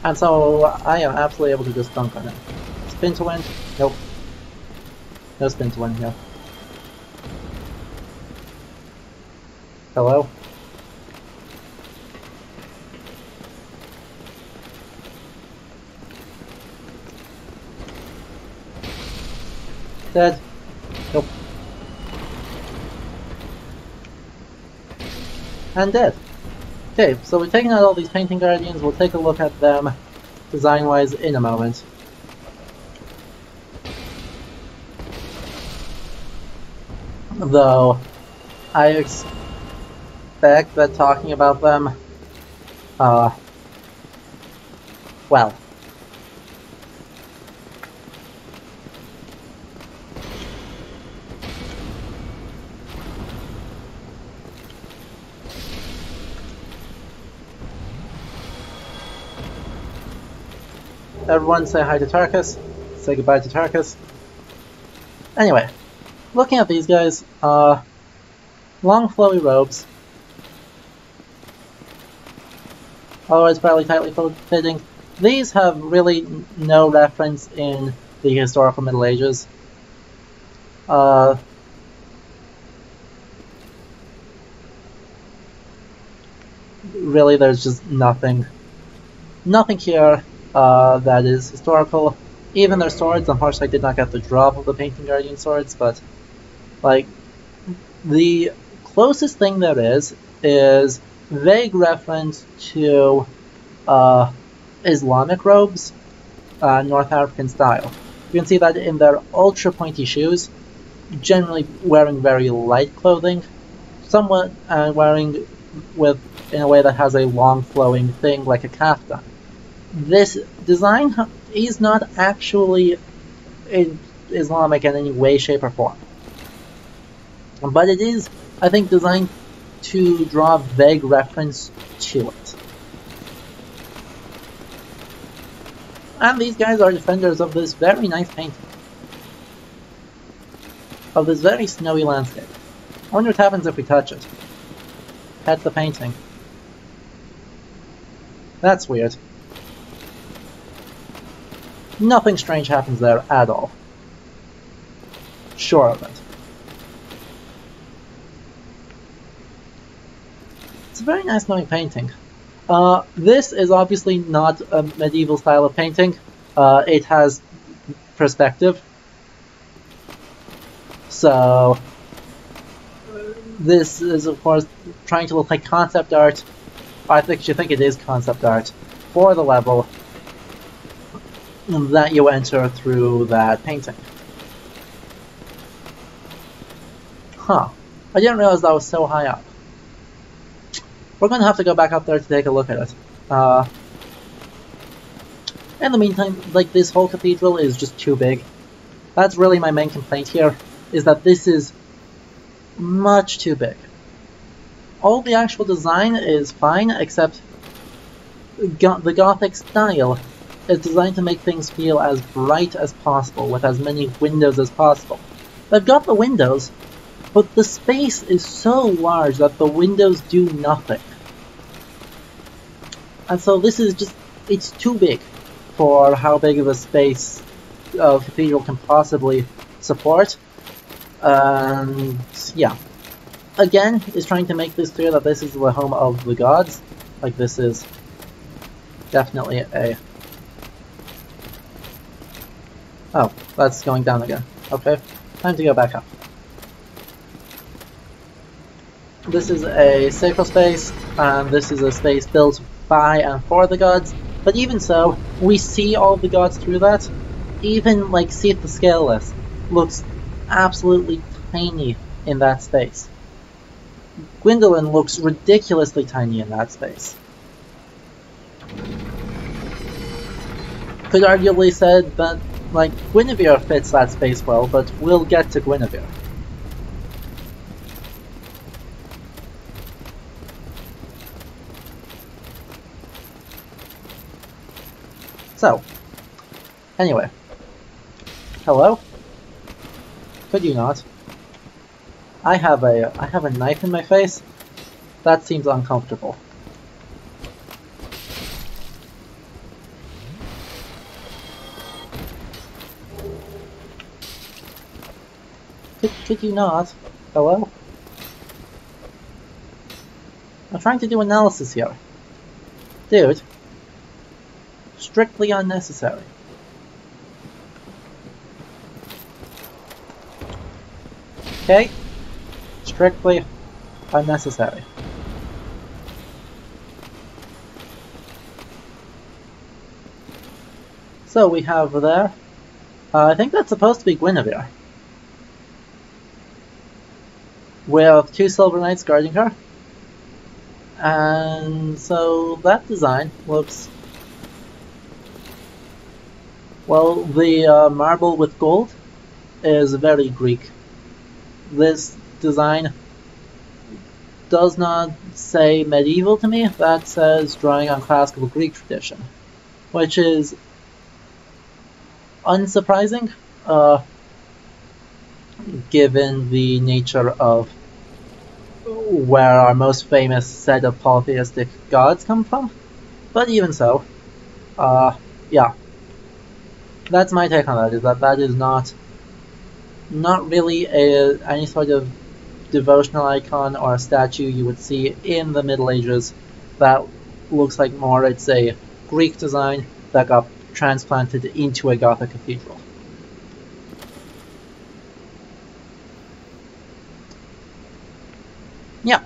S1: And so I am absolutely able to just dunk on it. Spin to win? Nope. No spin to win here. Hello? Dead. Nope. And dead. Okay, so we're taking out all these painting guardians. We'll take a look at them design-wise in a moment. Though, I expect that talking about them, well, everyone say hi to Tarkus, say goodbye to Tarkus. Anyway, looking at these guys, long flowy robes, otherwise fairly tightly fitting. These have really no reference in the historical Middle Ages. Really, there's just nothing here that is historical. Even their swords, unfortunately I did not get the drop of the Painting Guardian swords, but like the closest thing there is vague reference to Islamic robes, North African style. You can see that in their ultra pointy shoes, generally wearing very light clothing, somewhat wearing in a way that has a long flowing thing like a kaftan. This design is not actually Islamic in any way, shape, or form, but it is, I think, designed to draw vague reference to it. And these guys are defenders of this very nice painting, of this very snowy landscape. I wonder what happens if we touch it. Pet the painting. That's weird. Nothing strange happens there at all. Sure of it. It's a very nice snowy painting. This is obviously not a medieval style of painting. It has perspective. So this is, of course, trying to look like concept art. I think you think it is concept art for the level that you enter through that painting. Huh. I didn't realize that was so high up. We're going to have to go back up there to take a look at it. In the meantime, like, this whole cathedral is just too big. That's really my main complaint here, is that this is much too big. All the actual design is fine, except the Gothic style is designed to make things feel as bright as possible, with as many windows as possible. They've got the windows, but the space is so large that the windows do nothing. And so this is just, it's too big for how big of a space a cathedral can possibly support. And yeah. Again, it's trying to make this clear that this is the home of the gods. Like, this is definitely a... Oh, that's going down again. Okay, time to go back up. This is a sacral space, and this is a space built by and for the gods, but even so, we see all the gods through that. Even, like, Seath the Scaleless looks absolutely tiny in that space. Gwendolyn looks ridiculously tiny in that space. Could arguably said that, like, Guinevere fits that space well, but we'll get to Guinevere. So, anyway. Hello? Could you not? I have a knife in my face? That seems uncomfortable. Could you not? Hello? I'm trying to do analysis here. Dude. Strictly unnecessary. Okay? Strictly unnecessary. So we have there, I think that's supposed to be Guinevere, with 2 Silver Knights guarding her, and so that design looks, well, the marble with gold is very Greek. This design does not say medieval to me, that says drawing on classical Greek tradition, which is unsurprising, given the nature of where our most famous set of polytheistic gods come from. But even so, yeah, that's my take on that, is that that is not really any sort of devotional icon or a statue you would see in the Middle Ages. That looks like more it's a Greek design that got transplanted into a Gothic cathedral. Yeah,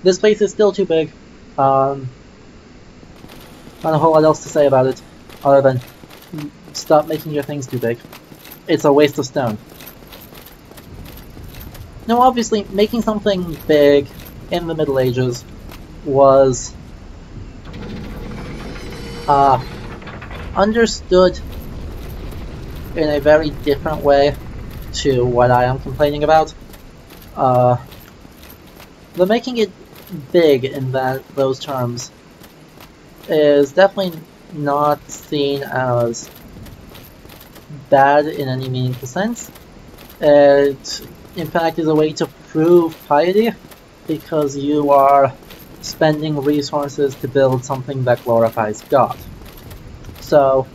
S1: this place is still too big. Not a whole lot else to say about it, other than stop making your things too big. It's a waste of stone. Now obviously, making something big in the Middle Ages was understood in a very different way to what I am complaining about. The making it big in those terms is definitely not seen as bad in any meaningful sense. It, in fact, is a way to prove piety, because you are spending resources to build something that glorifies God. So,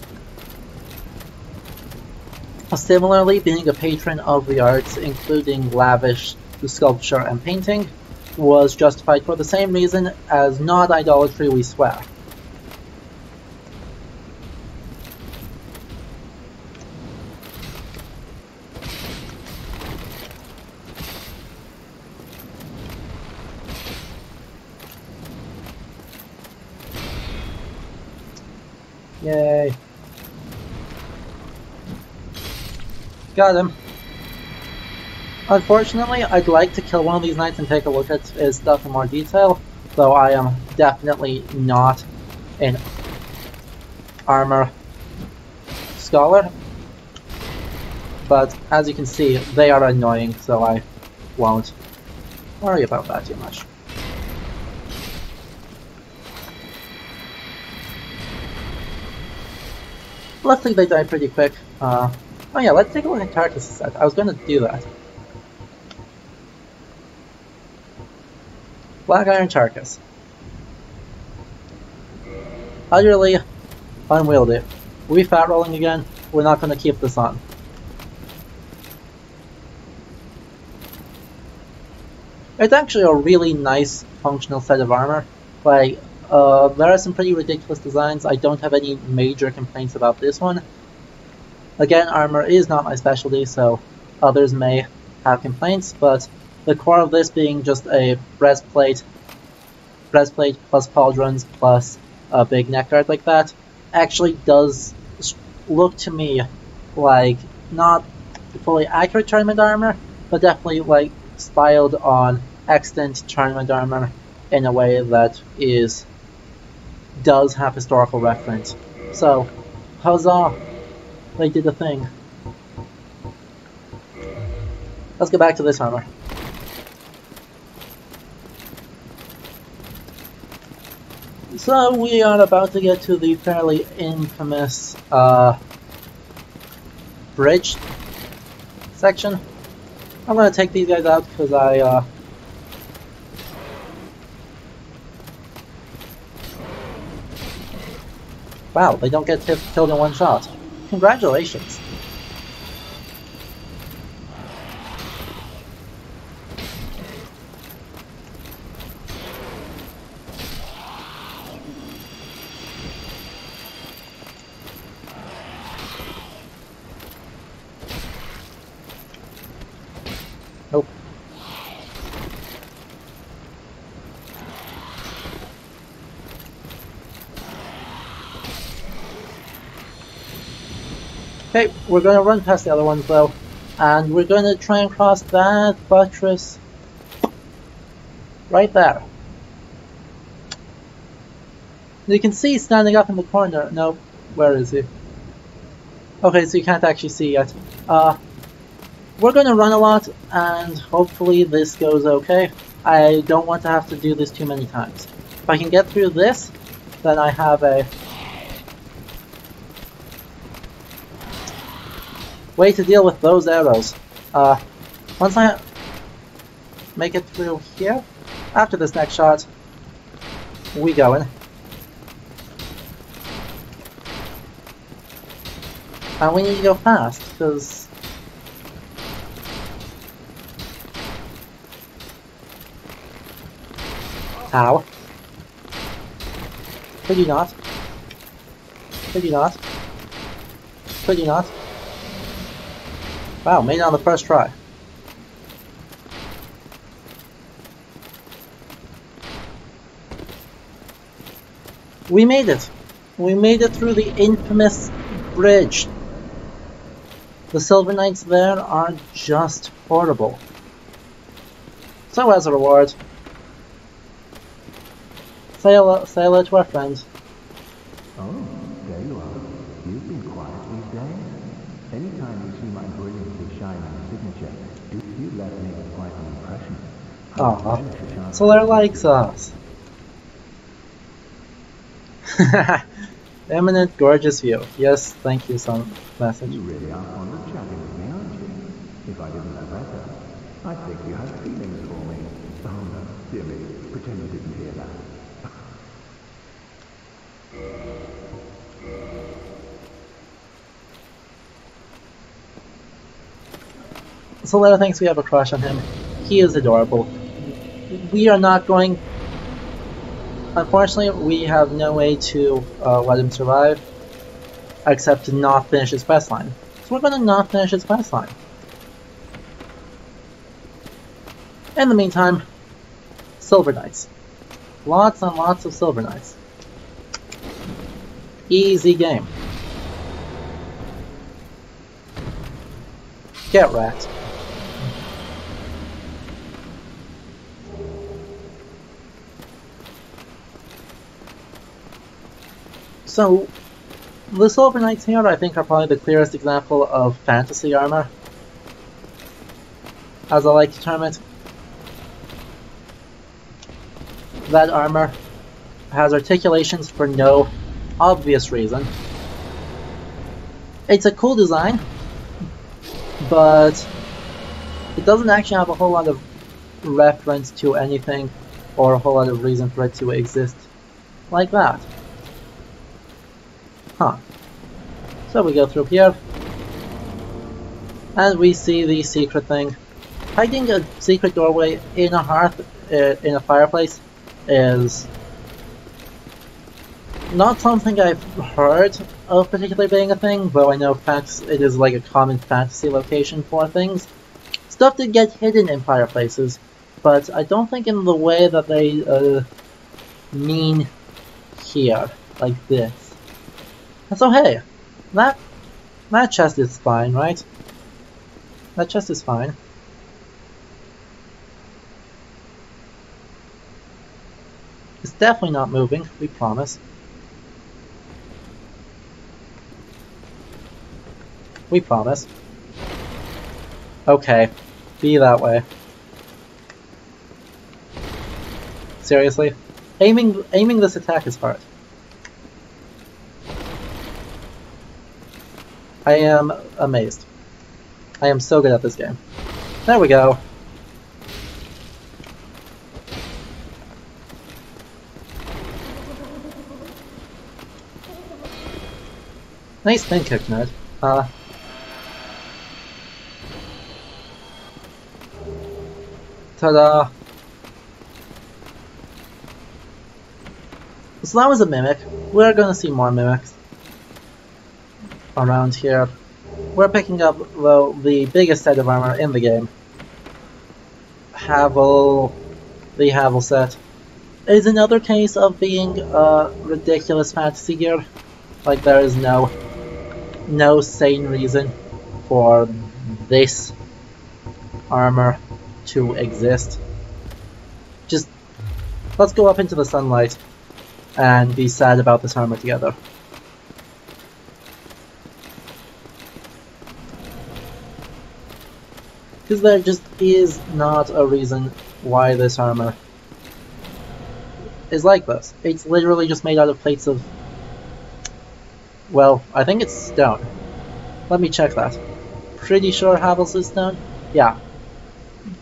S1: similarly, being a patron of the arts, including lavish sculpture and painting, was justified for the same reason as not idolatry, we swear. Yay. Got him. Unfortunately, I'd like to kill one of these knights and take a look at his stuff in more detail, though I am definitely not an armor scholar. But as you can see, they are annoying, so I won't worry about that too much. Luckily they die pretty quick. Oh yeah, let's take a look at Tarkus' set. I was going to do that. Black Iron Tarkus. Utterly unwieldy. We fat rolling again? We're not going to keep this on. It's actually a really nice functional set of armor. Like, there are some pretty ridiculous designs. I don't have any major complaints about this one. Again, armor is not my specialty, so others may have complaints, but the core of this being just a breastplate plus pauldrons plus a big neck guard like that, actually does look to me like not fully accurate tournament armor, but definitely like styled on extant tournament armor in a way that does have historical reference. So, huzzah! They did a thing. Let's get back to this armor. So we are about to get to the fairly infamous bridge section. I'm gonna take these guys out because wow, they don't get killed in one shot. Congratulations. Nope. Okay, we're going to run past the other ones though, and we're going to try and cross that buttress right there. You can see standing up in the corner. No, where is he? Okay, so you can't actually see yet. We're going to run a lot, and hopefully this goes okay. I don't want to have to do this too many times. If I can get through this, then I have a way to deal with those arrows. Once I make it through here, after this next shot, we going. And we need to go fast, because ow. Could you not? Could you not? Could you not? Wow, made it on the first try. We made it! We made it through the infamous bridge. The Silver Knights there are just horrible. So as a reward, say hello to our friend.
S4: Oh, there you are. You've been quiet these days. Anytime you see my brilliantly shining signature, you left me quite an impression.
S1: Aww. Solar likes us. Eminent, gorgeous view. Yes, thank you, some message.
S4: You really are fond of chatting with me, aren't you? If I didn't know better, I'd think you had feelings for me. Oh no, dear me, pretend you didn't hear that.
S1: Solar thinks we have a crush on him. He is adorable. We are not going... Unfortunately, we have no way to let him survive, except to not finish his questline. So we're gonna not finish his questline. In the meantime, Silver Knights. Lots and lots of Silver Knights. Easy game. Get wrecked. So, the Silver Knights here, I think, are probably the clearest example of fantasy armor, as I like to term it. That armor has articulations for no obvious reason. It's a cool design, but it doesn't actually have a whole lot of reference to anything, or a whole lot of reason for it to exist like that. Huh. So we go through here, and we see the secret thing. Hiding a secret doorway in a hearth, in a fireplace, is not something I've heard of particularly being a thing, though I know it is like a common fantasy location for things. Stuff did get hidden in fireplaces, but I don't think in the way that they mean here, like this. And so hey, that chest is fine, right? That chest is fine. It's definitely not moving, we promise. We promise. Okay, be that way. Seriously? Aiming this attack is hard. I am amazed. I am so good at this game. There we go. Nice spin kick, nerd. Ta-da! So that was a mimic. We're gonna see more mimics around here. We're picking up, though, the biggest set of armor in the game. The Havel set. It is another case of being ridiculous fantasy gear. Like, there is no sane reason for this armor to exist. Just, let's go up into the sunlight and be sad about this armor together. Because there just is not a reason why this armor is like this. It's literally just made out of plates of... well, I think it's stone. Let me check that. Pretty sure Havel's is stone? Yeah.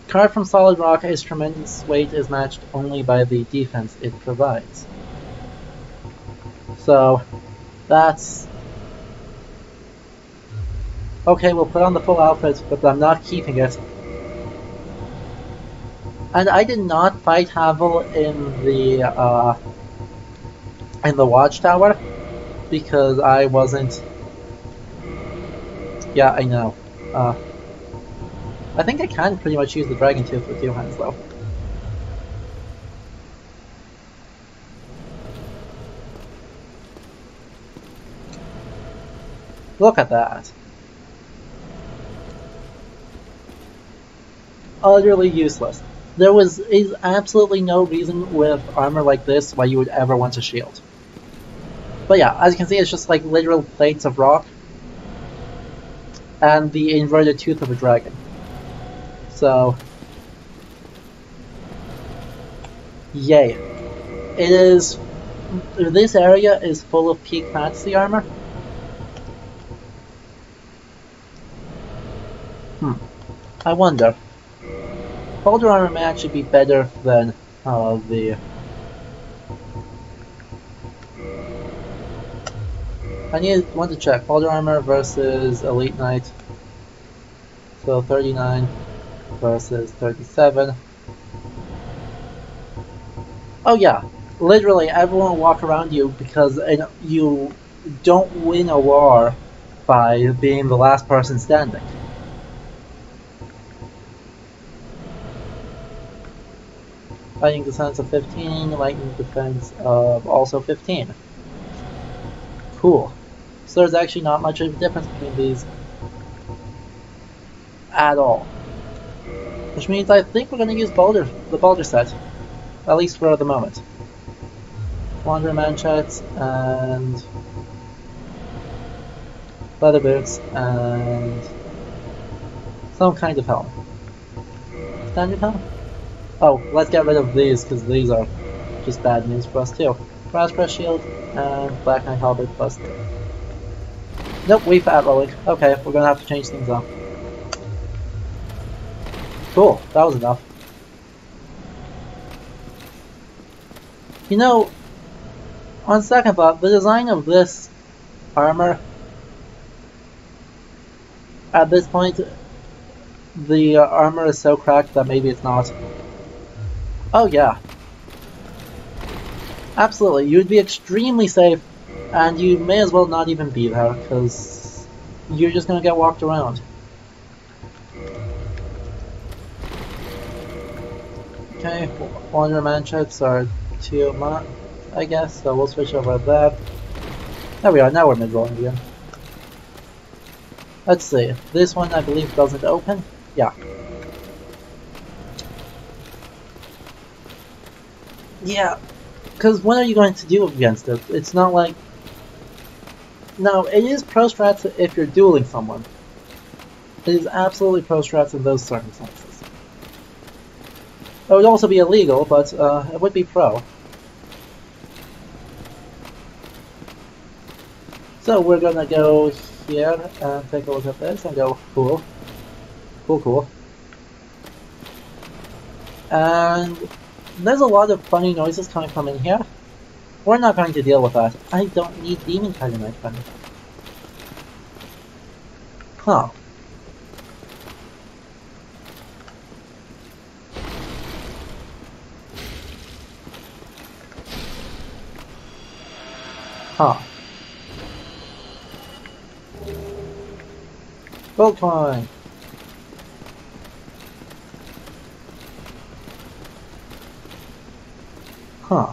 S1: Carved from solid rock, its tremendous weight is matched only by the defense it provides. So, that's... okay, we'll put on the full outfit, but I'm not keeping it. And I did not fight Havel in the Watchtower. because I wasn't... Yeah, I know. I think I can pretty much use the Dragon Tooth with 2 hands, though. Look at that. Utterly useless. There is absolutely no reason with armor like this why you would ever want a shield. But yeah, as you can see, it's just like literal plates of rock and the inverted tooth of a dragon. So, yay. It is... This area is full of peak fantasy armor. I wonder. Boulder armor may actually be better than the... I want to check. Boulder armor versus Elite Knight. So 39 versus 37. Oh yeah, literally everyone will walk around you because you don't win a war by being the last person standing. Lightning defense of 15, lightning defense of also 15. Cool. So there's actually not much of a difference between these at all. Which means I think we're going to use the Boulder set. At least for the moment. Wanderer manchettes and leather boots and some kind of helm. Standard helm? Oh, let's get rid of these because these are just bad news for us too. Brass press shield and Black Knight halberd plus 3. Nope, we fat rolling. Okay, we're gonna have to change things up. Cool, that was enough. You know, on second thought, the design of this armor, at this point, the armor is so cracked that maybe it's not. Oh yeah. Absolutely, you'd be extremely safe, and you may as well not even be there, because you're just gonna get walked around. Okay, Wanderer manchettes are 2 months, I guess, so we'll switch over to that. There we are, now we're mid-rolling again. Let's see, this one I believe doesn't open? Yeah. Yeah, because what are you going to do against it? It's not like... Now, it is pro strats if you're dueling someone. It is absolutely pro strats in those circumstances. It would also be illegal, but it would be pro. So we're gonna go here and take a look at this and go, cool. Cool, cool. And there's a lot of funny noises coming from in here. We're not going to deal with that. I don't need demon Titanite from it. Huh. Huh. Gold coin. Huh.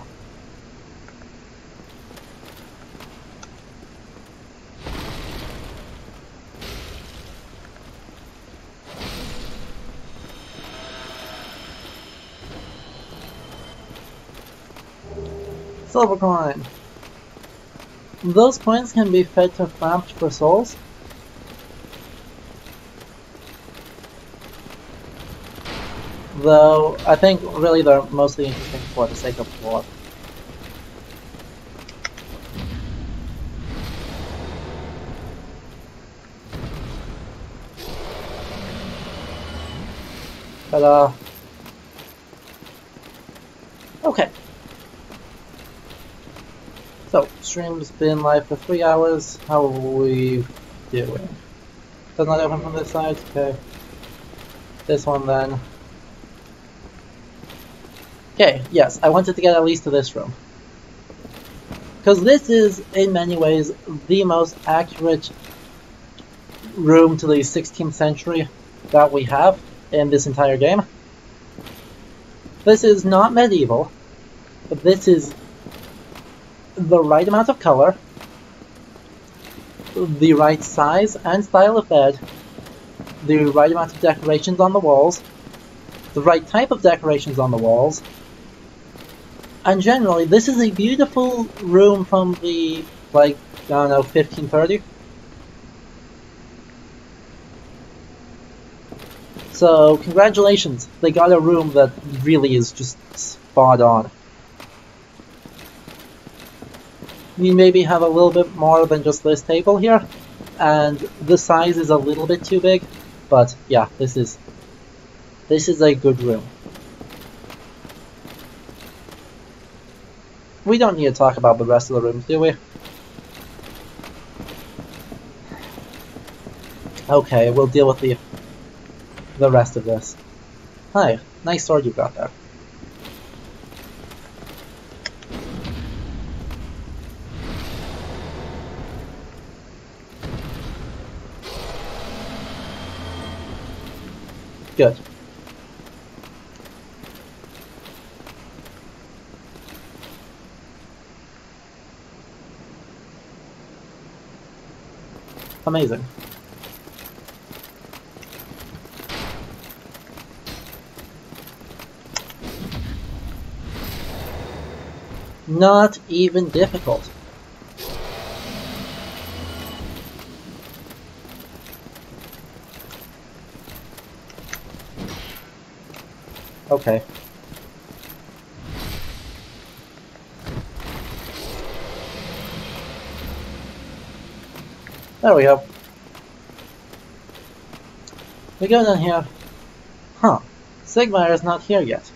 S1: Silver coin. Those coins can be fed to Flampt for souls. Though, I think really they're mostly interesting for the sake of lore. But, okay. So, stream's been live for 3 hours. How are we doing? Does not open from this side? Okay. This one then. Okay, yes, I wanted to get at least to this room. Because this is, in many ways, the most accurate room to the 16th century that we have in this entire game. This is not medieval, but this is the right amount of color, the right size and style of bed, the right amount of decorations on the walls, the right type of decorations on the walls, and generally this is a beautiful room from the, like, I don't know, 1530. So congratulations, they got a room that really is just spot on. You maybe have a little bit more than just this table here, and the size is a little bit too big, but yeah, this is a good room. We don't need to talk about the rest of the rooms, do we? Okay, we'll deal with the rest of this. Hi, nice sword you got there. Good. Amazing. Not even difficult. Okay. There we go. We go down here. Huh. Sigmar is not here yet.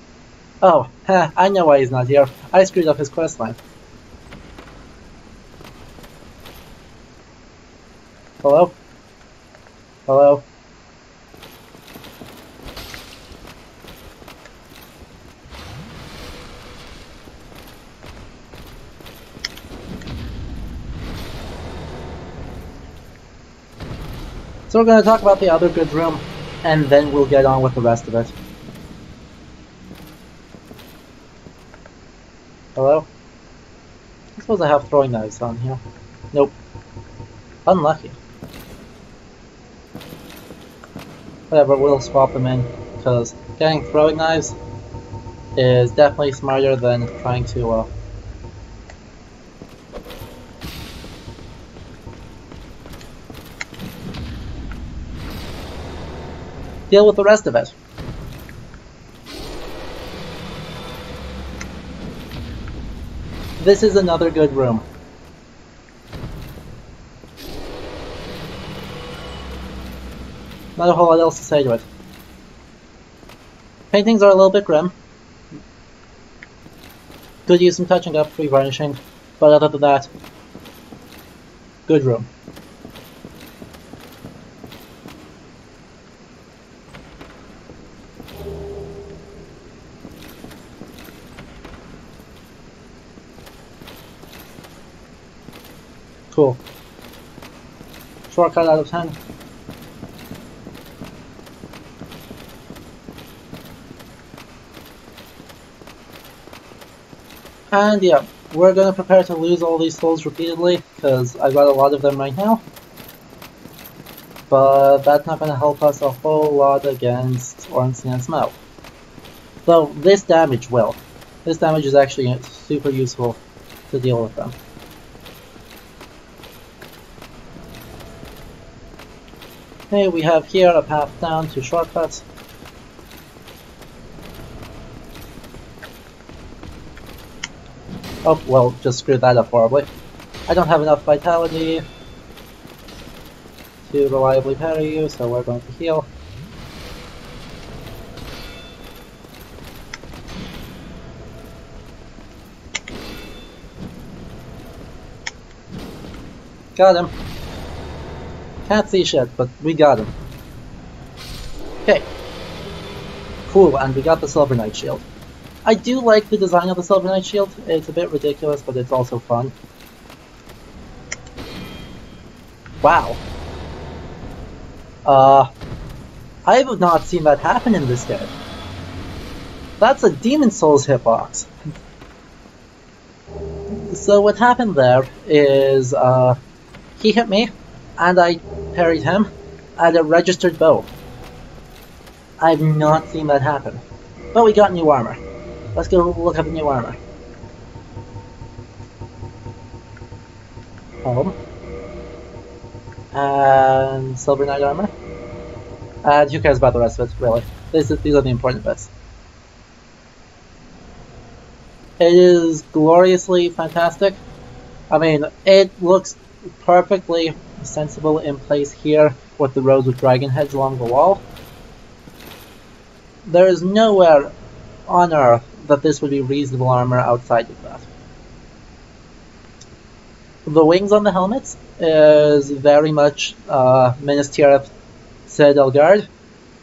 S1: Oh, I know why he's not here. I screwed up his questline. Hello? Hello? So we're going to talk about the other good room, and then we'll get on with the rest of it. Hello? I suppose I have throwing knives on here. Nope. Unlucky. Whatever, we'll swap them in, because getting throwing knives is definitely smarter than trying to, deal with the rest of it. This is another good room. Not a whole lot else to say to it. Paintings are a little bit grim. Could use some touching up, revarnishing, but other than that, good room. Cool. Shortcut out of 10. And yeah, we're gonna prepare to lose all these souls repeatedly, because I've got a lot of them right now. But that's not gonna help us a whole lot against Ornstein and Smell. Though this damage will. This damage is actually super useful to deal with them. Okay, we have here a path down to shortcuts. Oh, well, just screwed that up horribly. I don't have enough vitality to reliably parry you, so we're going to heal. Got him. Can't see shit, but we got him. Okay. Cool, and we got the Silver Knight shield. I do like the design of the Silver Knight shield. It's a bit ridiculous, but it's also fun. Wow. I have not seen that happen in this game. That's a Demon Souls hitbox. So what happened there is, he hit me, and I parried him, and it registered both. I've not seen that happen. But we got new armor. Let's go look up the new armor. Home. And Silver Knight armor. And who cares about the rest of it, really? These are the important bits. It is gloriously fantastic. I mean, it looks perfectly sensible in place here with the rows with dragon heads along the wall. There is nowhere on Earth that this would be reasonable armor outside of that. The wings on the helmets is very much Minas Tirith Citadel Guard,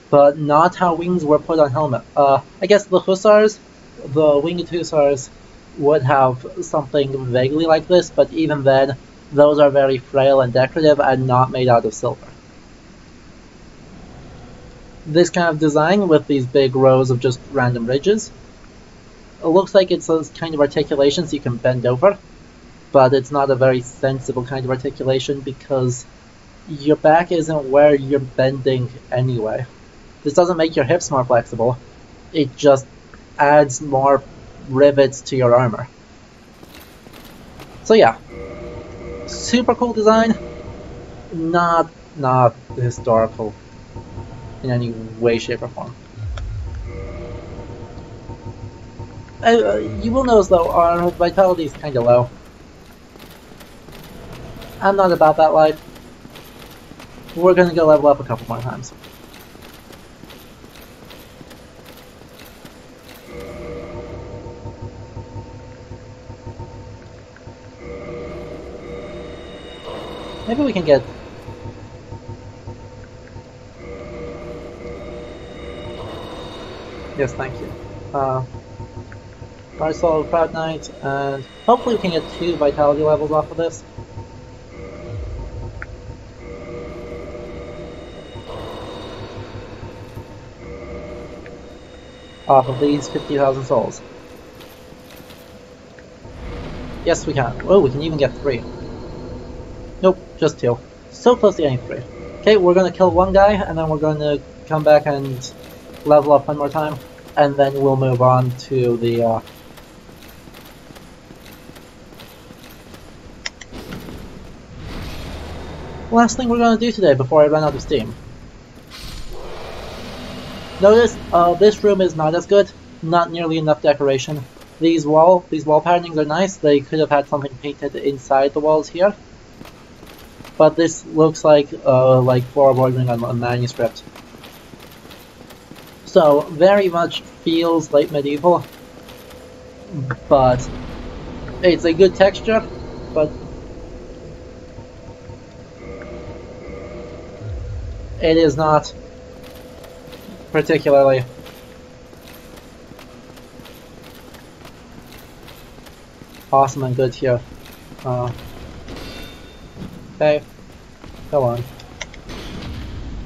S1: but not how wings were put on helmet. I guess the Hussars, the winged Hussars, would have something vaguely like this, but even then, those are very frail and decorative and not made out of silver. This kind of design with these big rows of just random ridges, it looks like it's a kind of articulation so you can bend over, but it's not a very sensible kind of articulation because your back isn't where you're bending anyway. This doesn't make your hips more flexible, it just adds more rivets to your armor. So yeah, super cool design, not historical in any way, shape, or form. You will notice though, our vitality is kinda low. I'm not about that life. We're gonna go level up a couple more times. Maybe we can get... Yes, thank you. Marisol, Proud Knight, and hopefully we can get 2 vitality levels off of this. Off of these 50,000 souls. Yes, we can. Oh, we can even get 3. Nope, just 2. So close to getting 3. Okay, we're gonna kill one guy, and then we're gonna come back and level up one more time, and then we'll move on to the, last thing we're gonna do today before I run out of steam. Notice, this room is not as good, not nearly enough decoration. These wall patternings are nice, they could have had something painted inside the walls here. But this looks like floor bordering on a manuscript. So, very much feels late medieval, but it's a good texture, but it is not particularly awesome and good here. Okay, go on.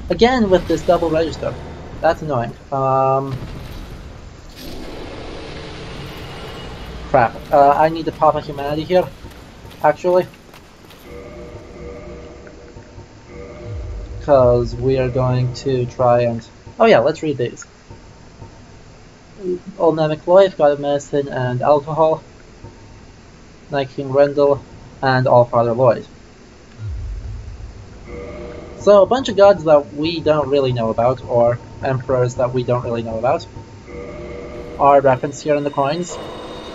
S1: Again with this double register. That's annoying. Crap. I need to pop a humanity here, actually. Because we are going to try and... Oh yeah, let's read these. Old Namek Life, God of Medicine and Alcohol, Night King Rendell, and Allfather Lloyd. So a bunch of gods that we don't really know about, or emperors that we don't really know about, are referenced here in the coins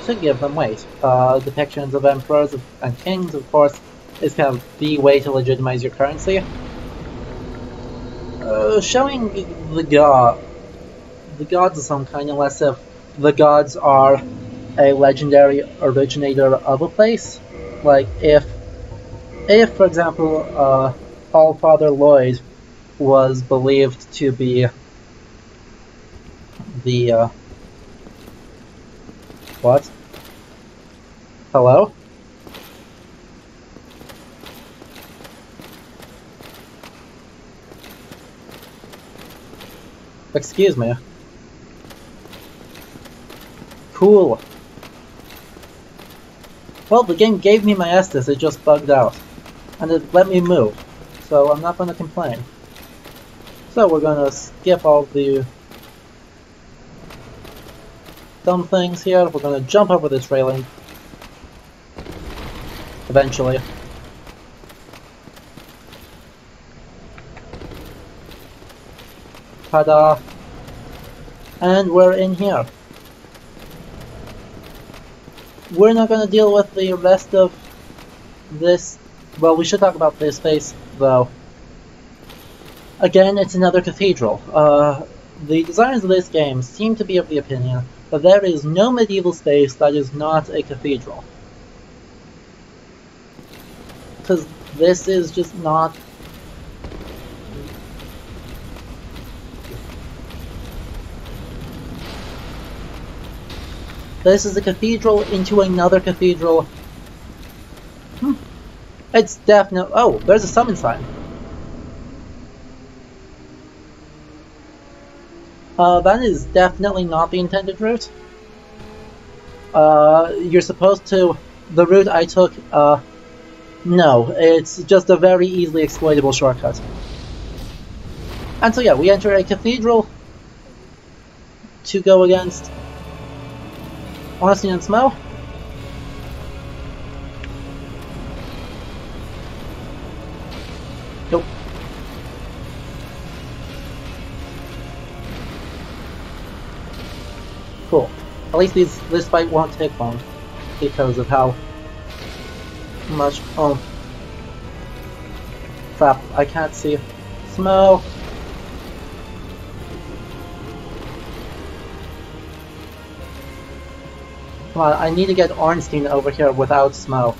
S1: to give them weight. Depictions of emperors and kings, of course, is kind of the way to legitimize your currency. Showing the gods of some kind, unless if the gods are a legendary originator of a place. Like if for example, Allfather Lloyd was believed to be the, what? Hello? Excuse me. Cool. Well, the game gave me my Estus, it just bugged out. And it let me move, so I'm not gonna complain. So we're gonna skip all the dumb things here. We're gonna jump over this railing. Eventually. Ta-da! And we're in here. We're not gonna deal with the rest of this. Well, we should talk about this space, though. Again, it's another cathedral. The designers of this game seem to be of the opinion that there is no medieval space that is not a cathedral. Because this is just not... This is a cathedral into another cathedral. It's definitely... Oh, there's a summon sign. That is definitely not the intended route. You're supposed to... The route I took, no, it's just a very easily exploitable shortcut. And so yeah, we enter a cathedral to go against Ornstein and Smough. Nope. Cool. At least this fight won't take long because of how much... Oh. Crap, I can't see. Smough. Come on, I need to get Ornstein over here without Smough.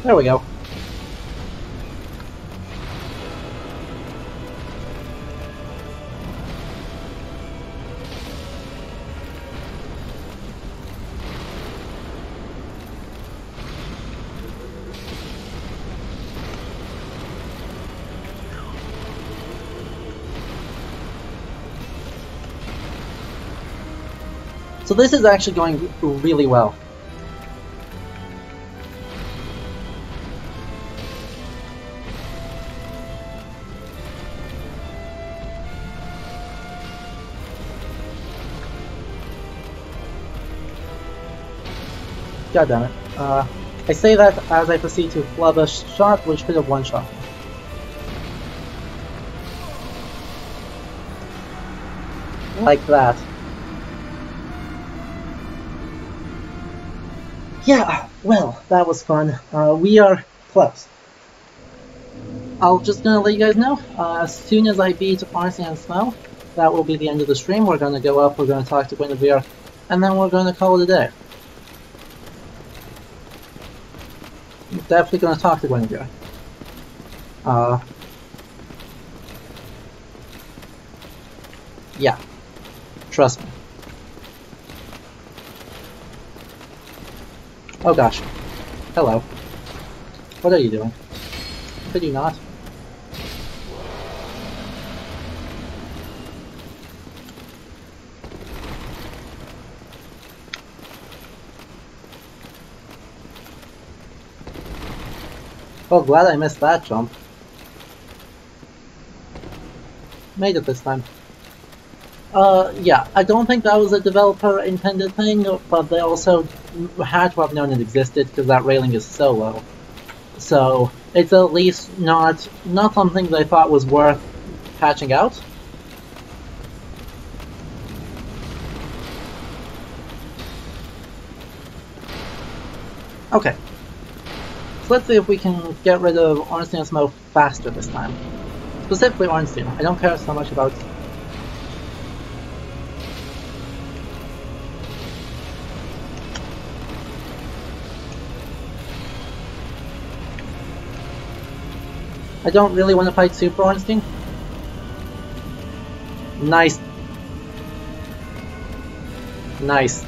S1: There we go. So this is actually going really well. God damn it. I say that as I proceed to flub a shot which could have one-shot me. Like that. Yeah, well, that was fun. We are close. I'll just gonna let you guys know, as soon as I beat Ornstein and Smough, that will be the end of the stream. We're gonna go up, we're gonna talk to Guinevere, and then we're gonna call it a day. Definitely gonna talk to Guinevere. Yeah. Trust me. Oh gosh. Hello. What are you doing? Could you not? Oh, glad I missed that jump. Made it this time. Yeah, I don't think that was a developer intended thing, but they also had to have known it existed because that railing is so low. So it's at least not something they thought was worth patching out. Okay. So let's see if we can get rid of Ornstein and Smough faster this time. Specifically Ornstein. I don't care so much about... I don't really want to fight Super Ornstein. Nice. Nice.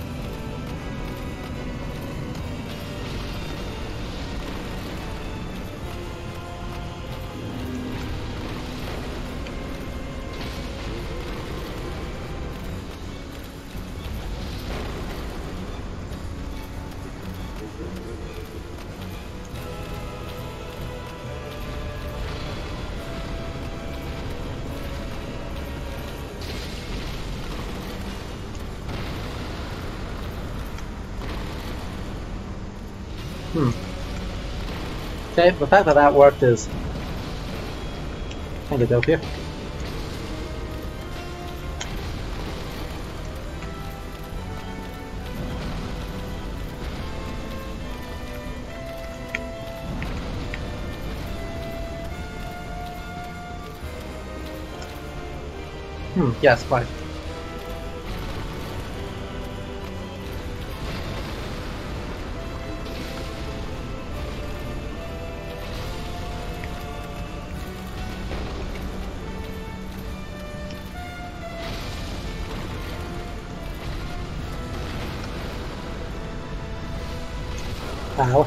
S1: Okay, the fact that that worked is kinda dope here. Yes, fine. Ow.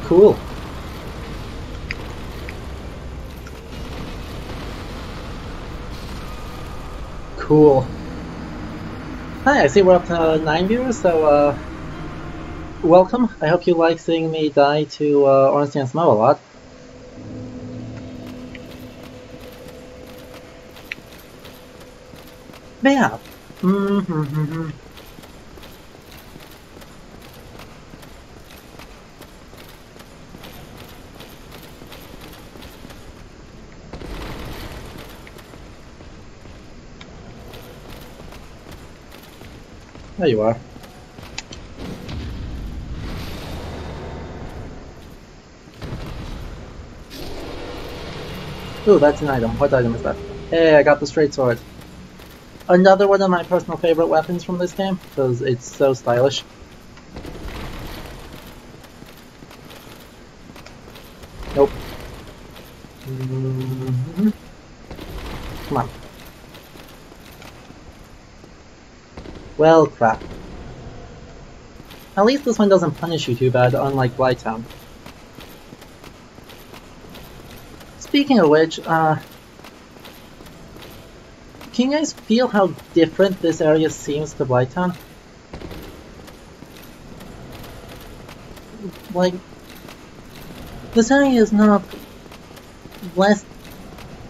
S1: Cool. Cool. Hi, I see we're up to 9 viewers, so welcome. I hope you like seeing me die to Ornstein and Snow a lot. But yeah. There you are. Ooh, that's an item. What item is that? Hey, I got the straight sword. Another one of my personal favorite weapons from this game, because it's so stylish. Nope. Come on. Well, crap. At least this one doesn't punish you too bad, unlike Blighttown. Speaking of which, can you guys feel how different this area seems to Blighttown? Like, this area is not less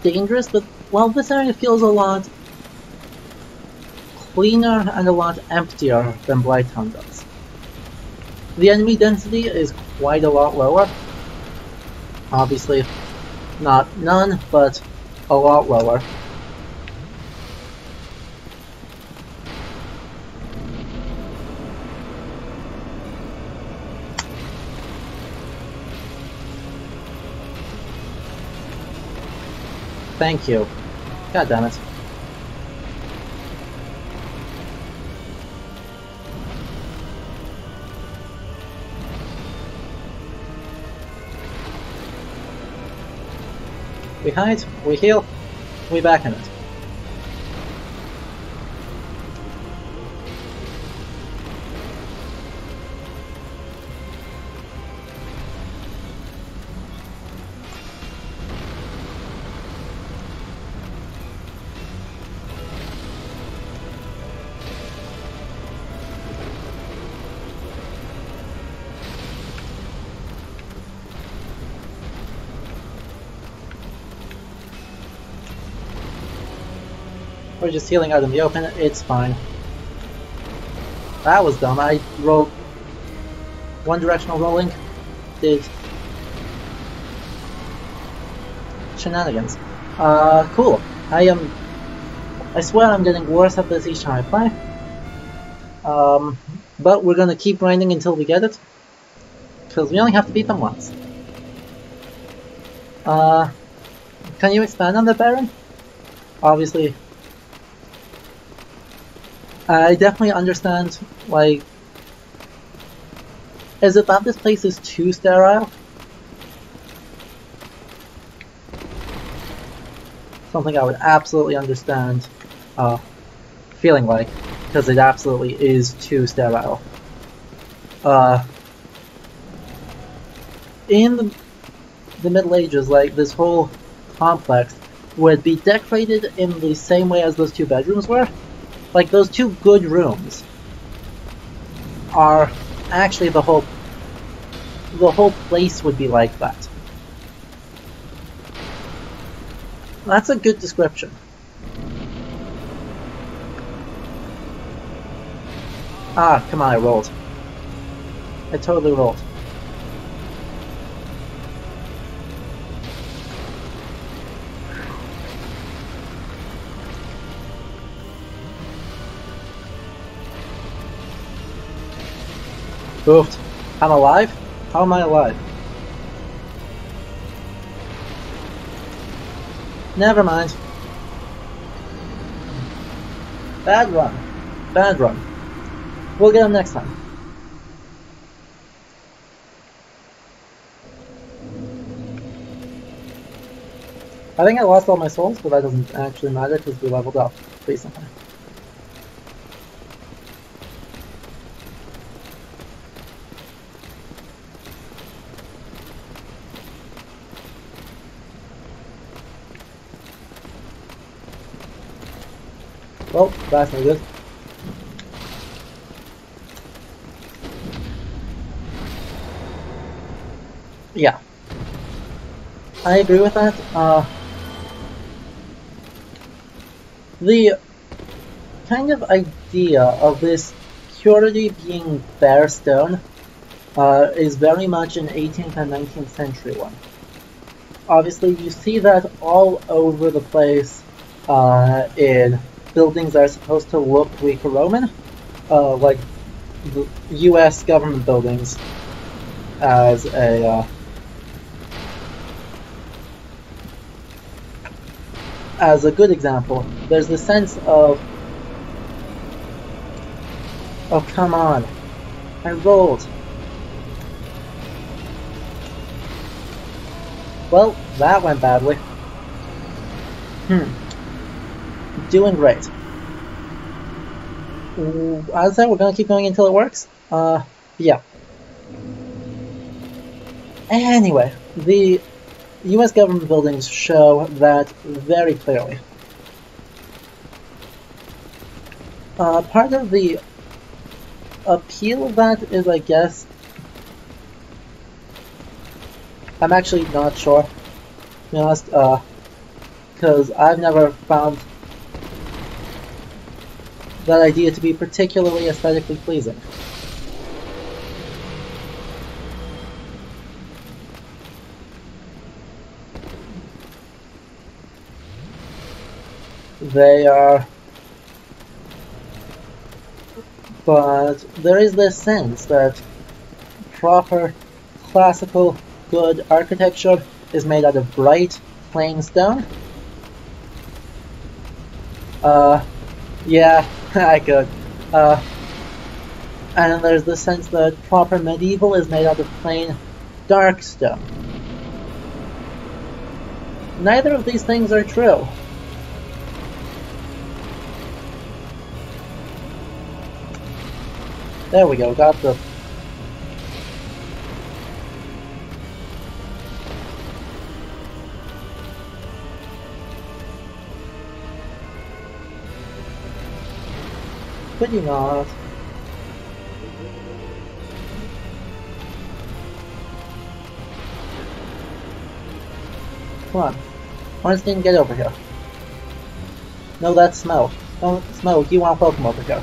S1: dangerous, but, well, this area feels a lot cleaner and a lot emptier than Blighttown does. The enemy density is quite a lot lower. Obviously, not none, but a lot lower. Thank you. God damn it. We hide, we heal, we back in it. We're just healing out in the open, it's fine. That was dumb, I rolled one directional rolling, did shenanigans. Cool. I swear I'm getting worse at this each time I play. But we're gonna keep grinding until we get it, because we only have to beat them once. Can you expand on that, Baron? Obviously, I definitely understand, like, is it that this place is too sterile? Something I would absolutely understand feeling like, because it absolutely is too sterile. In the Middle Ages, like, this whole complex would be decorated in the same way as those two bedrooms were. Like, those two good rooms are actually the whole place would be like that. That's a good description. Ah, come on, I rolled. I totally rolled. Oofed. I'm alive? How am I alive? Never mind. Bad run. Bad run. We'll get him next time. I think I lost all my souls, but that doesn't actually matter because we leveled up recently. Well, that's no good. Yeah. I agree with that. The kind of idea of this purity being bare stone is very much an 18th and 19th century one. Obviously, you see that all over the place in buildings that are supposed to look Greco-Roman, like the U.S. government buildings as a good example. There's the sense of, oh come on, I rolled. Well, that went badly. Doing great. As I said, we're gonna keep going until it works. Yeah. Anyway, the US government buildings show that very clearly. Part of the appeal of that is, I guess, I'm actually not sure, to be honest, because I've never found that idea to be particularly aesthetically pleasing. They are, but there is this sense that proper classical good architecture is made out of bright plain stone. Yeah, I could. And there's the sense that proper medieval is made out of plain dark stone. Neither of these things are true. There we go, got the... Could you not? Come on. Ornstein, get over here. No, that's Smoke. No, Smoke, you want welcome over here.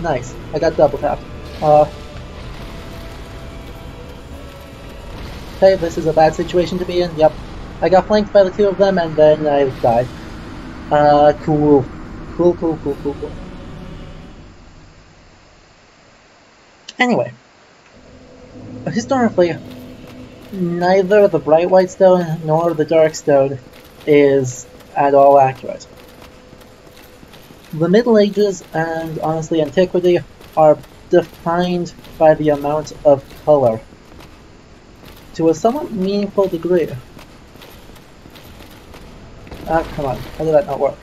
S1: Nice. I got double tapped. Okay, this is a bad situation to be in. Yep. I got flanked by the two of them and then I died. Cool. Cool. Anyway. Historically, neither the bright white stone nor the dark stone is at all accurate. The Middle Ages and, honestly, Antiquity are defined by the amount of color to a somewhat meaningful degree. Ah, come on. How did that not work?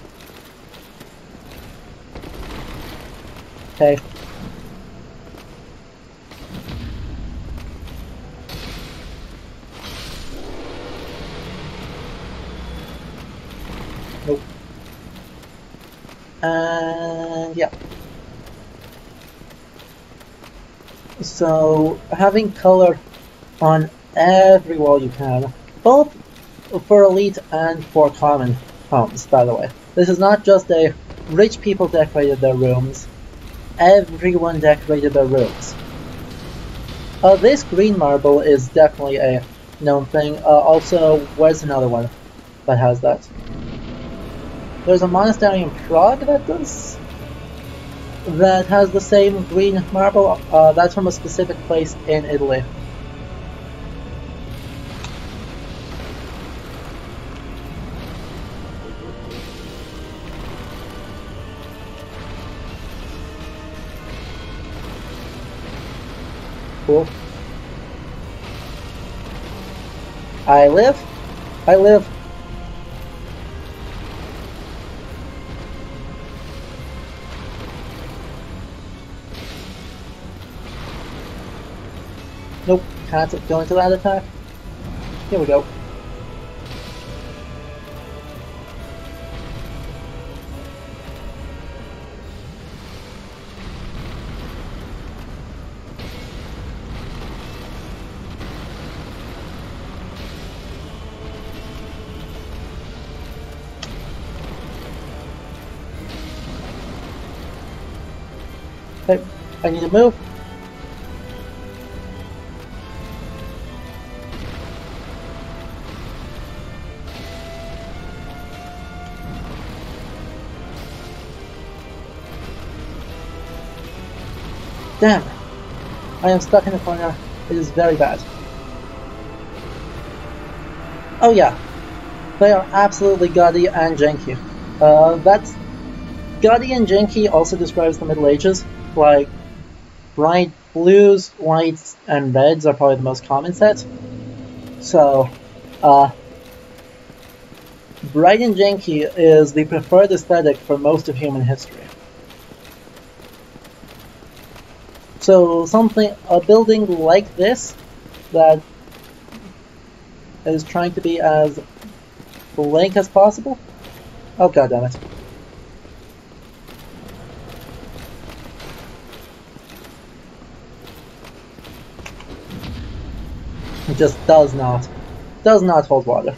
S1: Okay. Nope. And yeah. So having color on every wall you can, both for elite and for common homes, by the way. This is not just a rich people decorated their rooms. Everyone decorated their rooms. This green marble is definitely a known thing. Also, where's another one that has that? There's a monastery in Prague that has the same green marble. That's from a specific place in Italy. Cool. I live. Nope, can't go into that attack. Here we go. Okay, I need to move. Damn! I am stuck in the corner. It is very bad. Oh yeah, they are absolutely gaudy and janky. That's gaudy and janky also describes the Middle Ages. Like, bright blues, whites, and reds are probably the most common set. So, bright and janky is the preferred aesthetic for most of human history. So a building like this that is trying to be as blank as possible. Oh god damn it. It just does not hold water.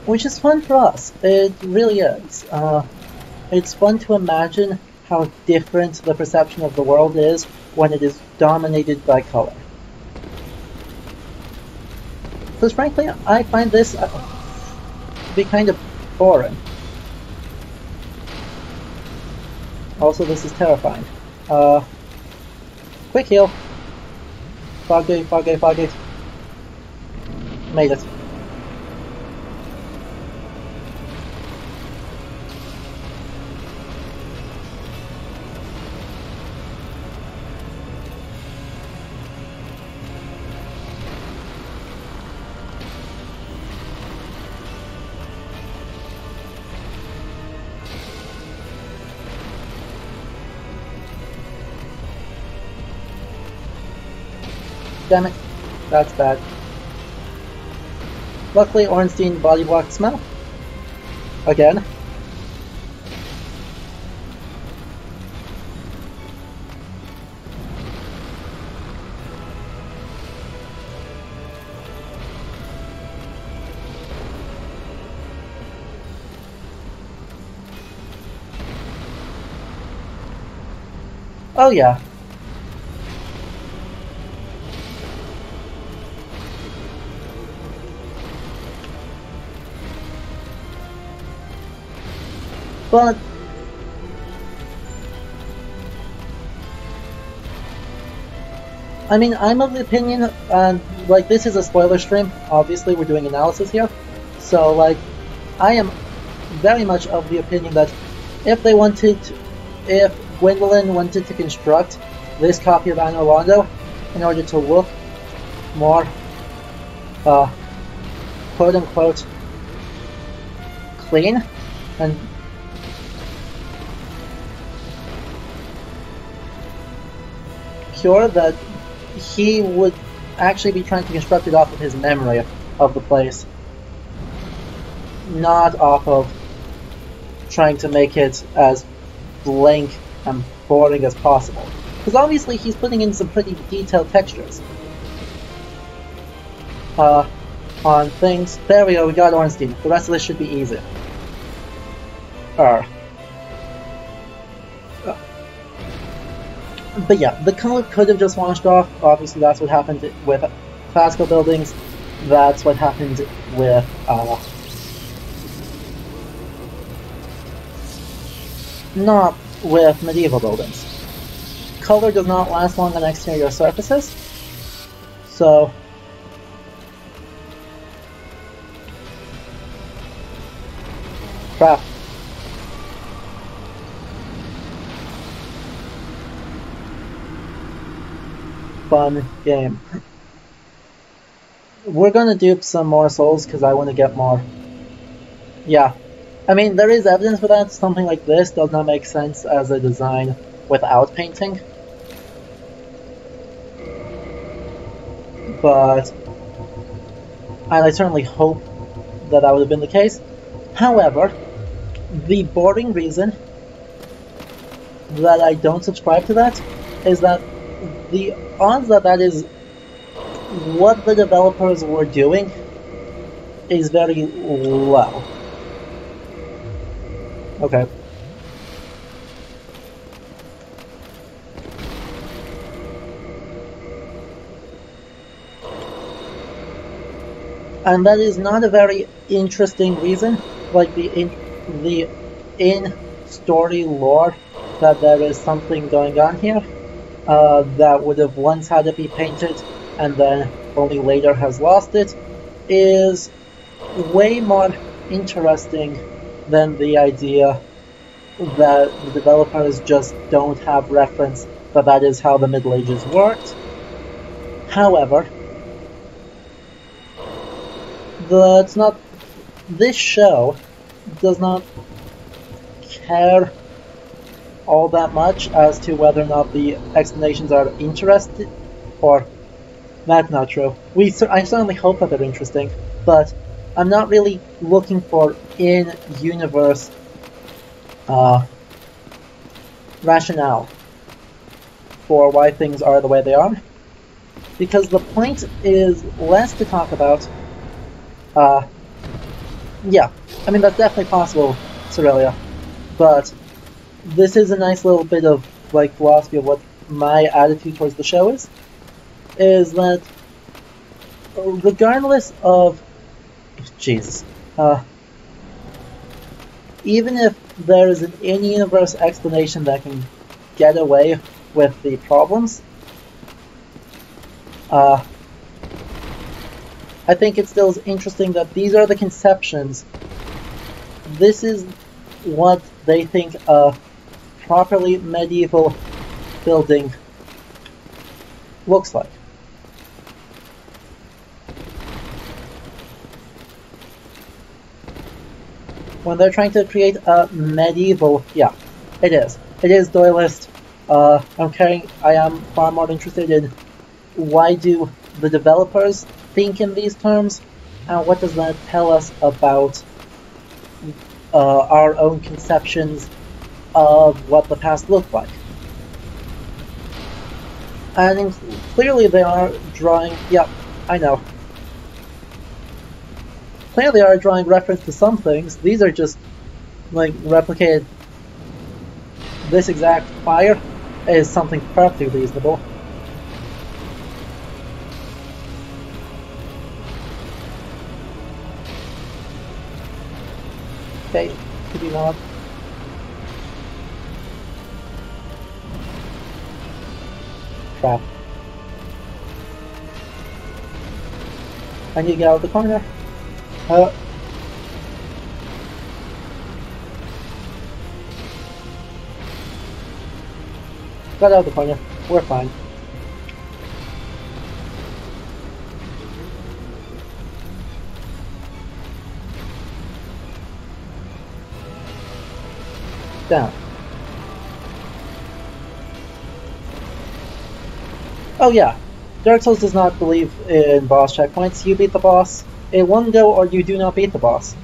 S1: Which is fun for us. It really is. It's fun to imagine how different the perception of the world is when it is dominated by color. Because frankly, I find this to be kind of boring. Also, this is terrifying. Quick heal. Fog gate, fog gate, fog gate. Made it. Damn it. That's bad. Luckily, Ornstein body blocked smell. Again. Oh yeah. But I mean, I'm of the opinion, and like, this is a spoiler stream, obviously we're doing analysis here, so like, I am very much of the opinion that if Gwendolyn wanted to construct this copy of Anor Londo in order to look more, quote-unquote, clean, and pure, that he would actually be trying to construct it off of his memory of the place, not off of trying to make it as blank and boring as possible. Because obviously he's putting in some pretty detailed textures. On things. There we go, we got Ornstein. The rest of this should be easy. But yeah, the color could have just washed off. Obviously that's what happened with classical buildings. That's what happened with not with medieval buildings. Color does not last long on exterior surfaces, so crap. Fun game. We're gonna dupe some more souls because I want to get more. Yeah. I mean, there is evidence for that. Something like this does not make sense as a design without painting. But, and I certainly hope that that would have been the case. However, the boring reason that I don't subscribe to that is that the odds that that is what the developers were doing is very low. Okay. And that is not a very interesting reason, like the in-story lore that there is something going on here that would have once had it be painted and then only later has lost it, is way more interesting than the idea that the developers just don't have reference that that is how the Middle Ages worked. However, this show does not care all that much as to whether or not the explanations are interesting, or that's not true. I certainly hope that they're interesting, but I'm not really looking for in-universe rationale for why things are the way they are, because the point is less to talk about. Yeah, I mean that's definitely possible, Cerelia, but this is a nice little bit of like philosophy of what my attitude towards the show is that regardless of Jesus, even if there is an in-universe explanation that can get away with the problems, I think it still is interesting that these are the conceptions. This is what they think a properly medieval building looks like. When they're trying to create a medieval, yeah, it is. It is Doyleist. I am far more interested in why do the developers think in these terms, and what does that tell us about our own conceptions of what the past looked like. And clearly they are drawing, yep, I know. Clearly they are drawing reference to some things. These are just, like, replicated. This exact fire is something perfectly reasonable. Okay, could you not? Crap. I need to get out of the corner. Got out of the corner. We're fine. Down. Oh yeah, Dark Souls does not believe in boss checkpoints. You beat the boss in one go or you do not beat the boss.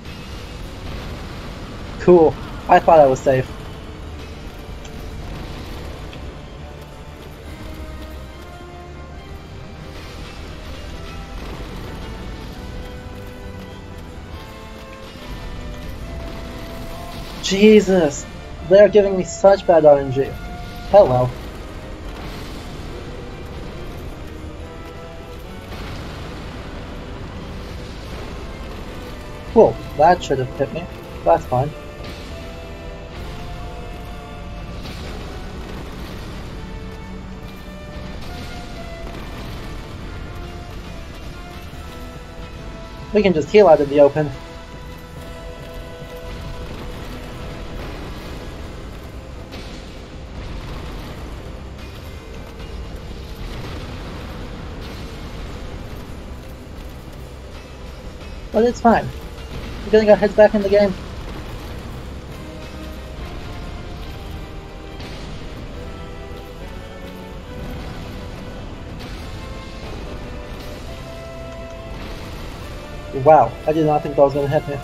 S1: Cool. I thought I was safe. Jesus! They're giving me such bad RNG. Hello. Cool, that should have hit me. That's fine. We can just heal out in the open. But it's fine. We're getting our heads back in the game. Wow, I did not think that was going to hit me.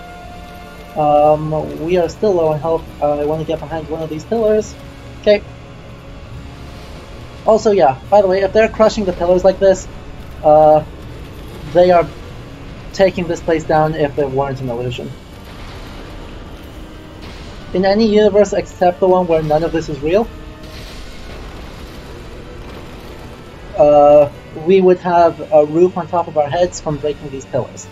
S1: We are still low on health. I want to get behind one of these pillars. Okay. Also, yeah, by the way, if they're crushing the pillars like this, they are taking this place down if it weren't an illusion. In any universe except the one where none of this is real, we would have a roof on top of our heads from breaking these pillars.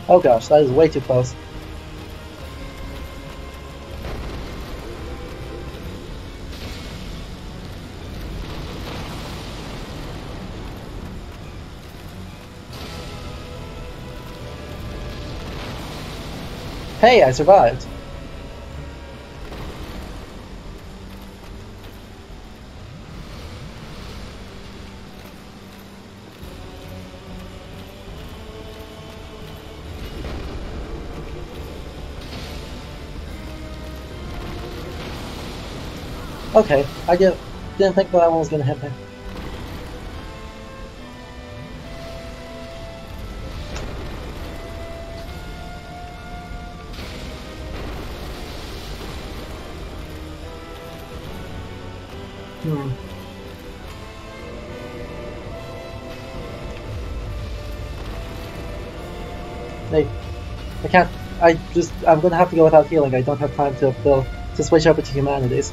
S1: Oh gosh, that is way too close. Hey, I survived. Okay, I didn't think that one was going to hit me. Hey, I can't. I'm gonna have to go without healing. I don't have time to switch over to humanities.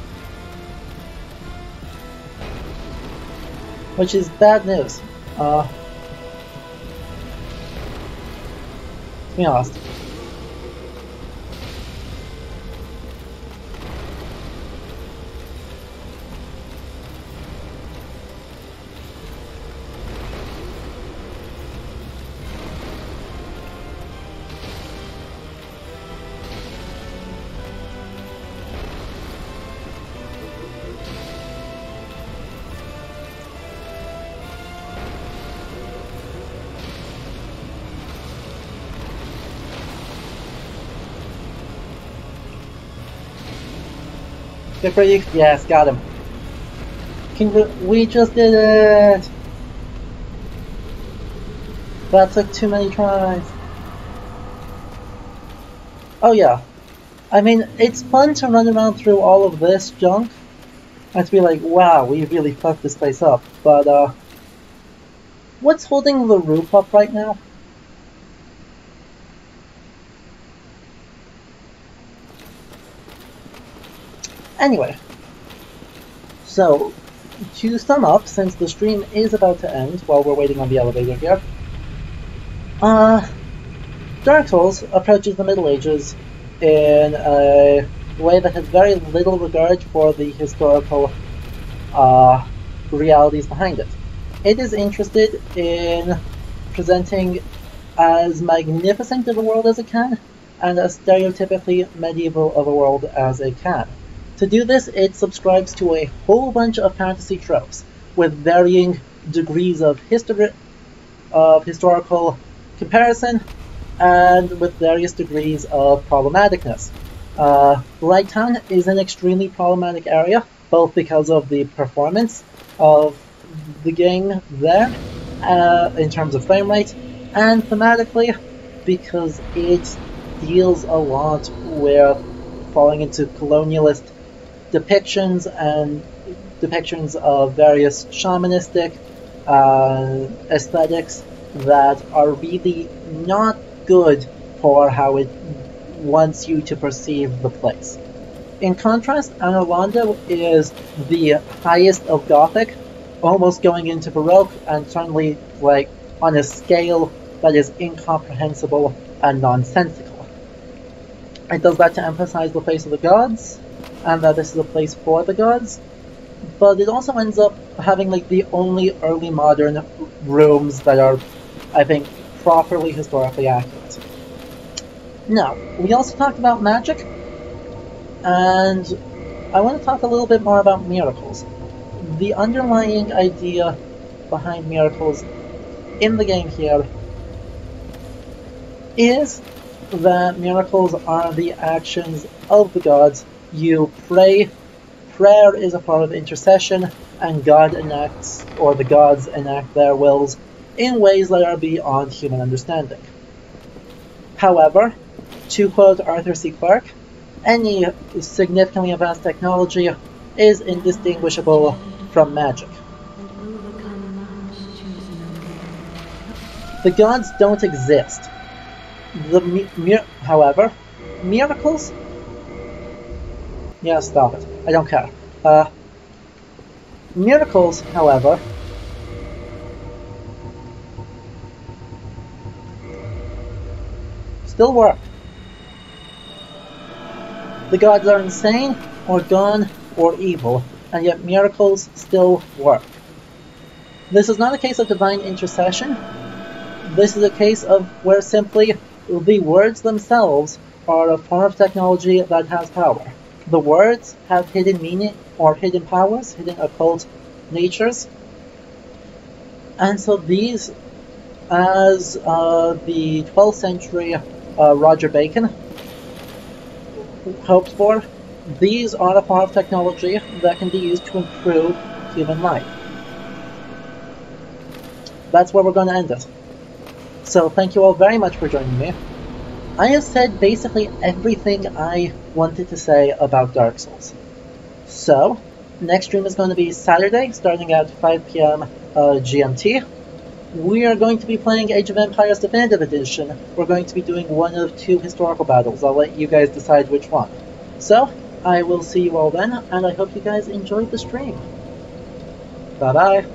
S1: Which is bad news. To be honest. Good for you. Yes, got him. We just did it! That took too many tries. Oh yeah. I mean, it's fun to run around through all of this junk and to be like, wow, we really fucked this place up. But, what's holding the roof up right now? Anyway, so to sum up, since the stream is about to end while we're waiting on the elevator here, Dark Souls approaches the Middle Ages in a way that has very little regard for the historical realities behind it. It is interested in presenting as magnificent of a world as it can, and as stereotypically medieval of a world as it can. To do this, it subscribes to a whole bunch of fantasy tropes, with varying degrees of historical comparison, and with various degrees of problematicness. Blighttown is an extremely problematic area, both because of the performance of the game there, in terms of frame rate, and thematically, because it deals a lot with falling into colonialist depictions and depictions of various shamanistic aesthetics that are really not good for how it wants you to perceive the place. In contrast, Anor Londo is the highest of Gothic, almost going into Baroque, and certainly like on a scale that is incomprehensible and nonsensical. It does that to emphasize the place of the gods, and that this is a place for the gods, but it also ends up having like the only early modern rooms that are, I think, properly historically accurate. Now, we also talked about magic, and I want to talk a little bit more about miracles. The underlying idea behind miracles in the game here is that miracles are the actions of the gods. You pray, prayer is a part of intercession, and God enacts, or the gods enact their wills in ways that are beyond human understanding. However, to quote Arthur C. Clarke, any significantly advanced technology is indistinguishable from magic. The gods don't exist. However, miracles... Yeah, stop it. I don't care. Miracles, however, still work. The gods are insane, or gone, or evil, and yet miracles still work. This is not a case of divine intercession. This is a case of where simply the words themselves are a form of technology that has power. The words have hidden meaning, or hidden powers, hidden occult natures. And so these, as the 12th century Roger Bacon hoped for, these are a form of technology that can be used to improve human life. That's where we're going to end it. So thank you all very much for joining me. I have said basically everything I wanted to say about Dark Souls. So, next stream is going to be Saturday, starting at 5 PM GMT. We are going to be playing Age of Empires Definitive Edition. We're going to be doing one of two historical battles. I'll let you guys decide which one. So, I will see you all then, and I hope you guys enjoyed the stream. Bye-bye.